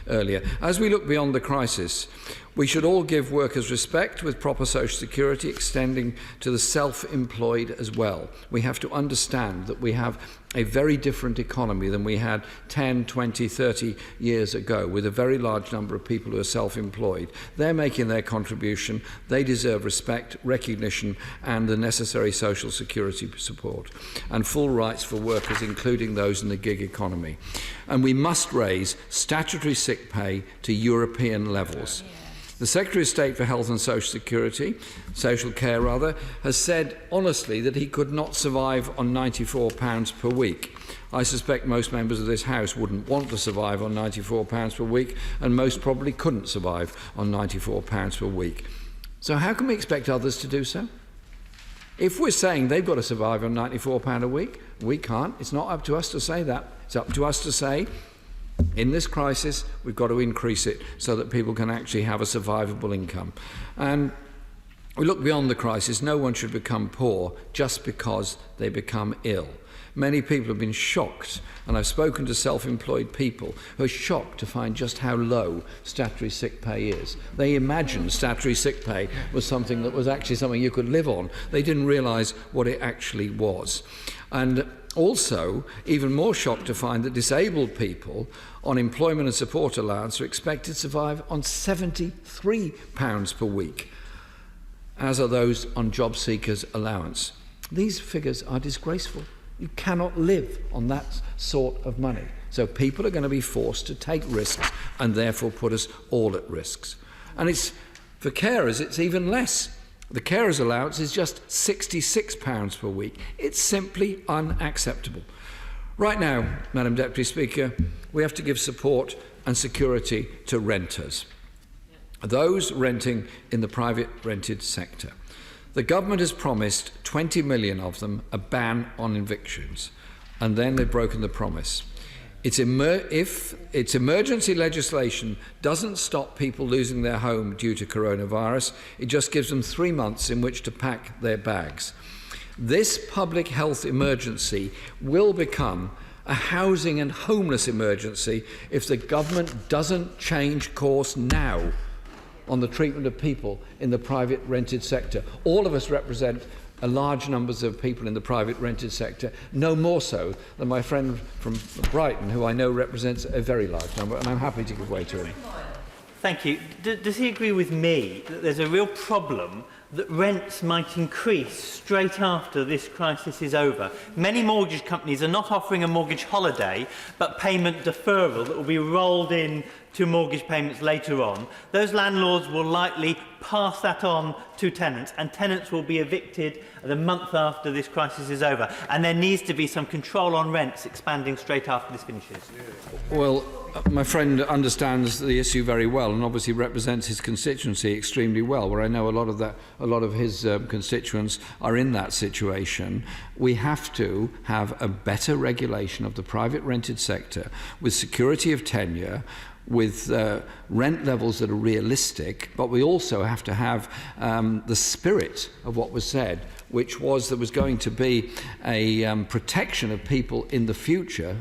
earlier. As we look beyond the crisis, we should all give workers respect with proper social security extending to the self-employed as well. We have to understand that we have a very different economy than we had 10, 20, 30 years ago, with a very large number of people who are self-employed. They're making their contribution. They deserve respect, recognition, and the necessary social security support, and full rights for workers, including those in the gig economy. And we must raise statutory sick pay to European levels. The Secretary of State for Health and Social Care, has said honestly that he could not survive on £94 per week. I suspect most members of this House wouldn't want to survive on £94 per week, and most probably couldn't survive on £94 per week. So how can we expect others to do so? If we're saying they've got to survive on £94 a week, we can't. It's not up to us to say that. It's up to us to say, in this crisis, we've got to increase it so that people can actually have a survivable income. And we look beyond the crisis. No one should become poor just because they become ill. Many people have been shocked, and I've spoken to self-employed people who are shocked to find just how low statutory sick pay is. They imagined statutory sick pay was something that was actually something you could live on. They didn't realise what it actually was. And also, even more shocked to find that disabled people on employment and support allowance are expected to survive on £73 per week, as are those on job seekers allowance. These figures are disgraceful. You cannot live on that sort of money. So people are going to be forced to take risks and therefore put us all at risks. And for carers, it's even less. The carers allowance is just £66 per week. It's simply unacceptable. Right now, Madam Deputy Speaker, we have to give support and security to renters, those renting in the private rented sector. The government has promised 20 million of them a ban on evictions, and then they've broken the promise. If its emergency legislation doesn't stop people losing their home due to coronavirus, it just gives them 3 months in which to pack their bags. This public health emergency will become a housing and homeless emergency if the government doesn't change course now on the treatment of people in the private rented sector. All of us represent a large numbers of people in the private rented sector, no more so than my friend from Brighton, who I know represents a very large number, and I'm happy to give way to him. Thank you. Does he agree with me that there's a real problem that rents might increase straight after this crisis is over? Many mortgage companies are not offering a mortgage holiday, but payment deferral that will be rolled in to mortgage payments later on, those landlords will likely pass that on to tenants, and tenants will be evicted the month after this crisis is over. And there needs to be some control on rents expanding straight after this finishes. Well, my friend understands the issue very well and obviously represents his constituency extremely well, where I know a lot of his constituents are in that situation. We have to have a better regulation of the private rented sector with security of tenure, with rent levels that are realistic, but we also have to have the spirit of what was said, which was there was going to be a protection of people in the future.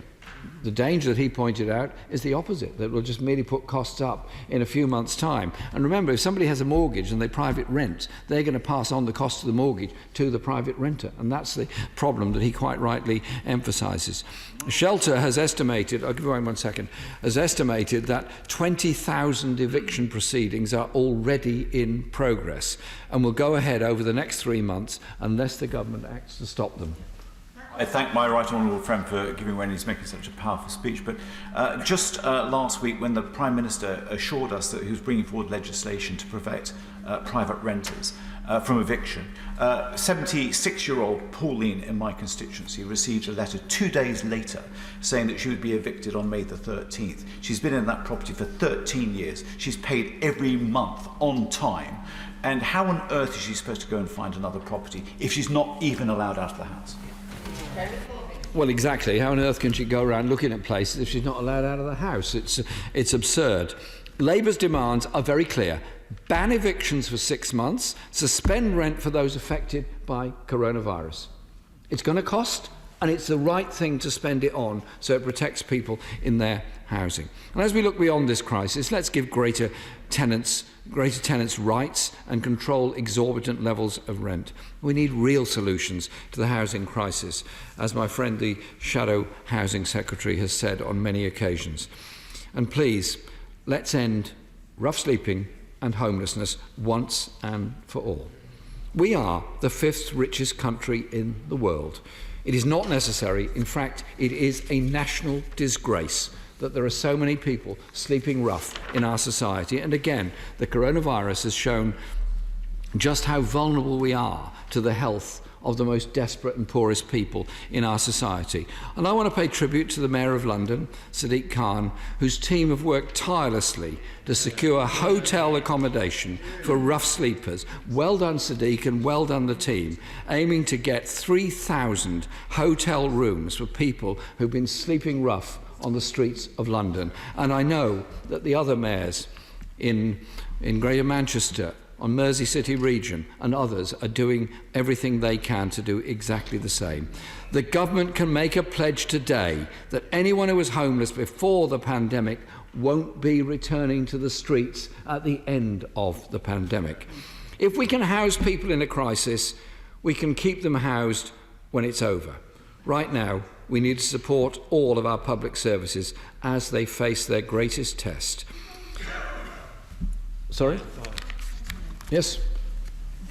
The danger that he pointed out is the opposite, that will just merely put costs up in a few months' time. And remember, if somebody has a mortgage and they private rent, they're going to pass on the cost of the mortgage to the private renter. And that's the problem that he quite rightly emphasises. Shelter has estimated, I'll give you 1 second, has estimated that 20,000 eviction proceedings are already in progress and will go ahead over the next 3 months unless the government acts to stop them. I thank my right honourable friend for giving way, and he's making such a powerful speech. But just last week, when the Prime Minister assured us that he was bringing forward legislation to prevent private renters from eviction, 76-year-old Pauline in my constituency received a letter 2 days later saying that she would be evicted on May the 13th. She's been in that property for 13 years. She's paid every month on time. And how on earth is she supposed to go and find another property if she's not even allowed out of the house? Well, exactly. How on earth can she go around looking at places if she's not allowed out of the house? It's absurd. Labour's demands are very clear. Ban evictions for 6 months, suspend rent for those affected by coronavirus. It's going to cost, and it's the right thing to spend it on so it protects people in their housing. And as we look beyond this crisis, let's give greater tenants rights and control exorbitant levels of rent. We need real solutions to the housing crisis, as my friend the Shadow Housing Secretary has said on many occasions. And please, let's end rough sleeping and homelessness once and for all. We are the 5th richest country in the world. It is not necessary, in fact, it is a national disgrace that there are so many people sleeping rough in our society. And again, the coronavirus has shown just how vulnerable we are to the health of the most desperate and poorest people in our society. And I want to pay tribute to the Mayor of London, Sadiq Khan, whose team have worked tirelessly to secure hotel accommodation for rough sleepers. Well done, Sadiq, and well done the team, aiming to get 3,000 hotel rooms for people who've been sleeping rough on the streets of London. And I know that the other mayors in Greater Manchester, on Mersey City region and others are doing everything they can to do exactly the same. The government can make a pledge today that anyone who was homeless before the pandemic won't be returning to the streets at the end of the pandemic. If we can house people in a crisis, we can keep them housed when it's over. Right now, we need to support all of our public services as they face their greatest test. Sorry? Yes?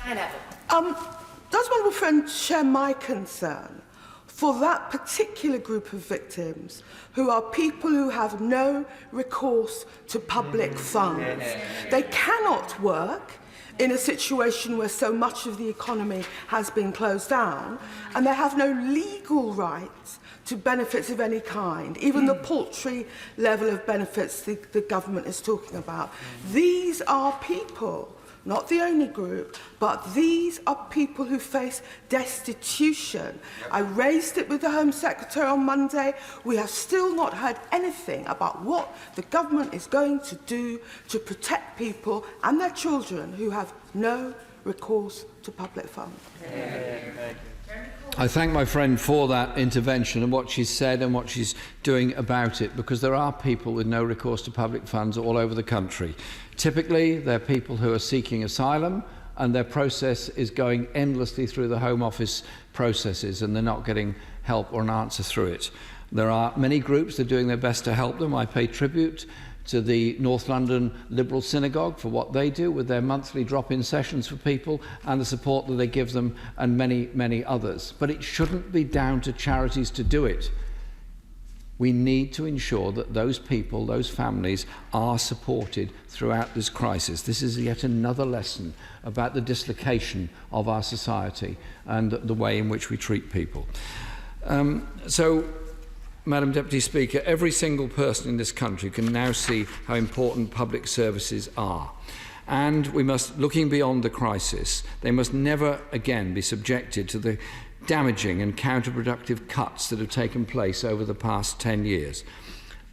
Does my little friend share my concern for that particular group of victims who are people who have no recourse to public funds? They cannot work in a situation where so much of the economy has been closed down, and they have no legal rights to benefits of any kind, even the paltry level of benefits the government is talking about. These are people, not the only group, but these are people who face destitution. I raised it with the Home Secretary on Monday. We have still not heard anything about what the government is going to do to protect people and their children who have no recourse to public funds. I thank my friend for that intervention and what she's said and what she's doing about it, because there are people with no recourse to public funds all over the country. Typically, they're people who are seeking asylum, and their process is going endlessly through the Home Office processes, and they're not getting help or an answer through it. There are many groups that are doing their best to help them. I pay tribute to the North London Liberal Synagogue for what they do with their monthly drop-in sessions for people and the support that they give them, and many, many others. But it shouldn't be down to charities to do it. We need to ensure that those people, those families, are supported throughout this crisis. This is yet another lesson about the dislocation of our society and the way in which we treat people. Madam Deputy Speaker, every single person in this country can now see how important public services are. And we must, looking beyond the crisis, they must never again be subjected to the damaging and counterproductive cuts that have taken place over the past 10 years.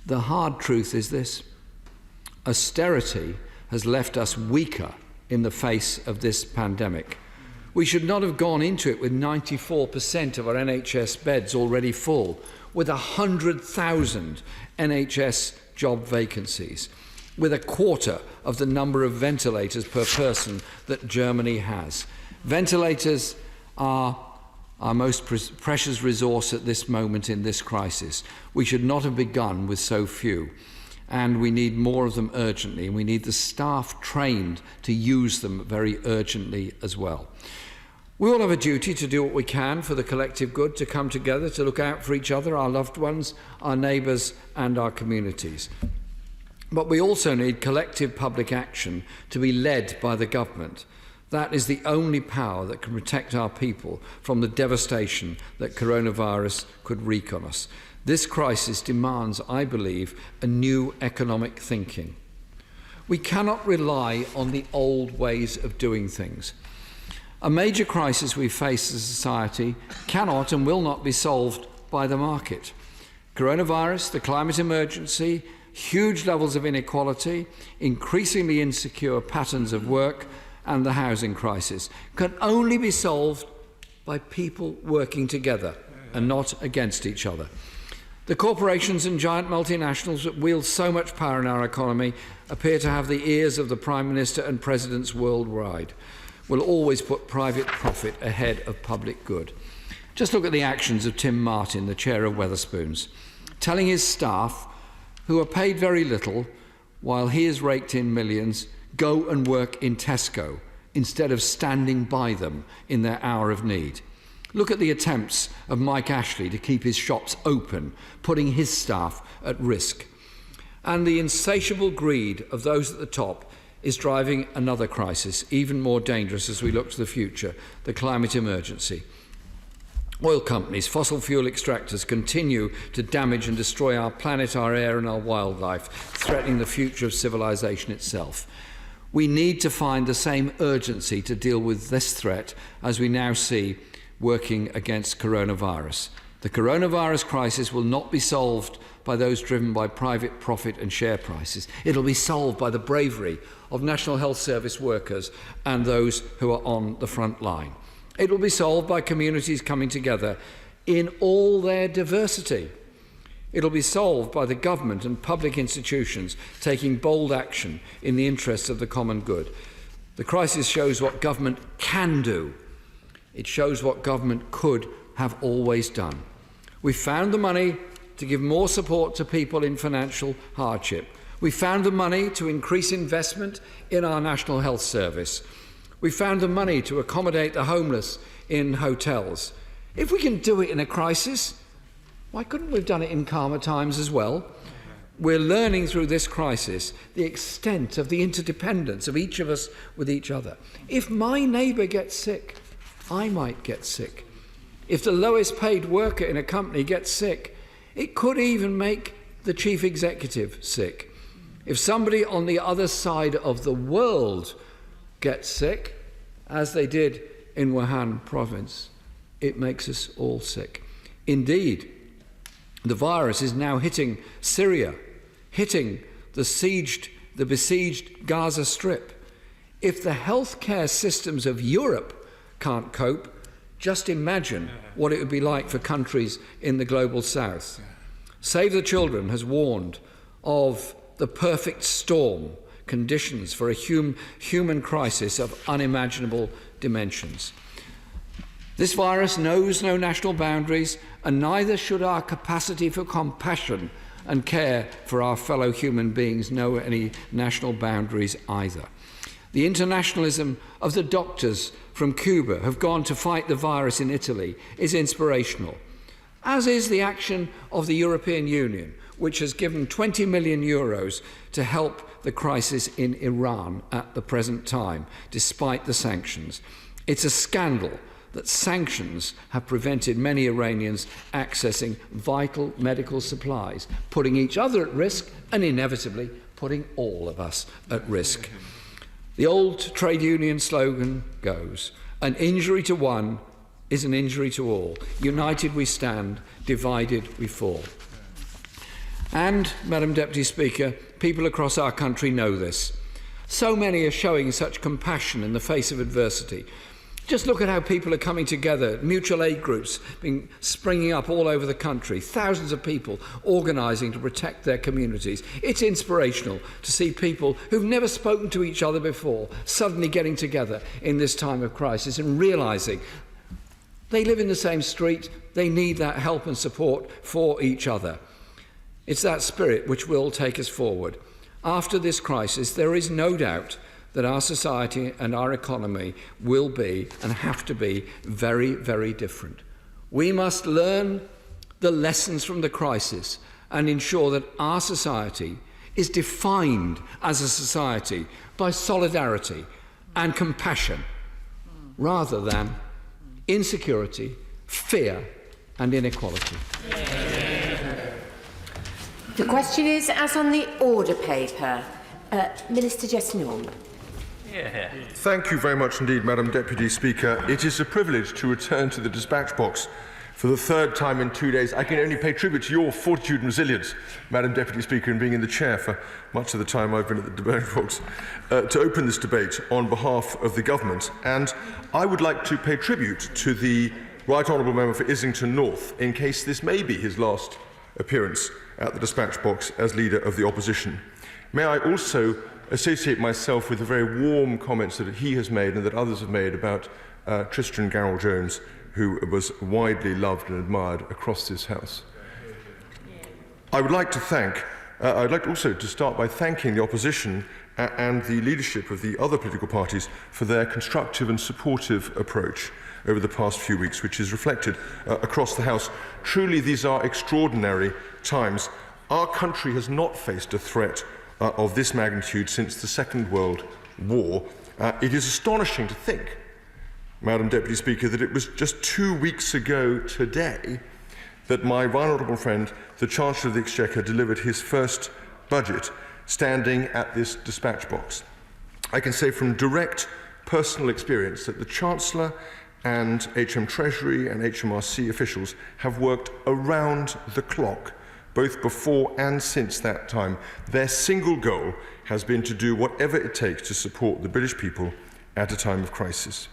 The hard truth is this: austerity has left us weaker in the face of this pandemic. We should not have gone into it with 94% of our NHS beds already full, with 100,000 NHS job vacancies, with a quarter of the number of ventilators per person that Germany has. Ventilators are our most precious resource at this moment in this crisis. We should not have begun with so few, and we need more of them urgently, and we need the staff trained to use them very urgently as well. We all have a duty to do what we can for the collective good, to come together, to look out for each other, our loved ones, our neighbours and our communities. But we also need collective public action to be led by the government. That is the only power that can protect our people from the devastation that coronavirus could wreak on us. This crisis demands, I believe, a new economic thinking. We cannot rely on the old ways of doing things. A major crisis we face as a society cannot and will not be solved by the market. Coronavirus, the climate emergency, huge levels of inequality, increasingly insecure patterns of work, and the housing crisis can only be solved by people working together and not against each other. The corporations and giant multinationals that wield so much power in our economy appear to have the ears of the Prime Minister and Presidents worldwide, will always put private profit ahead of public good. Just look at the actions of Tim Martin, the chair of Wetherspoons, telling his staff, who are paid very little, while he has raked in millions, go and work in Tesco instead of standing by them in their hour of need. Look at the attempts of Mike Ashley to keep his shops open, putting his staff at risk. And the insatiable greed of those at the top is driving another crisis, even more dangerous as we look to the future, the climate emergency. Oil companies, fossil fuel extractors continue to damage and destroy our planet, our air and our wildlife, threatening the future of civilization itself. We need to find the same urgency to deal with this threat as we now see working against coronavirus. The coronavirus crisis will not be solved by those driven by private profit and share prices. It'll be solved by the bravery of National Health Service workers and those who are on the front line. It will be solved by communities coming together in all their diversity. It'll be solved by the government and public institutions taking bold action in the interests of the common good. The crisis shows what government can do. It shows what government could have always done. We found the money to give more support to people in financial hardship. We found the money to increase investment in our National Health Service. We found the money to accommodate the homeless in hotels. If we can do it in a crisis, why couldn't we have done it in calmer times as well? We're learning through this crisis the extent of the interdependence of each of us with each other. If my neighbour gets sick, I might get sick. If the lowest paid worker in a company gets sick, it could even make the chief executive sick. If somebody on the other side of the world gets sick, as they did in Wuhan province, it makes us all sick. Indeed, the virus is now hitting Syria, hitting the besieged Gaza Strip. If the healthcare systems of Europe can't cope, just imagine what it would be like for countries in the global south. Save the Children has warned of the perfect storm conditions for a human crisis of unimaginable dimensions. This virus knows no national boundaries, and neither should our capacity for compassion and care for our fellow human beings know any national boundaries either. The internationalism of the doctors from Cuba who have gone to fight the virus in Italy is inspirational. as is the action of the European Union, which has given €20 million to help the crisis in Iran at the present time, despite the sanctions. It's a scandal that sanctions have prevented many Iranians accessing vital medical supplies, putting each other at risk and inevitably putting all of us at risk. The old trade union slogan goes, an injury to one is an injury to all. United we stand, divided we fall. And, Madam Deputy Speaker, people across our country know this. So many are showing such compassion in the face of adversity. Just look at how people are coming together, mutual aid groups springing up all over the country, thousands of people organising to protect their communities. It's inspirational to see people who've never spoken to each other before suddenly getting together in this time of crisis and realising they live in the same street, they need that help and support for each other. It's that spirit which will take us forward. After this crisis, there is no doubt that our society and our economy will be and have to be very, very different. We must learn the lessons from the crisis and ensure that our society is defined as a society by solidarity and compassion rather than insecurity, fear and inequality. The question is, as on the order paper, Minister Jessamine. Thank you very much indeed, Madam Deputy Speaker. It is a privilege to return to the dispatch box for the third time in 2 days. I can only pay tribute to your fortitude and resilience, Madam Deputy Speaker, in being in the chair for much of the time I've been at the dispatch box, to open this debate on behalf of the government. And I would like to pay tribute to the Right Honourable Member for Islington North, in case this may be his last appearance at the dispatch box as Leader of the Opposition. May I also associate myself with the very warm comments that he has made and that others have made about Tristan Garrell-Jones, who was widely loved and admired across this House. I would like to thank, I'd like also to start by thanking the opposition and the leadership of the other political parties for their constructive and supportive approach over the past few weeks, which is reflected across the House. Truly, these are extraordinary times. Our country has not faced a threat of this magnitude since the Second World War. It is astonishing to think, Madam Deputy Speaker, that it was just 2 weeks ago today that my right honourable friend, the Chancellor of the Exchequer, delivered his first budget, standing at this dispatch box. I can say from direct personal experience that the Chancellor and HM Treasury and HMRC officials have worked around the clock, both before and since that time. Their single goal has been to do whatever it takes to support the British people at a time of crisis.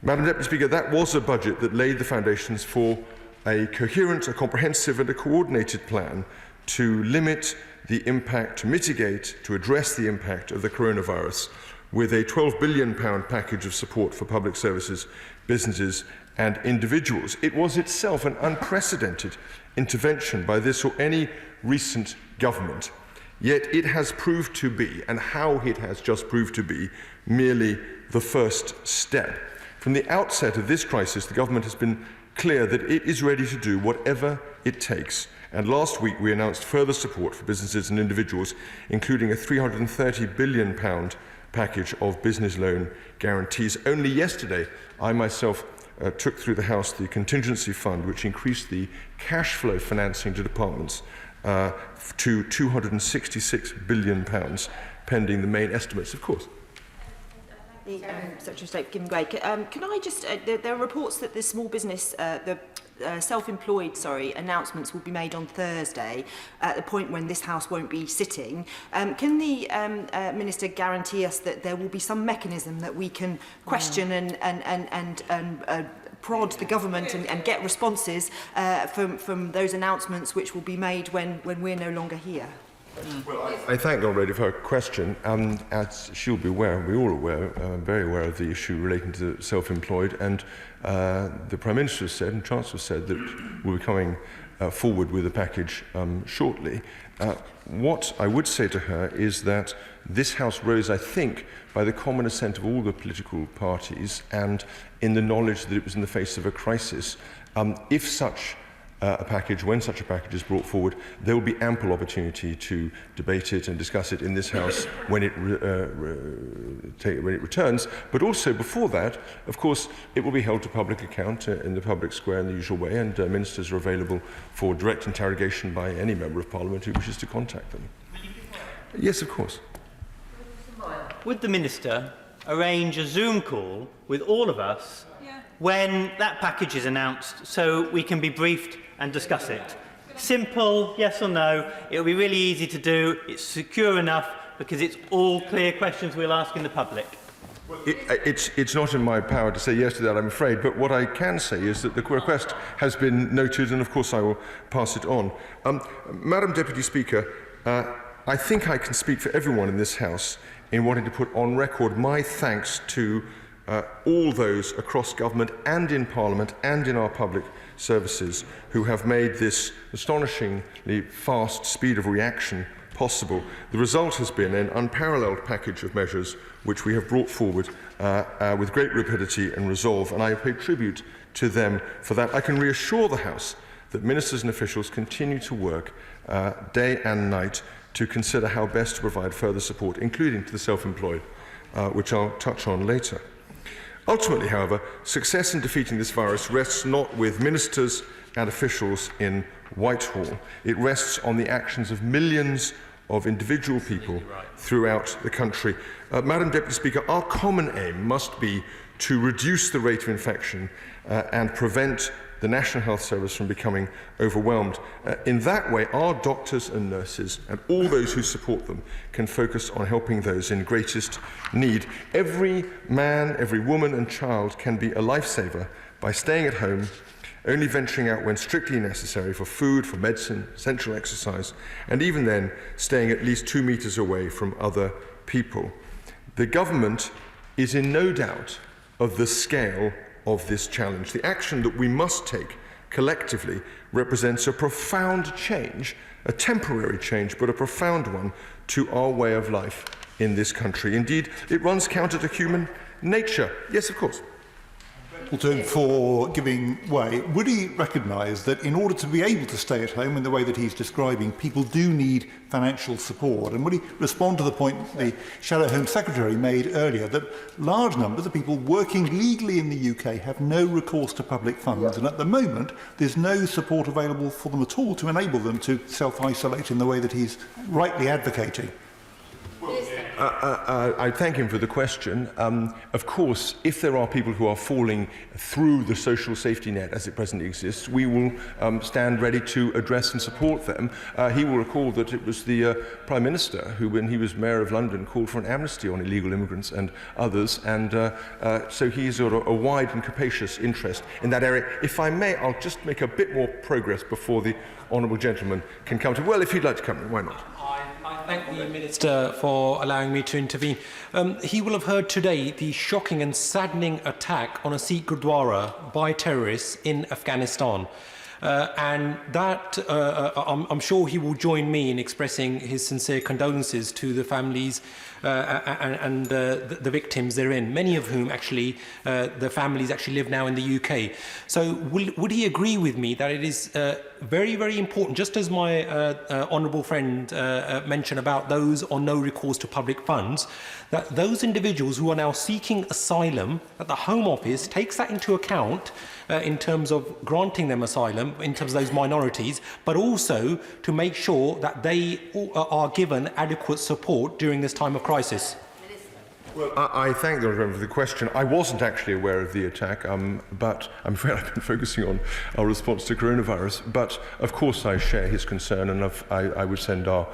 Madam Deputy Speaker, that was a budget that laid the foundations for a coherent, a comprehensive and a coordinated plan to limit the impact, to mitigate, to address the impact of the coronavirus, with a £12 billion package of support for public services, businesses and individuals. It was itself an unprecedented intervention by this or any recent government. Yet it has proved to be, and how it has just proved to be, merely the first step. From the outset of this crisis, the government has been clear that it is ready to do whatever it takes. And last week we announced further support for businesses and individuals, including a £330 billion package of business loan guarantees. Only yesterday, I myself took through the House the contingency fund, which increased the cash flow financing to departments to £266 billion, pending the main estimates, of course. The Secretary of State, Kim Gray. Can I just, there are reports that the small business, the self-employed, announcements will be made on Thursday at the point when this House won't be sitting. Can the Minister guarantee us that there will be some mechanism that we can question and prod the government and get responses from those announcements which will be made when we're no longer here? Well, I thank the Honourable Lady for her question. As she'll be aware, and we're all aware, very aware of the issue relating to self-employed, and the Prime Minister has said, and Chancellor said, that we'll be coming forward with a package shortly. What I would say to her is that this House rose, I think, by the common assent of all the political parties and in the knowledge that it was in the face of a crisis. If such a package, when such a package is brought forward, there will be ample opportunity to debate it and discuss it in this House when it returns. But also before that, of course, it will be held to public account in the public square in the usual way, and ministers are available for direct interrogation by any member of Parliament who wishes to contact them. Yes, of course. Would the Minister arrange a Zoom call with all of us when that package is announced so we can be briefed and discuss it? Simple, yes or no. It'll be really easy to do. It's secure enough because it's all clear questions we'll ask in the public. It's not in my power to say yes to that, I'm afraid, but what I can say is that the request has been noted, and of course I will pass it on. Madam Deputy Speaker, I think I can speak for everyone in this House in wanting to put on record my thanks to all those across government and in Parliament and in our public services who have made this astonishingly fast speed of reaction possible. The result has been an unparalleled package of measures which we have brought forward with great rapidity and resolve, and I pay tribute to them for that. I can reassure the House that ministers and officials continue to work day and night to consider how best to provide further support, including to the self-employed, which I'll touch on later. Ultimately, however, success in defeating this virus rests not with ministers and officials in Whitehall. It rests on the actions of millions of individual people throughout the country. Madam Deputy Speaker, our common aim must be to reduce the rate of infection and prevent the National Health Service from becoming overwhelmed. In that way, our doctors and nurses and all those who support them can focus on helping those in greatest need. Every man, every woman and child can be a lifesaver by staying at home, only venturing out when strictly necessary for food, for medicine, essential exercise, and even then staying at least 2 meters away from other people. The government is in no doubt of the scale of this challenge. The action that we must take collectively represents a profound change, a temporary change, but a profound one to our way of life in this country. Indeed, it runs counter to human nature. Yes, of course. For giving way, would he recognise that in order to be able to stay at home in the way that he's describing, people do need financial support? And would he respond to the point the Shadow Home Secretary made earlier, that large numbers of people working legally in the UK have no recourse to public funds, and at the moment there's no support available for them at all to enable them to self-isolate in the way that he's rightly advocating? I thank him for the question. Of course, if there are people who are falling through the social safety net as it presently exists, we will stand ready to address and support them. He will recall that it was the Prime Minister who, when he was Mayor of London, called for an amnesty on illegal immigrants and others, and so he's got a wide and capacious interest in that area. If I may, I'll just make a bit more progress before the honourable gentleman can come to... Well, if he'd like to come, why not? I thank the Minister for allowing me to intervene. He will have heard today the shocking and saddening attack on a Sikh Gurdwara by terrorists in Afghanistan. And that, I'm sure he will join me in expressing his sincere condolences to the families and the victims therein, many of whom actually, the families actually live now in the UK. So would he agree with me that it is very, very important, just as my honourable friend mentioned about those on no recourse to public funds, that those individuals who are now seeking asylum, that the Home Office takes that into account in terms of granting them asylum, in terms of those minorities, but also to make sure that they are given adequate support during this time of crisis? Well, I thank the Honourable for the question. I wasn't actually aware of the attack, but I'm afraid I've been focusing on our response to coronavirus. But of course I share his concern, and I would send our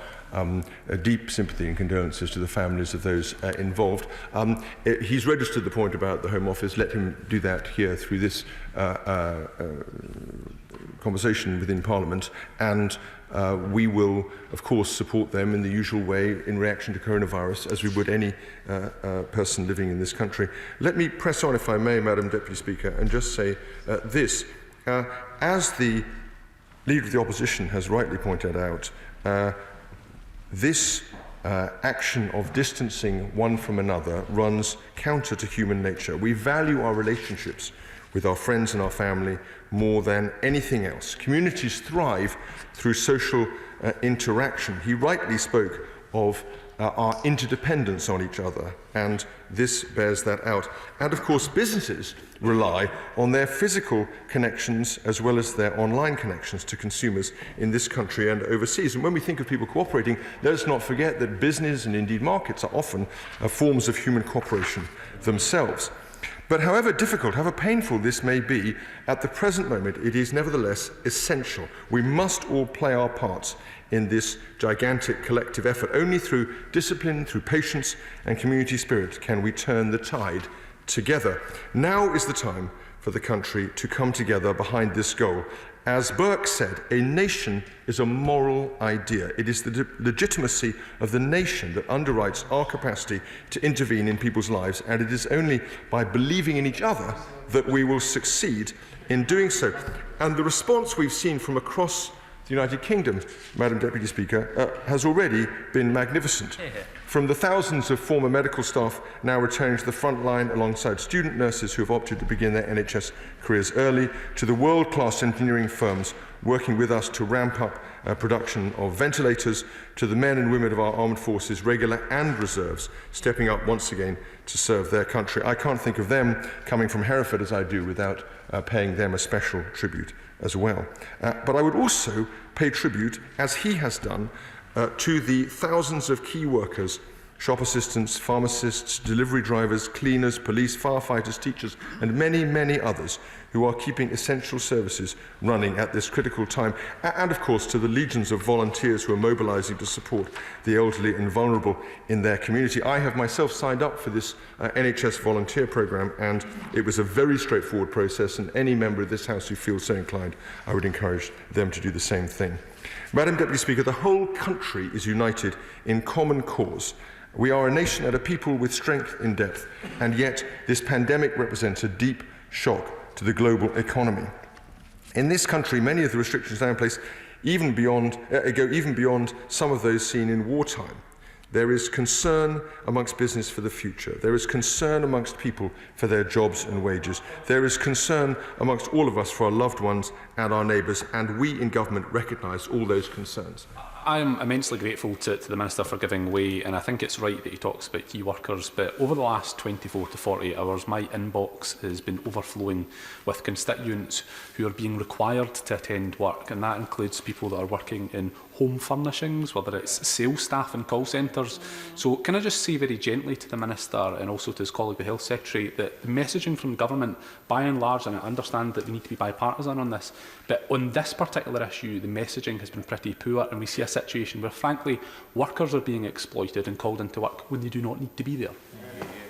deep sympathy and condolences to the families of those involved. He's registered the point about the Home Office. Let him do that here through this conversation within Parliament, and we will, of course, support them in the usual way in reaction to coronavirus, as we would any person living in this country. Let me press on, if I may, Madam Deputy Speaker, and just say this. As the Leader of the Opposition has rightly pointed out, this action of distancing one from another runs counter to human nature. We value our relationships with our friends and our family more than anything else. Communities thrive through social interaction. He rightly spoke of our interdependence on each other, and this bears that out. And of course, businesses rely on their physical connections as well as their online connections to consumers in this country and overseas. And when we think of people cooperating, let us not forget that business and indeed markets are often forms of human cooperation themselves. But however difficult, however painful this may be, at the present moment, it is nevertheless essential. We must all play our parts in this gigantic collective effort. Only through discipline, through patience and community spirit can we turn the tide together. Now is the time for the country to come together behind this goal. As Burke said, a nation is a moral idea. It is the legitimacy of the nation that underwrites our capacity to intervene in people's lives, and it is only by believing in each other that we will succeed in doing so. And the response we've seen from across the United Kingdom, Madam Deputy Speaker, has already been magnificent. From the thousands of former medical staff now returning to the front line alongside student nurses who have opted to begin their NHS careers early, to the world-class engineering firms working with us to ramp up production of ventilators, to the men and women of our armed forces, regular and reserves, stepping up once again to serve their country. I can't think of them coming from Hereford as I do without paying them a special tribute as well. But I would also pay tribute, as he has done, to the thousands of key workers, shop assistants, pharmacists, delivery drivers, cleaners, police, firefighters, teachers, and many, many others who are keeping essential services running at this critical time. And of course, to the legions of volunteers who are mobilising to support the elderly and vulnerable in their community. I have myself signed up for this NHS volunteer programme, and it was a very straightforward process, and any member of this House who feels so inclined, I would encourage them to do the same thing. Madam Deputy Speaker, the whole country is united in common cause. We are a nation and a people with strength in depth, and yet this pandemic represents a deep shock to the global economy. In this country, many of the restrictions now in place go even beyond some of those seen in wartime. There is concern amongst business for the future. There is concern amongst people for their jobs and wages. There is concern amongst all of us for our loved ones and our neighbours, and we in government recognise all those concerns. I'm immensely grateful to the Minister for giving way, and I think it's right that he talks about key workers, but over the last 24 to 48 hours, my inbox has been overflowing with constituents who are being required to attend work, and that includes people that are working in home furnishings, whether it's sales staff in call centres. So can I just say very gently to the Minister and also to his colleague, the Health Secretary, that the messaging from government, by and large, and I understand that we need to be bipartisan on this, but on this particular issue, the messaging has been pretty poor, and we see a situation where, frankly, workers are being exploited and called into work when they do not need to be there.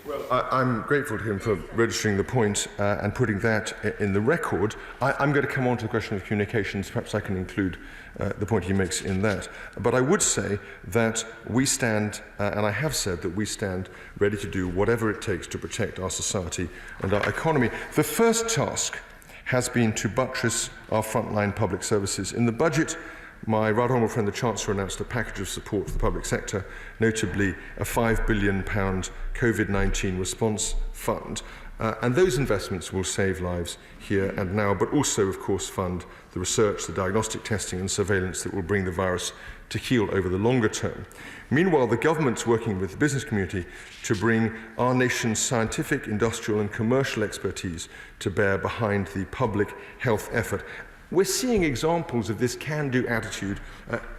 Well, I'm grateful to him for registering the point and putting that in the record. I'm going to come on to the question of communications. Perhaps I can include the point he makes in that. But I would say that we stand, and I have said that we stand ready to do whatever it takes to protect our society and our economy. The first task has been to buttress our frontline public services. In the budget, my right honourable friend the Chancellor announced a package of support for the public sector, notably a £5 billion COVID-19 response fund. And those investments will save lives here and now, but also, of course, fund the research, the diagnostic testing and surveillance that will bring the virus to heel over the longer term. Meanwhile, the government's working with the business community to bring our nation's scientific, industrial and commercial expertise to bear behind the public health effort. We're seeing examples of this can-do attitude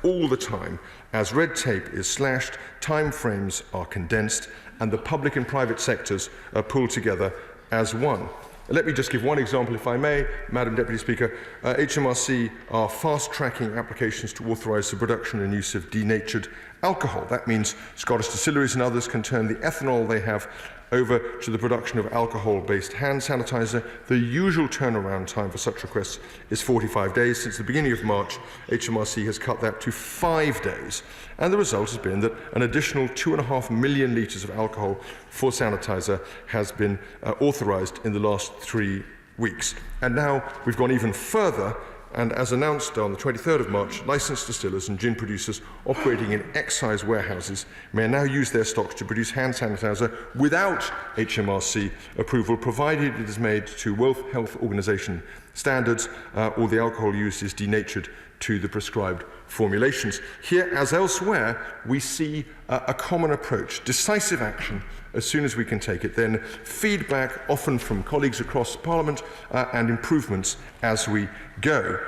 all the time as red tape is slashed, time frames are condensed, and the public and private sectors are pulled together as one. Let me just give one example, if I may, Madam Deputy Speaker. HMRC are fast-tracking applications to authorise the production and use of denatured alcohol. That means Scottish distilleries and others can turn the ethanol they have over to the production of alcohol-based hand sanitizer. The usual turnaround time for such requests is 45 days. Since the beginning of March, HMRC has cut that to 5 days. And the result has been that an additional 2.5 million litres of alcohol for sanitizer has been authorised in the last 3 weeks. And now we've gone even further and as announced on the 23rd of March, licensed distillers and gin producers operating in excise warehouses may now use their stocks to produce hand sanitizer without HMRC approval, provided it is made to World Health Organization standards or the alcohol used is denatured to the prescribed formulations. Here, as elsewhere, we see a common approach, decisive action as soon as we can take it, then feedback often from colleagues across Parliament and improvements as we go.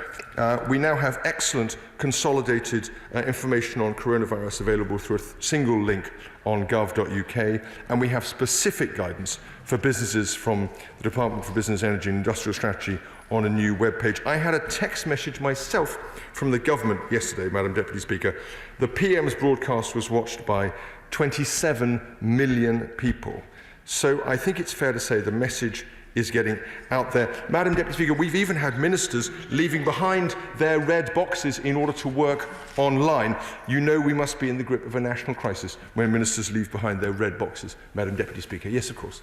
We now have excellent consolidated information on coronavirus available through a single link on gov.uk, and we have specific guidance for businesses from the Department for Business, Energy and Industrial Strategy on a new webpage. I had a text message myself from the government yesterday, Madam Deputy Speaker. The PM's broadcast was watched by 27 million people. So I think it's fair to say the message is getting out there. Madam Deputy Speaker, we've even had ministers leaving behind their red boxes in order to work online. You know we must be in the grip of a national crisis when ministers leave behind their red boxes. Madam Deputy Speaker, yes, of course.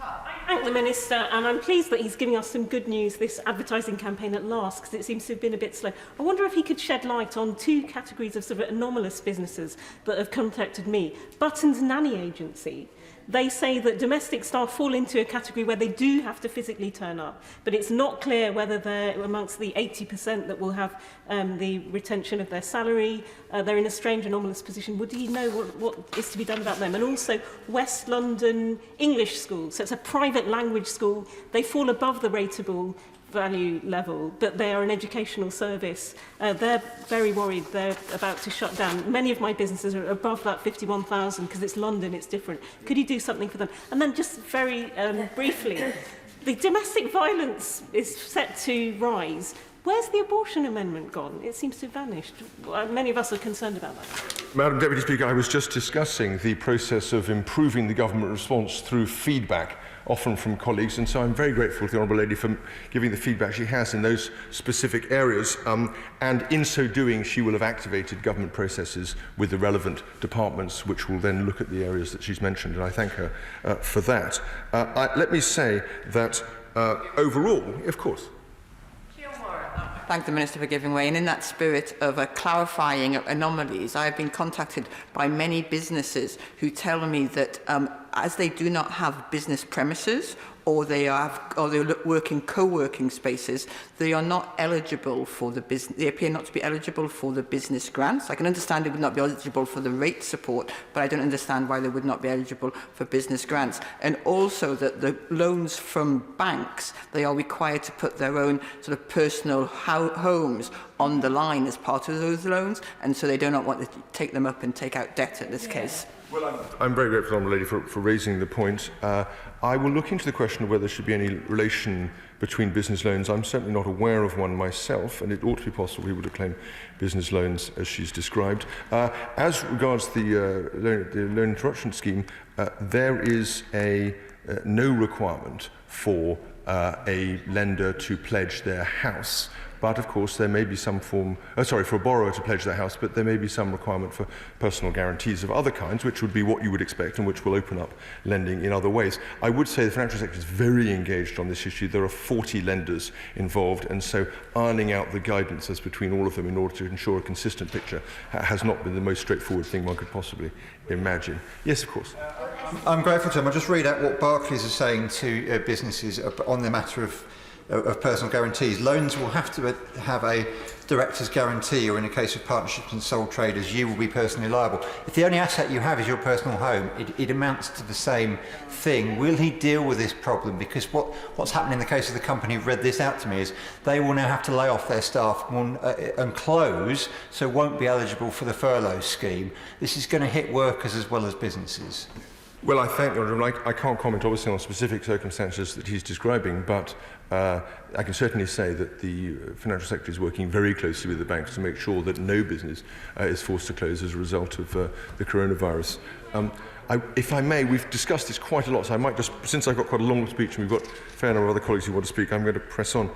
I thank the Minister, and I'm pleased that he's giving us some good news this advertising campaign at last, because it seems to have been a bit slow. I wonder if he could shed light on two categories of sort of anomalous businesses that have contacted me. Button's Nanny Agency. They say that domestic staff fall into a category where they do have to physically turn up, but it's not clear whether they're amongst the 80% that will have the retention of their salary. They're in a strange, anomalous position. Would you know what is to be done about them? And also West London English School. So it's a private language school. They fall above the rateable value level, but they are an educational service. They're very worried. They're about to shut down. Many of my businesses are above that 51,000 because it's London, it's different. Could you do something for them? And then just very briefly, the domestic violence is set to rise. Where's the abortion amendment gone? It seems to have vanished. Many of us are concerned about that. Madam Deputy Speaker, I was just discussing the process of improving the government response through feedback, often from colleagues, and so I'm very grateful to the Honourable Lady for giving the feedback she has in those specific areas, and in so doing she will have activated government processes with the relevant departments which will then look at the areas that she's mentioned, and I thank her for that. Let me say that overall, of course, Thank the Minister for giving way. And in that spirit of clarifying anomalies, I have been contacted by many businesses who tell me that as they do not have business premises or they work in co-working spaces, they are not eligible for the business. They appear not to be eligible for the business grants. I can understand they would not be eligible for the rate support, but I don't understand why they would not be eligible for business grants. And also that the loans from banks, they are required to put their own sort of personal homes on the line as part of those loans, and so they do not want to take them up and take out debt in this case. Well, I'm very grateful, Honourable Lady, for raising the point. I will look into the question of whether there should be any relation between business loans. I'm certainly not aware of one myself, and it ought to be possible people to claim business loans as she's described. As regards the loan interruption scheme, there is no requirement for a lender to pledge their house. But of course, there may be some form, for a borrower to pledge their house, but there may be some requirement for personal guarantees of other kinds, which would be what you would expect and which will open up lending in other ways. I would say the financial sector is very engaged on this issue. There are 40 lenders involved, and so ironing out the guidances between all of them in order to ensure a consistent picture has not been the most straightforward thing one could possibly imagine. Yes, of course. I'm grateful to him. I'll just read out what Barclays is saying to businesses on the matter of personal guarantees. Loans will have to have a director's guarantee, or in a case of partnerships and sole traders, you will be personally liable. If the only asset you have is your personal home, it amounts to the same thing. Will he deal with this problem? Because what's happened in the case of the company who read this out to me is they will now have to lay off their staff and close, so won't be eligible for the furlough scheme. This is going to hit workers as well as businesses. Well, I thank the Honourable. I can't comment obviously on specific circumstances that he's describing, but I can certainly say that the Financial Secretary is working very closely with the banks to make sure that no business is forced to close as a result of the coronavirus. If I may, we've discussed this quite a lot, so I might just, since I've got quite a long speech and we've got a fair number of other colleagues who want to speak, I'm going to press on.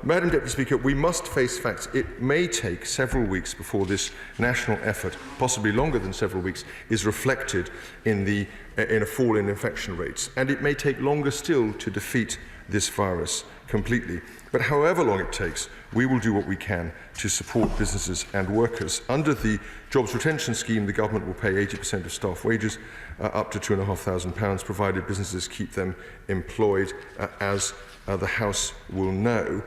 Madam Deputy Speaker, we must face facts. It may take several weeks before this national effort, possibly longer than several weeks, is reflected in the in a fall in infection rates, and it may take longer still to defeat this virus completely. But however long it takes, we will do what we can to support businesses and workers. Under the Jobs Retention Scheme, the government will pay 80% of staff wages, up to £2,500, provided businesses keep them employed, as the House will know.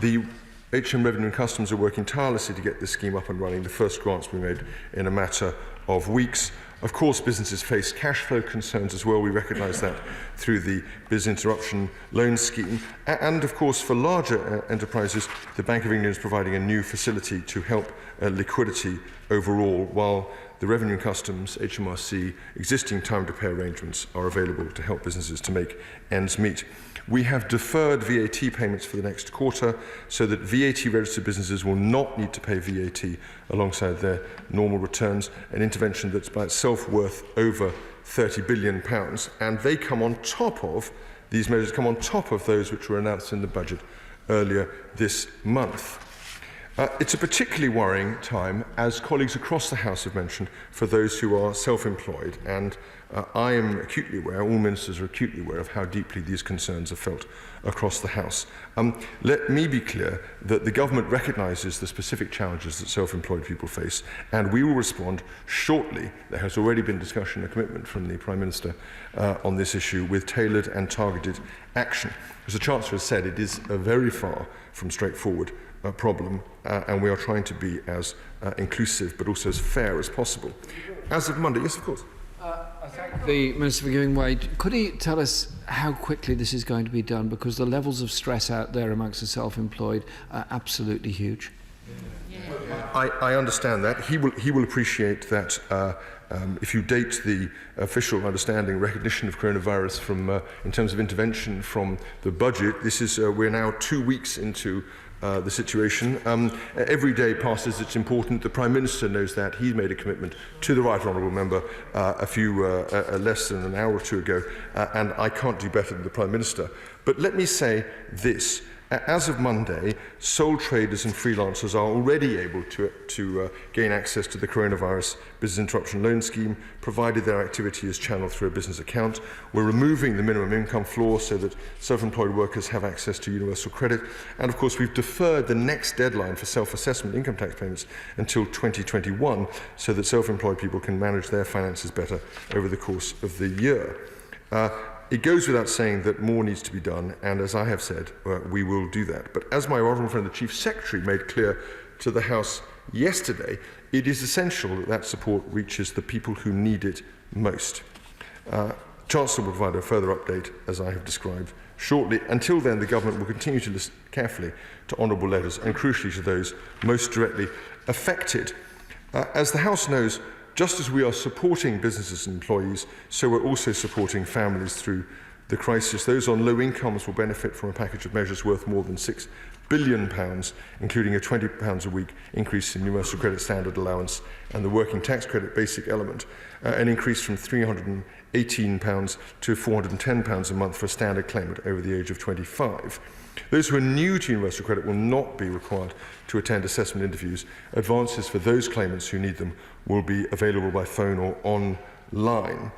The HM Revenue and Customs are working tirelessly to get this scheme up and running. The first grants will be made in a matter of weeks. Of course, businesses face cash flow concerns as well. We recognise that through the business interruption loan scheme. And of course, for larger enterprises, the Bank of England is providing a new facility to help liquidity overall, while the Revenue and Customs, HMRC, existing time to pay arrangements are available to help businesses to make ends meet. We have deferred VAT payments for the next quarter so that VAT-registered businesses will not need to pay VAT alongside their normal returns, an intervention that's by itself worth over £30 billion. And they come on top of, these measures come on top of those which were announced in the budget earlier this month. It's a particularly worrying time, as colleagues across the House have mentioned, for those who are self-employed, and I am acutely aware, all ministers are acutely aware of how deeply these concerns are felt across the House. Let me be clear that the government recognises the specific challenges that self-employed people face, and we will respond shortly. There has already been discussion, a commitment from the Prime Minister on this issue, with tailored and targeted action. As the Chancellor has said, it is very far from straightforward problem, and we are trying to be as inclusive but also as fair as possible. As of Monday, yes, of course. I thank the Minister for giving way. Could he tell us how quickly this is going to be done? Because the levels of stress out there amongst the self-employed are absolutely huge. I understand that. He will appreciate that. If you date the official understanding, recognition of coronavirus from, in terms of intervention from the budget, this is we're now 2 weeks into the situation. Every day passes, it's important. The Prime Minister knows that. He made a commitment to the Right Honourable Member less than an hour or two ago, and I can't do better than the Prime Minister. But let me say this. As of Monday, sole traders and freelancers are already able to gain access to the Coronavirus Business Interruption Loan Scheme, provided their activity is channeled through a business account. We're removing the minimum income floor so that self-employed workers have access to universal credit. And of course, we've deferred the next deadline for self-assessment income tax payments until 2021 so that self-employed people can manage their finances better over the course of the year. It goes without saying that more needs to be done, and as I have said, we will do that. But as my honourable friend, the Chief Secretary, made clear to the House yesterday, it is essential that that support reaches the people who need it most. Chancellor will provide a further update, as I have described, shortly. Until then, the Government will continue to listen carefully to honourable letters, and crucially to those most directly affected. As the House knows, just as we are supporting businesses and employees, so we're also supporting families through the crisis. Those on low incomes will benefit from a package of measures worth more than £6 billion, including a £20 a week increase in universal credit standard allowance and the working tax credit basic element, an increase from £318 to £410 a month for a standard claimant over the age of 25. Those who are new to universal credit will not be required to attend assessment interviews. Advances for those claimants who need them will be available by phone or online.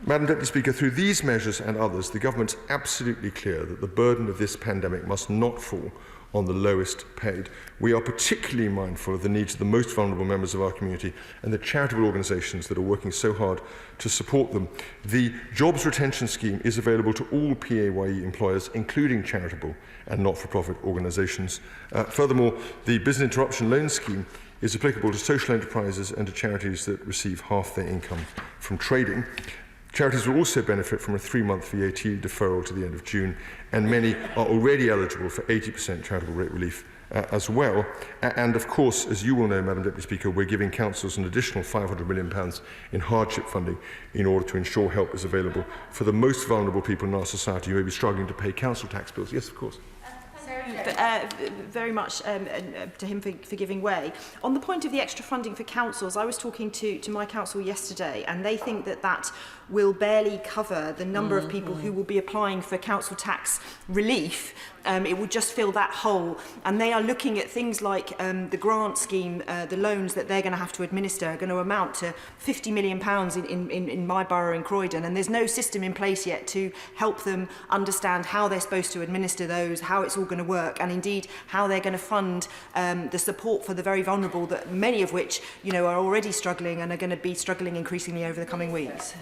Madam Deputy Speaker, through these measures and others, the Government is absolutely clear that the burden of this pandemic must not fall on the lowest paid. We are particularly mindful of the needs of the most vulnerable members of our community and the charitable organisations that are working so hard to support them. The Jobs Retention Scheme is available to all PAYE employers, including charitable and not-for-profit organisations. Furthermore, the Business Interruption Loan Scheme is applicable to social enterprises and to charities that receive half their income from trading. Charities will also benefit from a 3-month VAT deferral to the end of June, and many are already eligible for 80% charitable rate relief as well. And of course, as you will know, Madam Deputy Speaker, we're giving councils an additional £500 million in hardship funding in order to ensure help is available for the most vulnerable people in our society who may be struggling to pay council tax bills. Yes, of course. very much to him for giving way. On the point of the extra funding for councils, I was talking to my council yesterday, and they think that will barely cover the number of people who will be applying for council tax relief. It would just fill that hole, and they are looking at things like the grant scheme, the loans that they're going to have to administer are going to amount to £50 million in my borough in Croydon, and there's no system in place yet to help them understand how they're supposed to administer those, how it's all going to work, and indeed how they're going to fund the support for the very vulnerable, that many of which are already struggling and are going to be struggling increasingly over the coming weeks.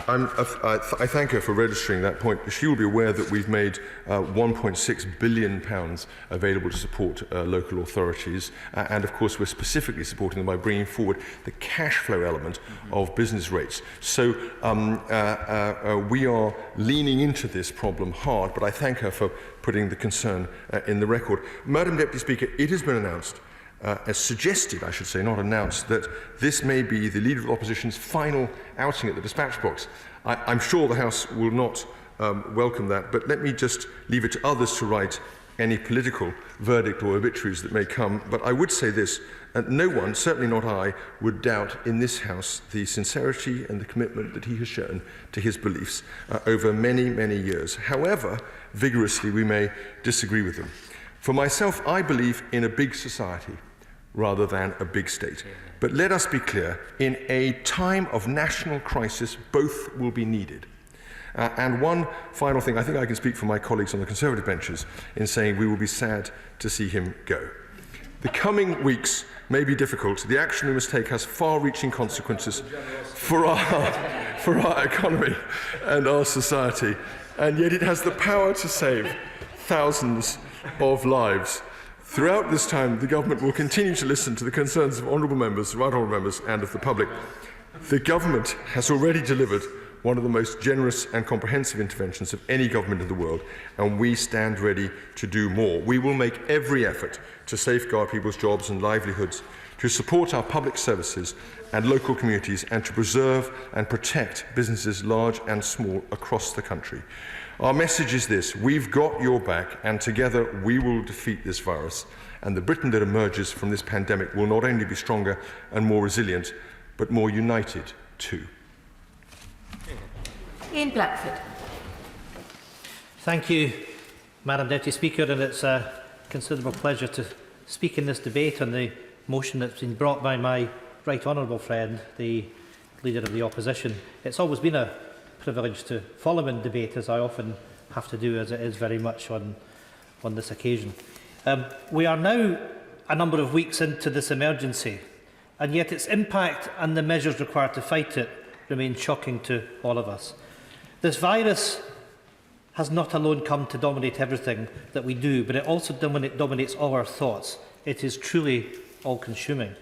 I thank her for registering that point. She will be aware that we've made £1.6 billion available to support local authorities, and of course we're specifically supporting them by bringing forward the cash flow element of business rates. So we are leaning into this problem hard, but I thank her for putting the concern in the record. Madam Deputy Speaker, it has been announced, as suggested, I should say, not announced, that this may be the Leader of the Opposition's final outing at the dispatch box. I'm sure the House will not welcome that, but let me just leave it to others to write any political verdict or obituaries that may come. But I would say this, no one, certainly not I, would doubt in this House the sincerity and the commitment that he has shown to his beliefs over many, many years. However vigorously we may disagree with them. For myself, I believe in a big society rather than a big state. But let us be clear, in a time of national crisis, both will be needed. And one final thing, I think I can speak for my colleagues on the Conservative benches in saying we will be sad to see him go. The coming weeks may be difficult. The action we must take has far-reaching consequences for our economy and our society, and yet it has the power to save thousands of lives. Throughout this time, the government will continue to listen to the concerns of honourable members, right honourable members, and of the public. The government has already delivered one of the most generous and comprehensive interventions of any government in the world, and we stand ready to do more. We will make every effort to safeguard people's jobs and livelihoods, to support our public services and local communities, and to preserve and protect businesses large and small across the country. Our message is this: we've got your back, and together we will defeat this virus, and the Britain that emerges from this pandemic will not only be stronger and more resilient, but more united too. Ian Blackford. Thank you, Madam Deputy Speaker, and it's a considerable pleasure to speak in this debate on the motion that's been brought by my right honourable friend, the Leader of the Opposition. It's always been a privilege to follow in debate, as I often have to do, as it is very much on this occasion. We are now a number of weeks into this emergency, and yet its impact and the measures required to fight it remain shocking to all of us. This virus has not alone come to dominate everything that we do, but it also dominates all our thoughts. It is truly all-consuming.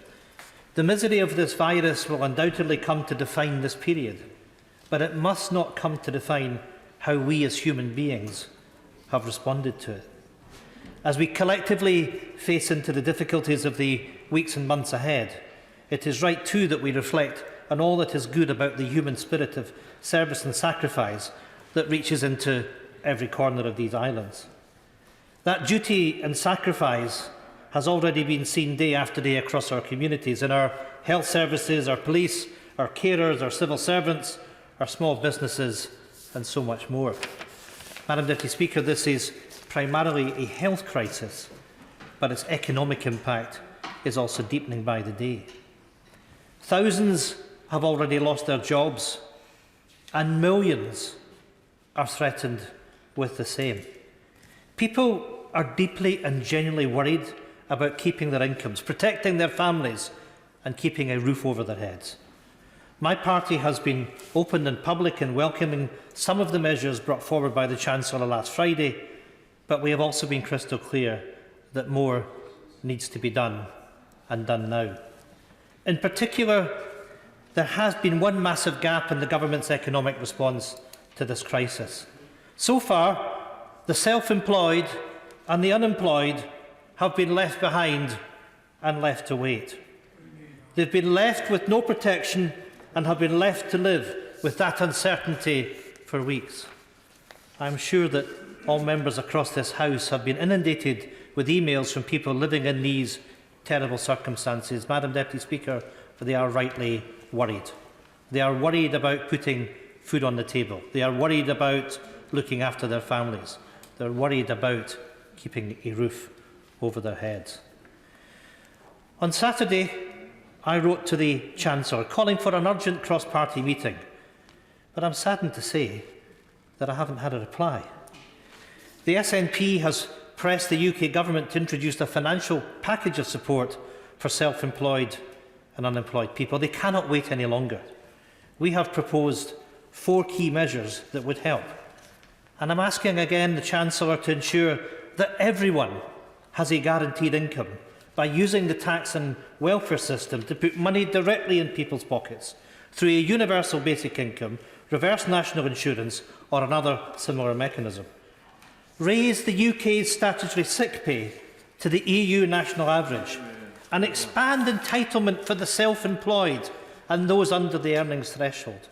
The misery of this virus will undoubtedly come to define this period, but it must not come to define how we as human beings have responded to it. As we collectively face into the difficulties of the weeks and months ahead, it is right too that we reflect on all that is good about the human spirit of service and sacrifice that reaches into every corner of these islands. That duty and sacrifice has already been seen day after day across our communities, in our health services, our police, our carers, our civil servants, our small businesses, and so much more. Madam Deputy Speaker, this is primarily a health crisis, but its economic impact is also deepening by the day. Thousands have already lost their jobs, and millions are threatened with the same. People are deeply and genuinely worried about keeping their incomes, protecting their families, and keeping a roof over their heads. My party has been open and public in welcoming some of the measures brought forward by the Chancellor last Friday, but we have also been crystal clear that more needs to be done, and done now. In particular, there has been one massive gap in the government's economic response to this crisis. So far, the self-employed and the unemployed have been left behind and left to wait. They've been left with no protection and have been left to live with that uncertainty for weeks. I'm sure that all members across this House have been inundated with emails from people living in these terrible circumstances. Madam Deputy Speaker, they are rightly worried. They are worried about putting food on the table. They are worried about looking after their families. They are worried about keeping a roof over their heads. On Saturday, I wrote to the Chancellor calling for an urgent cross-party meeting, but I'm saddened to say that I haven't had a reply. The SNP has pressed the UK Government to introduce a financial package of support for self-employed and unemployed people. They cannot wait any longer. We have proposed 4 key measures that would help. And I'm asking again the Chancellor to ensure that everyone has a guaranteed income by using the tax and welfare system to put money directly in people's pockets through a universal basic income, reverse national insurance or another similar mechanism. Raise the UK's statutory sick pay to the EU national average and expand entitlement for the self-employed and those under the earnings threshold.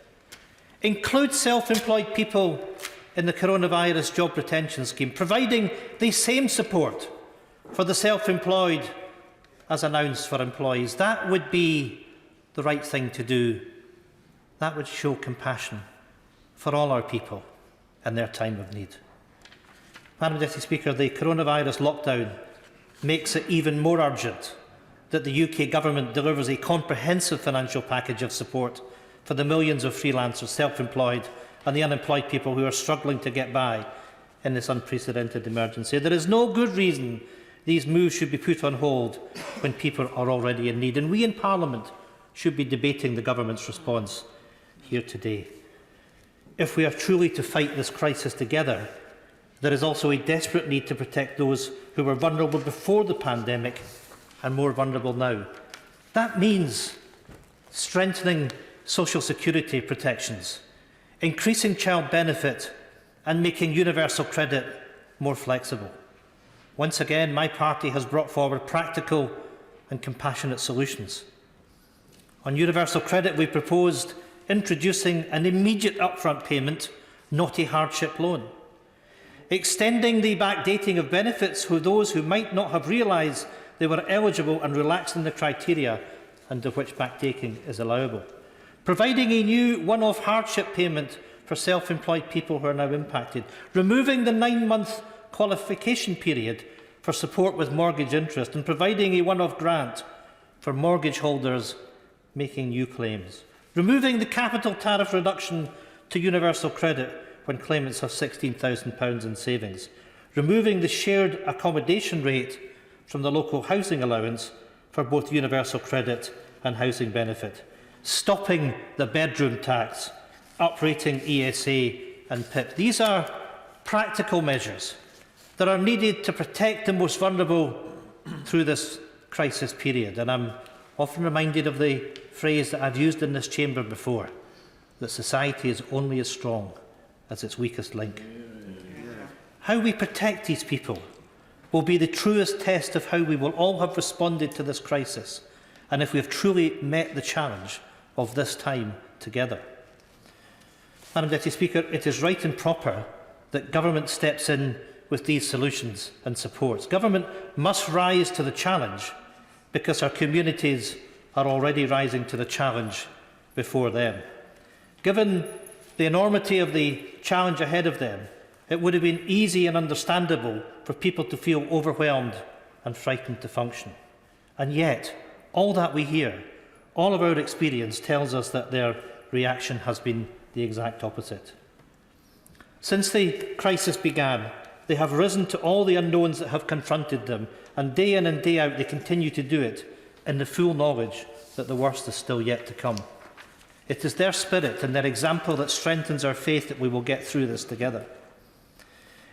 Include self-employed people in the coronavirus job retention scheme, providing the same support for the self-employed as announced for employees. That would be the right thing to do. That would show compassion for all our people in their time of need. Madam Deputy Speaker, the coronavirus lockdown makes it even more urgent that the UK Government delivers a comprehensive financial package of support for the millions of freelancers, self-employed and the unemployed people who are struggling to get by in this unprecedented emergency. There is no good reason these moves should be put on hold when people are already in need, and we in Parliament should be debating the Government's response here today. If we are truly to fight this crisis together, there is also a desperate need to protect those who were vulnerable before the pandemic and more vulnerable now. That means strengthening social security protections, increasing child benefit and making universal credit more flexible. Once again, my party has brought forward practical and compassionate solutions. On universal credit, we proposed introducing an immediate upfront payment, not a hardship loan. Extending the backdating of benefits for those who might not have realised they were eligible and relaxing the criteria under which backdating is allowable. Providing a new one-off hardship payment for self-employed people who are now impacted. Removing the 9-month qualification period for support with mortgage interest and providing a one-off grant for mortgage holders making new claims. Removing the capital tariff reduction to universal credit when claimants have £16,000 in savings. Removing the shared accommodation rate from the local housing allowance for both universal credit and housing benefit. Stopping the bedroom tax, uprating ESA and PIP. These are practical measures that are needed to protect the most vulnerable through this crisis period. And I'm often reminded of the phrase that I've used in this chamber before, that society is only as strong as its weakest link. How we protect these people will be the truest test of how we will all have responded to this crisis and if we have truly met the challenge of this time together. Madam Deputy Speaker, it is right and proper that Government steps in with these solutions and supports. Government must rise to the challenge because our communities are already rising to the challenge before them. Given the enormity of the challenge ahead of them, it would have been easy and understandable for people to feel overwhelmed and frightened to function. And yet, all that we hear, all of our experience tells us that their reaction has been the exact opposite. Since the crisis began, they have risen to all the unknowns that have confronted them, and day in and day out they continue to do it in the full knowledge that the worst is still yet to come. It is their spirit and their example that strengthens our faith that we will get through this together.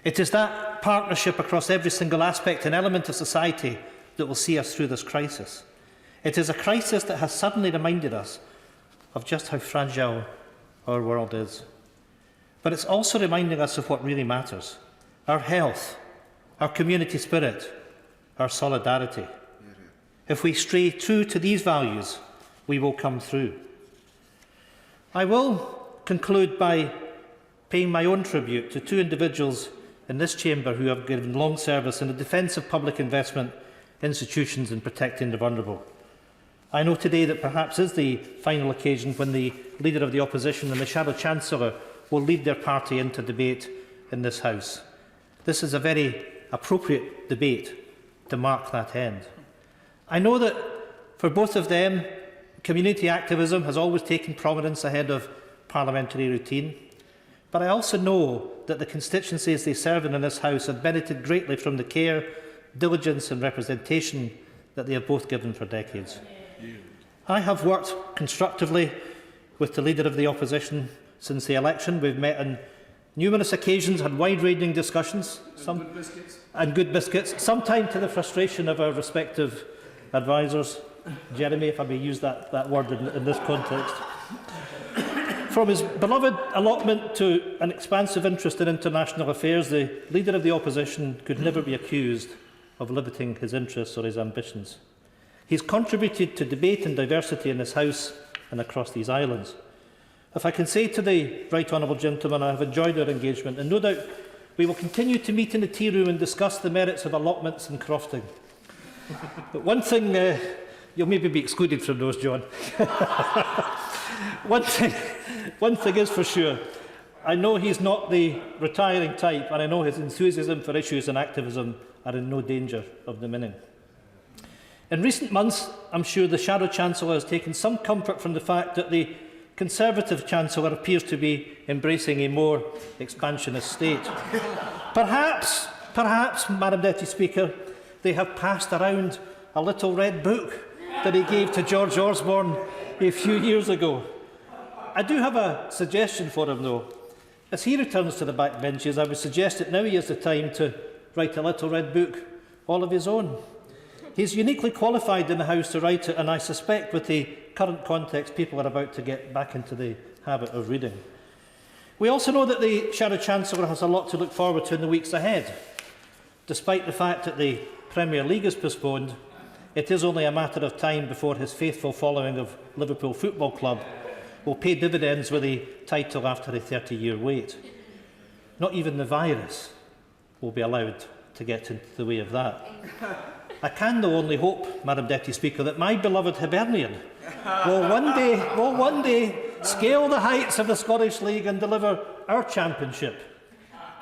It is that partnership across every single aspect and element of society that will see us through this crisis. It is a crisis that has suddenly reminded us of just how fragile our world is. But it's also reminding us of what really matters: our health, our community spirit, our solidarity. If we stray true to these values, we will come through. I will conclude by paying my own tribute to two individuals in this chamber who have given long service in the defence of public investment, institutions and protecting the vulnerable. I know today that perhaps is the final occasion when the Leader of the Opposition and the Shadow Chancellor will lead their party into debate in this House. This is a very appropriate debate to mark that end. I know that for both of them, community activism has always taken prominence ahead of parliamentary routine, but I also know that the constituencies they serve in this House have benefited greatly from the care, diligence and representation that they have both given for decades. I have worked constructively with the Leader of the Opposition since the election. We've met on numerous occasions, had wide-ranging discussions, and good biscuits, sometimes to the frustration of our respective advisers. Jeremy, if I may use that word in this context. From his beloved allotment to an expansive interest in international affairs, the Leader of the Opposition could never be accused of limiting his interests or his ambitions. He's contributed to debate and diversity in this House and across these islands. If I can say to the right honourable gentleman, I have enjoyed our engagement, and no doubt we will continue to meet in the tea room and discuss the merits of allotments and crofting. But one thing, you'll maybe be excluded from those, John. One thing is for sure, I know he's not the retiring type, and I know his enthusiasm for issues and activism are in no danger of diminishing. In recent months, I'm sure the Shadow Chancellor has taken some comfort from the fact that the Conservative Chancellor appears to be embracing a more expansionist state. Perhaps, Madam Deputy Speaker, they have passed around a little red book that he gave to George Osborne a few years ago. I do have a suggestion for him, though. As he returns to the backbenches, I would suggest that now he has the time to write a little red book all of his own. He's uniquely qualified in the House to write it, and I suspect with the current context, people are about to get back into the habit of reading. We also know that the Shadow Chancellor has a lot to look forward to in the weeks ahead. Despite the fact that the Premier League is postponed, it is only a matter of time before his faithful following of Liverpool Football Club will pay dividends with the title after a 30-year wait. Not even the virus will be allowed to get into the way of that. I can, though, only hope, Madam Deputy Speaker, that my beloved Hibernian will one day scale the heights of the Scottish League and deliver our championship.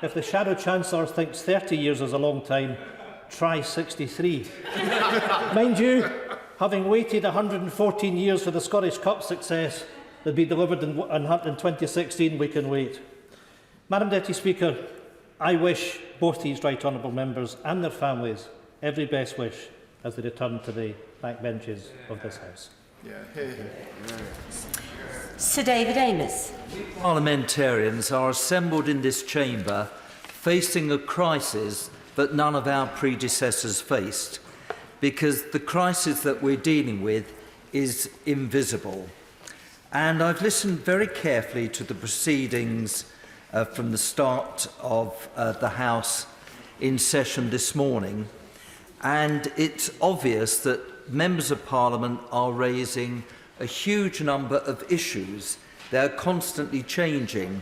If the Shadow Chancellor thinks 30 years is a long time, try 63. Mind you, having waited 114 years for the Scottish Cup success that will be delivered in 2016, we can wait. Madam Deputy Speaker, I wish both these right honourable members and their families every best wish as they return to the backbenches of this House. Sir David Amos. Parliamentarians are assembled in this chamber facing a crisis that none of our predecessors faced, because the crisis that we're dealing with is invisible. And I've listened very carefully to the proceedings from the start of the House in session this morning, and it's obvious that members of Parliament are raising a huge number of issues. They're constantly changing,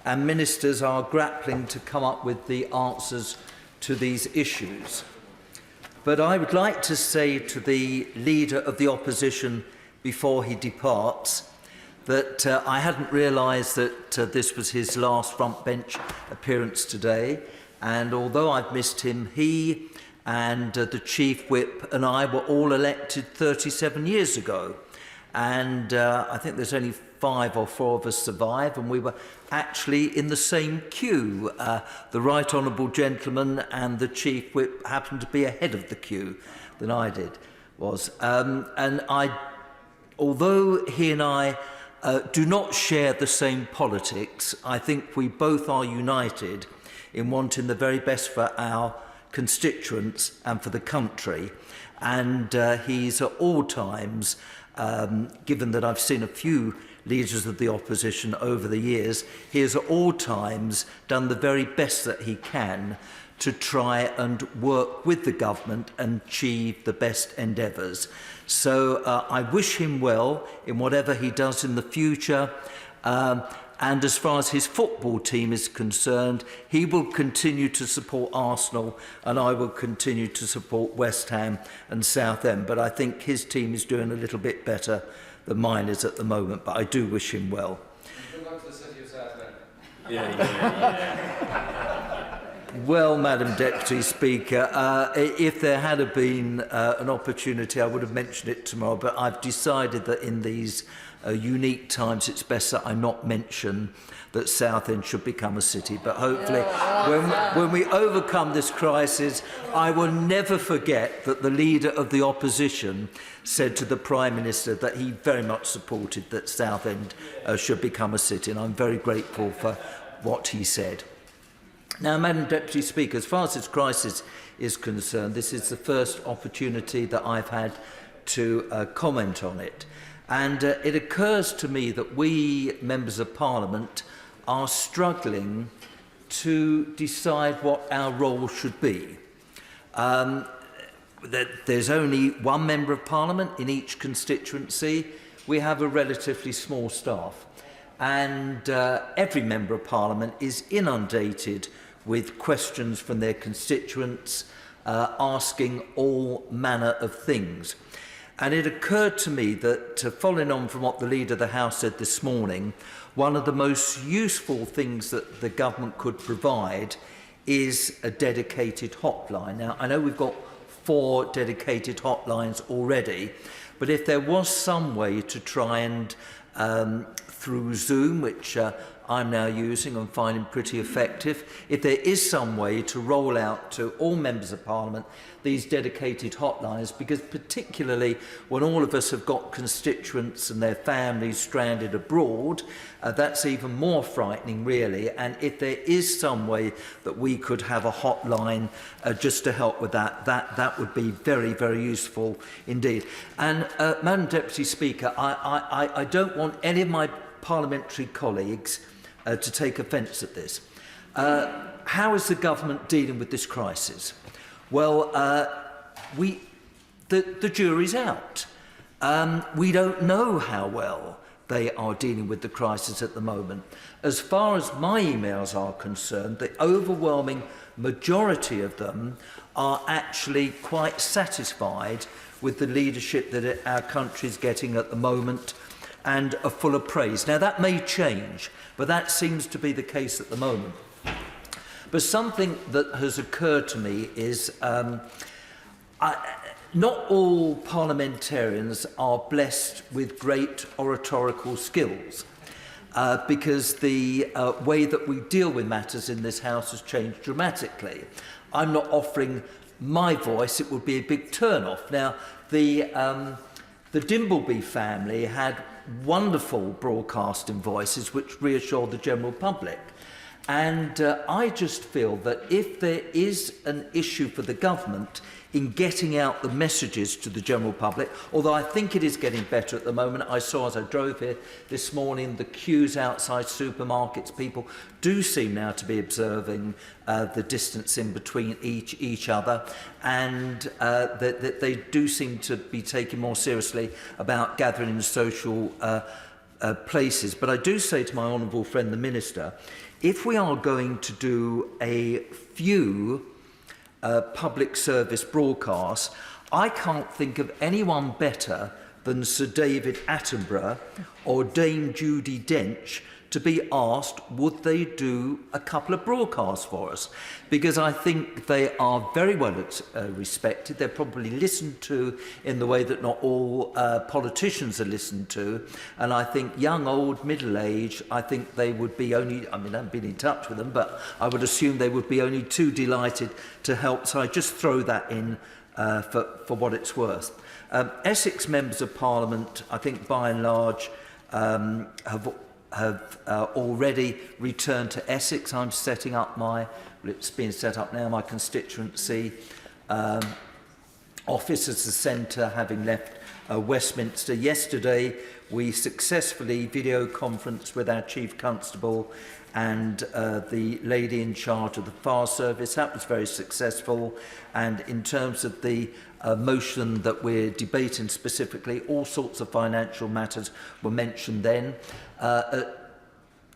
and ministers are grappling to come up with the answers to these issues. But I would like to say to the Leader of the Opposition before he departs that I hadn't realised that this was his last front bench appearance today, and although I've missed him, he and the Chief Whip and I were all elected 37 years ago. And I think there's only 5 or 4 of us survive, and we were actually in the same queue. The Right Honourable Gentleman and the Chief Whip happened to be ahead of the queue than I was. And although he and I do not share the same politics, I think we both are united in wanting the very best for our constituents and for the country. And he's at all times, given that I've seen a few leaders of the opposition over the years, he has at all times done the very best that he can to try and work with the government and achieve the best endeavours. So I wish him well in whatever he does in the future. And as far as his football team is concerned, he will continue to support Arsenal and I will continue to support West Ham and Southend. But I think his team is doing a little bit better than mine is at the moment, but I do wish him well. Good luck to the city of Southend. Well, Madam Deputy Speaker, if there had been an opportunity, I would have mentioned it tomorrow, but I've decided that in these unique times it's best that I not mention that Southend should become a city. But hopefully, when we overcome this crisis, I will never forget that the Leader of the Opposition said to the Prime Minister that he very much supported that Southend should become a city, and I'm very grateful for what he said. Now, Madam Deputy Speaker, as far as this crisis is concerned, this is the first opportunity that I've had to comment on it. And it occurs to me that we, Members of Parliament, are struggling to decide what our role should be. There's only one Member of Parliament in each constituency. We have a relatively small staff. And every Member of Parliament is inundated with questions from their constituents, asking all manner of things. And it occurred to me that, following on from what the Leader of the House said this morning, one of the most useful things that the government could provide is a dedicated hotline. Now, I know we've got 4 dedicated hotlines already, but if there was some way to try and, through Zoom, which I'm now using and finding pretty effective, if there is some way to roll out to all Members of Parliament these dedicated hotlines, because particularly when all of us have got constituents and their families stranded abroad, that's even more frightening, really. And if there is some way that we could have a hotline just to help with that, that would be very, very useful indeed. And Madam Deputy Speaker, I don't want any of my parliamentary colleagues to take offence at this. How is the government dealing with this crisis? Well, the jury's out. We don't know how well they are dealing with the crisis at the moment. As far as my emails are concerned, the overwhelming majority of them are actually quite satisfied with the leadership that our country is getting at the moment and are full of praise. Now, that may change, but that seems to be the case at the moment. But something that has occurred to me is not all parliamentarians are blessed with great oratorical skills because the way that we deal with matters in this House has changed dramatically. I'm not offering my voice, it would be a big turn-off. Now, the Dimbleby family had wonderful broadcasting voices which reassured the general public. And I just feel that if there is an issue for the government in getting out the messages to the general public, although I think it is getting better at the moment. I saw as I drove here this morning the queues outside supermarkets. People do seem now to be observing the distance in between each other, and that they do seem to be taking more seriously about gathering in social places. But I do say to my honourable friend the Minister, if we are going to do a few public service broadcasts, I can't think of anyone better than Sir David Attenborough or Dame Judi Dench to be asked, would they do a couple of broadcasts for us? Because I think they are very well respected. They're probably listened to in the way that not all politicians are listened to. And I think young, old, middle-aged, I think they would be only, I mean, I haven't been in touch with them, but I would assume they would be only too delighted to help. So I just throw that in for what it's worth. Essex members of Parliament, I think by and large, have already returned to Essex. I'm setting up my, well, it's being set up now, my constituency office as the centre, having left Westminster. Yesterday, we successfully video conferenced with our Chief Constable and the lady in charge of the fire service. That was very successful. And in terms of the motion that we're debating specifically, all sorts of financial matters were mentioned then.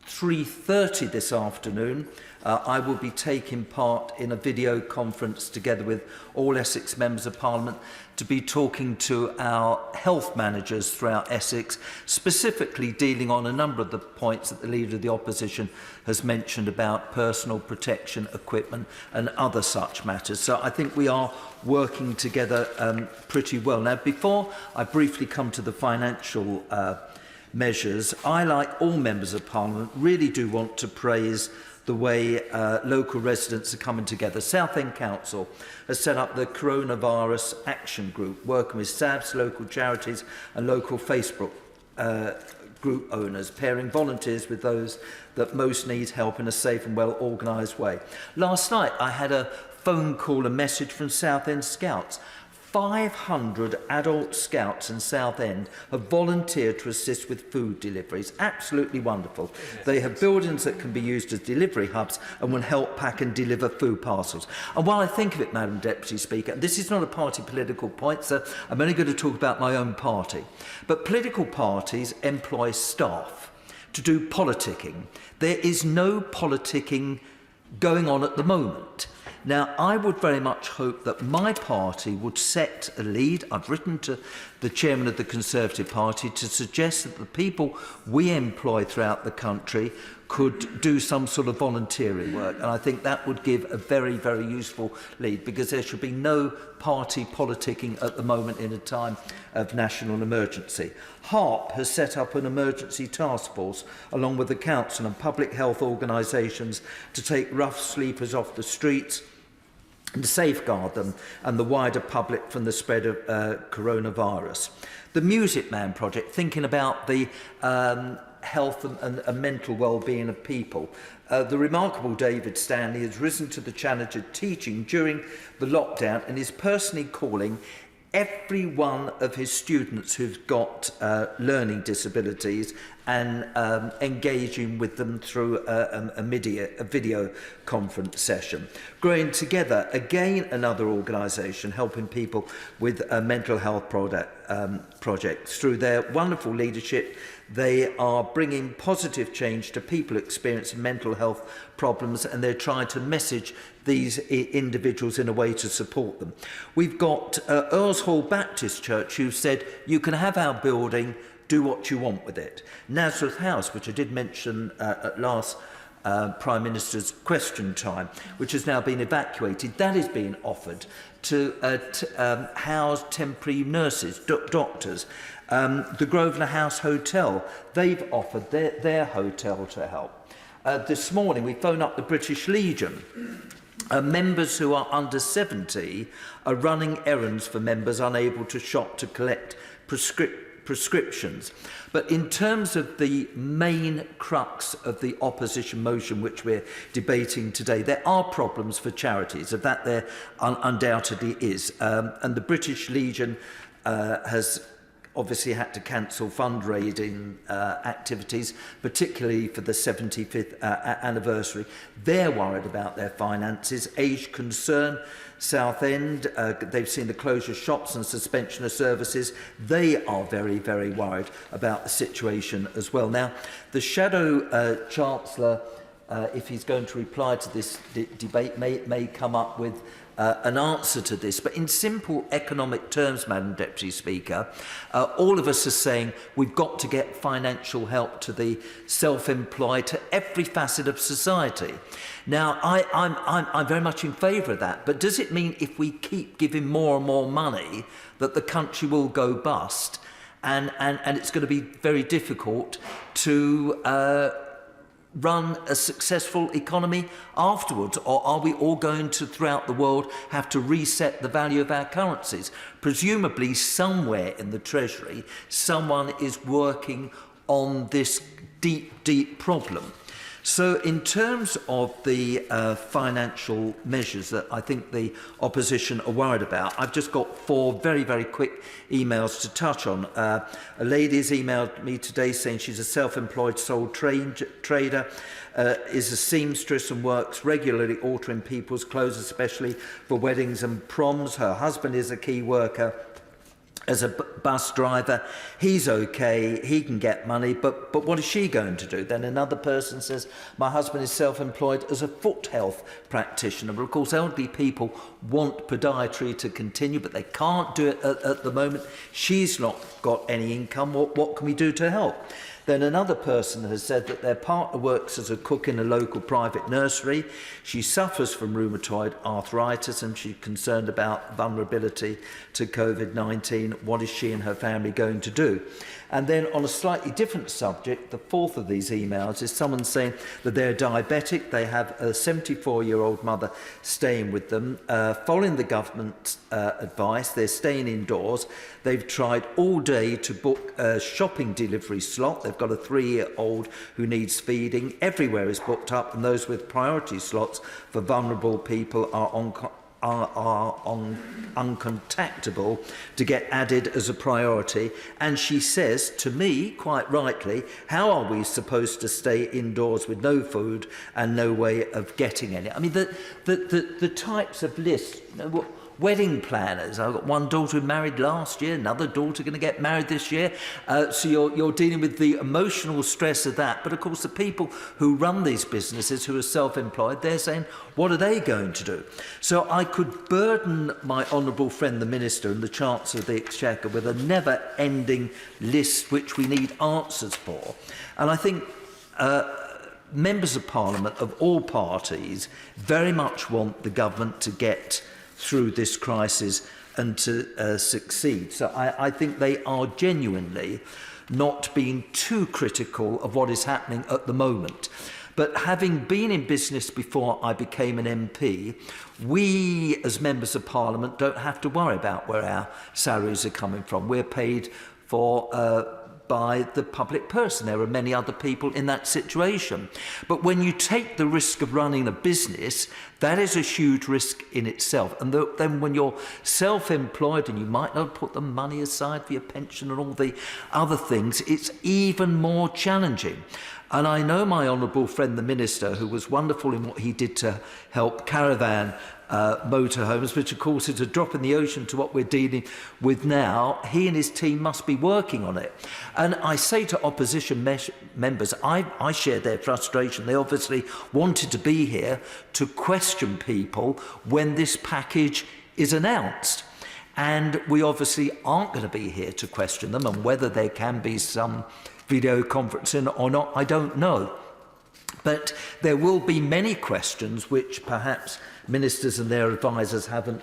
3:30 this afternoon, I will be taking part in a video conference together with all Essex Members of Parliament to be talking to our health managers throughout Essex, specifically dealing on a number of the points that the Leader of the Opposition has mentioned about personal protection equipment and other such matters. So I think we are working together pretty well. Now, before I briefly come to the financial measures, I, like all Members of Parliament, really do want to praise the way local residents are coming together. Southend Council has set up the Coronavirus Action Group, working with SABs, local charities and local Facebook group owners, pairing volunteers with those that most need help in a safe and well-organised way. Last night I had a phone call, a message from Southend Scouts. 500 adult scouts in Southend have volunteered to assist with food deliveries. Absolutely wonderful. They have buildings that can be used as delivery hubs and will help pack and deliver food parcels. And while I think of it, Madam Deputy Speaker, this is not a party political point, so I'm only going to talk about my own party. But political parties employ staff to do politicking. There is no politicking going on at the moment. Now, I would very much hope that my party would set a lead. I've written to the chairman of the Conservative Party to suggest that the people we employ throughout the country could do some sort of volunteering work. And I think that would give a very, very useful lead, because there should be no party politicking at the moment in a time of national emergency. HARP has set up an emergency task force along with the council and public health organisations to take rough sleepers off the streets and safeguard them and the wider public from the spread of coronavirus. The Music Man project, thinking about the health and mental well-being of people. The remarkable David Stanley has risen to the challenge of teaching during the lockdown and is personally calling every one of his students who've got learning disabilities and engaging with them through a video conference session. Growing Together, again another organisation helping people with mental health projects. Through their wonderful leadership, they are bringing positive change to people experiencing mental health problems, and they're trying to message these individuals in a way to support them. We've got Earls Hall Baptist Church, who said, you can have our building, do what you want with it. Nazareth House, which I did mention at last Prime Minister's question time, which has now been evacuated, that is being offered to house temporary nurses, doctors. The Grosvenor House Hotel, they've offered their hotel to help. This morning we phoned up the British Legion. Members who are under 70 are running errands for members unable to shop to collect prescriptions. But in terms of the main crux of the opposition motion which we're debating today, there are problems for charities. Of that there undoubtedly is. And the British Legion has obviously had to cancel fundraising activities, particularly for the 75th anniversary. They're worried about their finances. Age Concern, Southend, they've seen the closure of shops and suspension of services. They are very, very worried about the situation as well. Now, the Shadow Chancellor, if he's going to reply to this debate, may come up with an answer to this. But in simple economic terms, Madam Deputy Speaker, all of us are saying we've got to get financial help to the self-employed, to every facet of society. Now, I'm very much in favour of that, but does it mean if we keep giving more and more money that the country will go bust and it's going to be very difficult to run a successful economy afterwards? Or are we all going to, throughout the world, have to reset the value of our currencies? Presumably, somewhere in the Treasury, someone is working on this deep, deep problem. So in terms of the financial measures that I think the opposition are worried about, I've just got 4 very, very quick emails to touch on. A lady's emailed me today saying she's a self-employed sole trader, is a seamstress and works regularly altering people's clothes, especially for weddings and proms. Her husband is a key worker as a bus driver, he's okay, he can get money, but what is she going to do? Then another person says, my husband is self-employed as a foot health practitioner. But of course, elderly people want podiatry to continue, but they can't do it at the moment. She's not got any income. What can we do to help? Then another person has said that their partner works as a cook in a local private nursery. She suffers from rheumatoid arthritis and she's concerned about vulnerability to COVID-19. What is she and her family going to do? And then on a slightly different subject, the fourth of these emails is someone saying that they're diabetic. They have a 74-year-old mother staying with them. Following the government's advice, they're staying indoors. They've tried all day to book a shopping delivery slot. They've got a 3-year-old who needs feeding. Everywhere is booked up, and those with priority slots for vulnerable people are uncontactable to get added as a priority. And she says to me, quite rightly, how are we supposed to stay indoors with no food and no way of getting any? I mean, the types of lists, you know, wedding planners. I've got one daughter who married last year, another daughter going to get married this year. So you're dealing with the emotional stress of that. But of course, the people who run these businesses, who are self-employed, they're saying, what are they going to do? So I could burden my honourable friend, the Minister, and the Chancellor of the Exchequer with a never-ending list which we need answers for. And I think members of Parliament of all parties very much want the government to get through this crisis and to succeed. So I think they are genuinely not being too critical of what is happening at the moment. But having been in business before I became an MP, we as members of Parliament don't have to worry about where our salaries are coming from. We're paid for by the public person. There are many other people in that situation. But when you take the risk of running a business, that is a huge risk in itself. And then when you're self-employed and you might not put the money aside for your pension and all the other things, it's even more challenging. And I know my honourable friend, the Minister, who was wonderful in what he did to help caravan motorhomes, which of course is a drop in the ocean to what we're dealing with now. He and his team must be working on it. And I say to opposition members, I share their frustration. They obviously wanted to be here to question people when this package is announced. And we obviously aren't going to be here to question them, and whether there can be some video conferencing or not, I don't know. But there will be many questions which perhaps ministers and their advisers haven't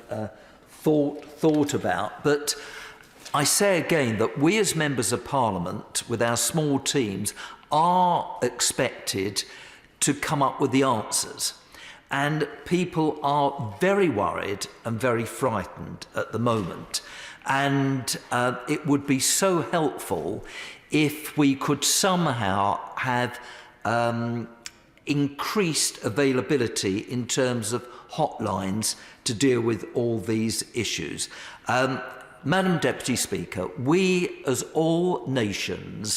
thought about. But I say again that we as members of Parliament, with our small teams, are expected to come up with the answers. And people are very worried and very frightened at the moment. And it would be so helpful if we could somehow have increased availability in terms of hotlines to deal with all these issues. Madam Deputy Speaker, we as all nations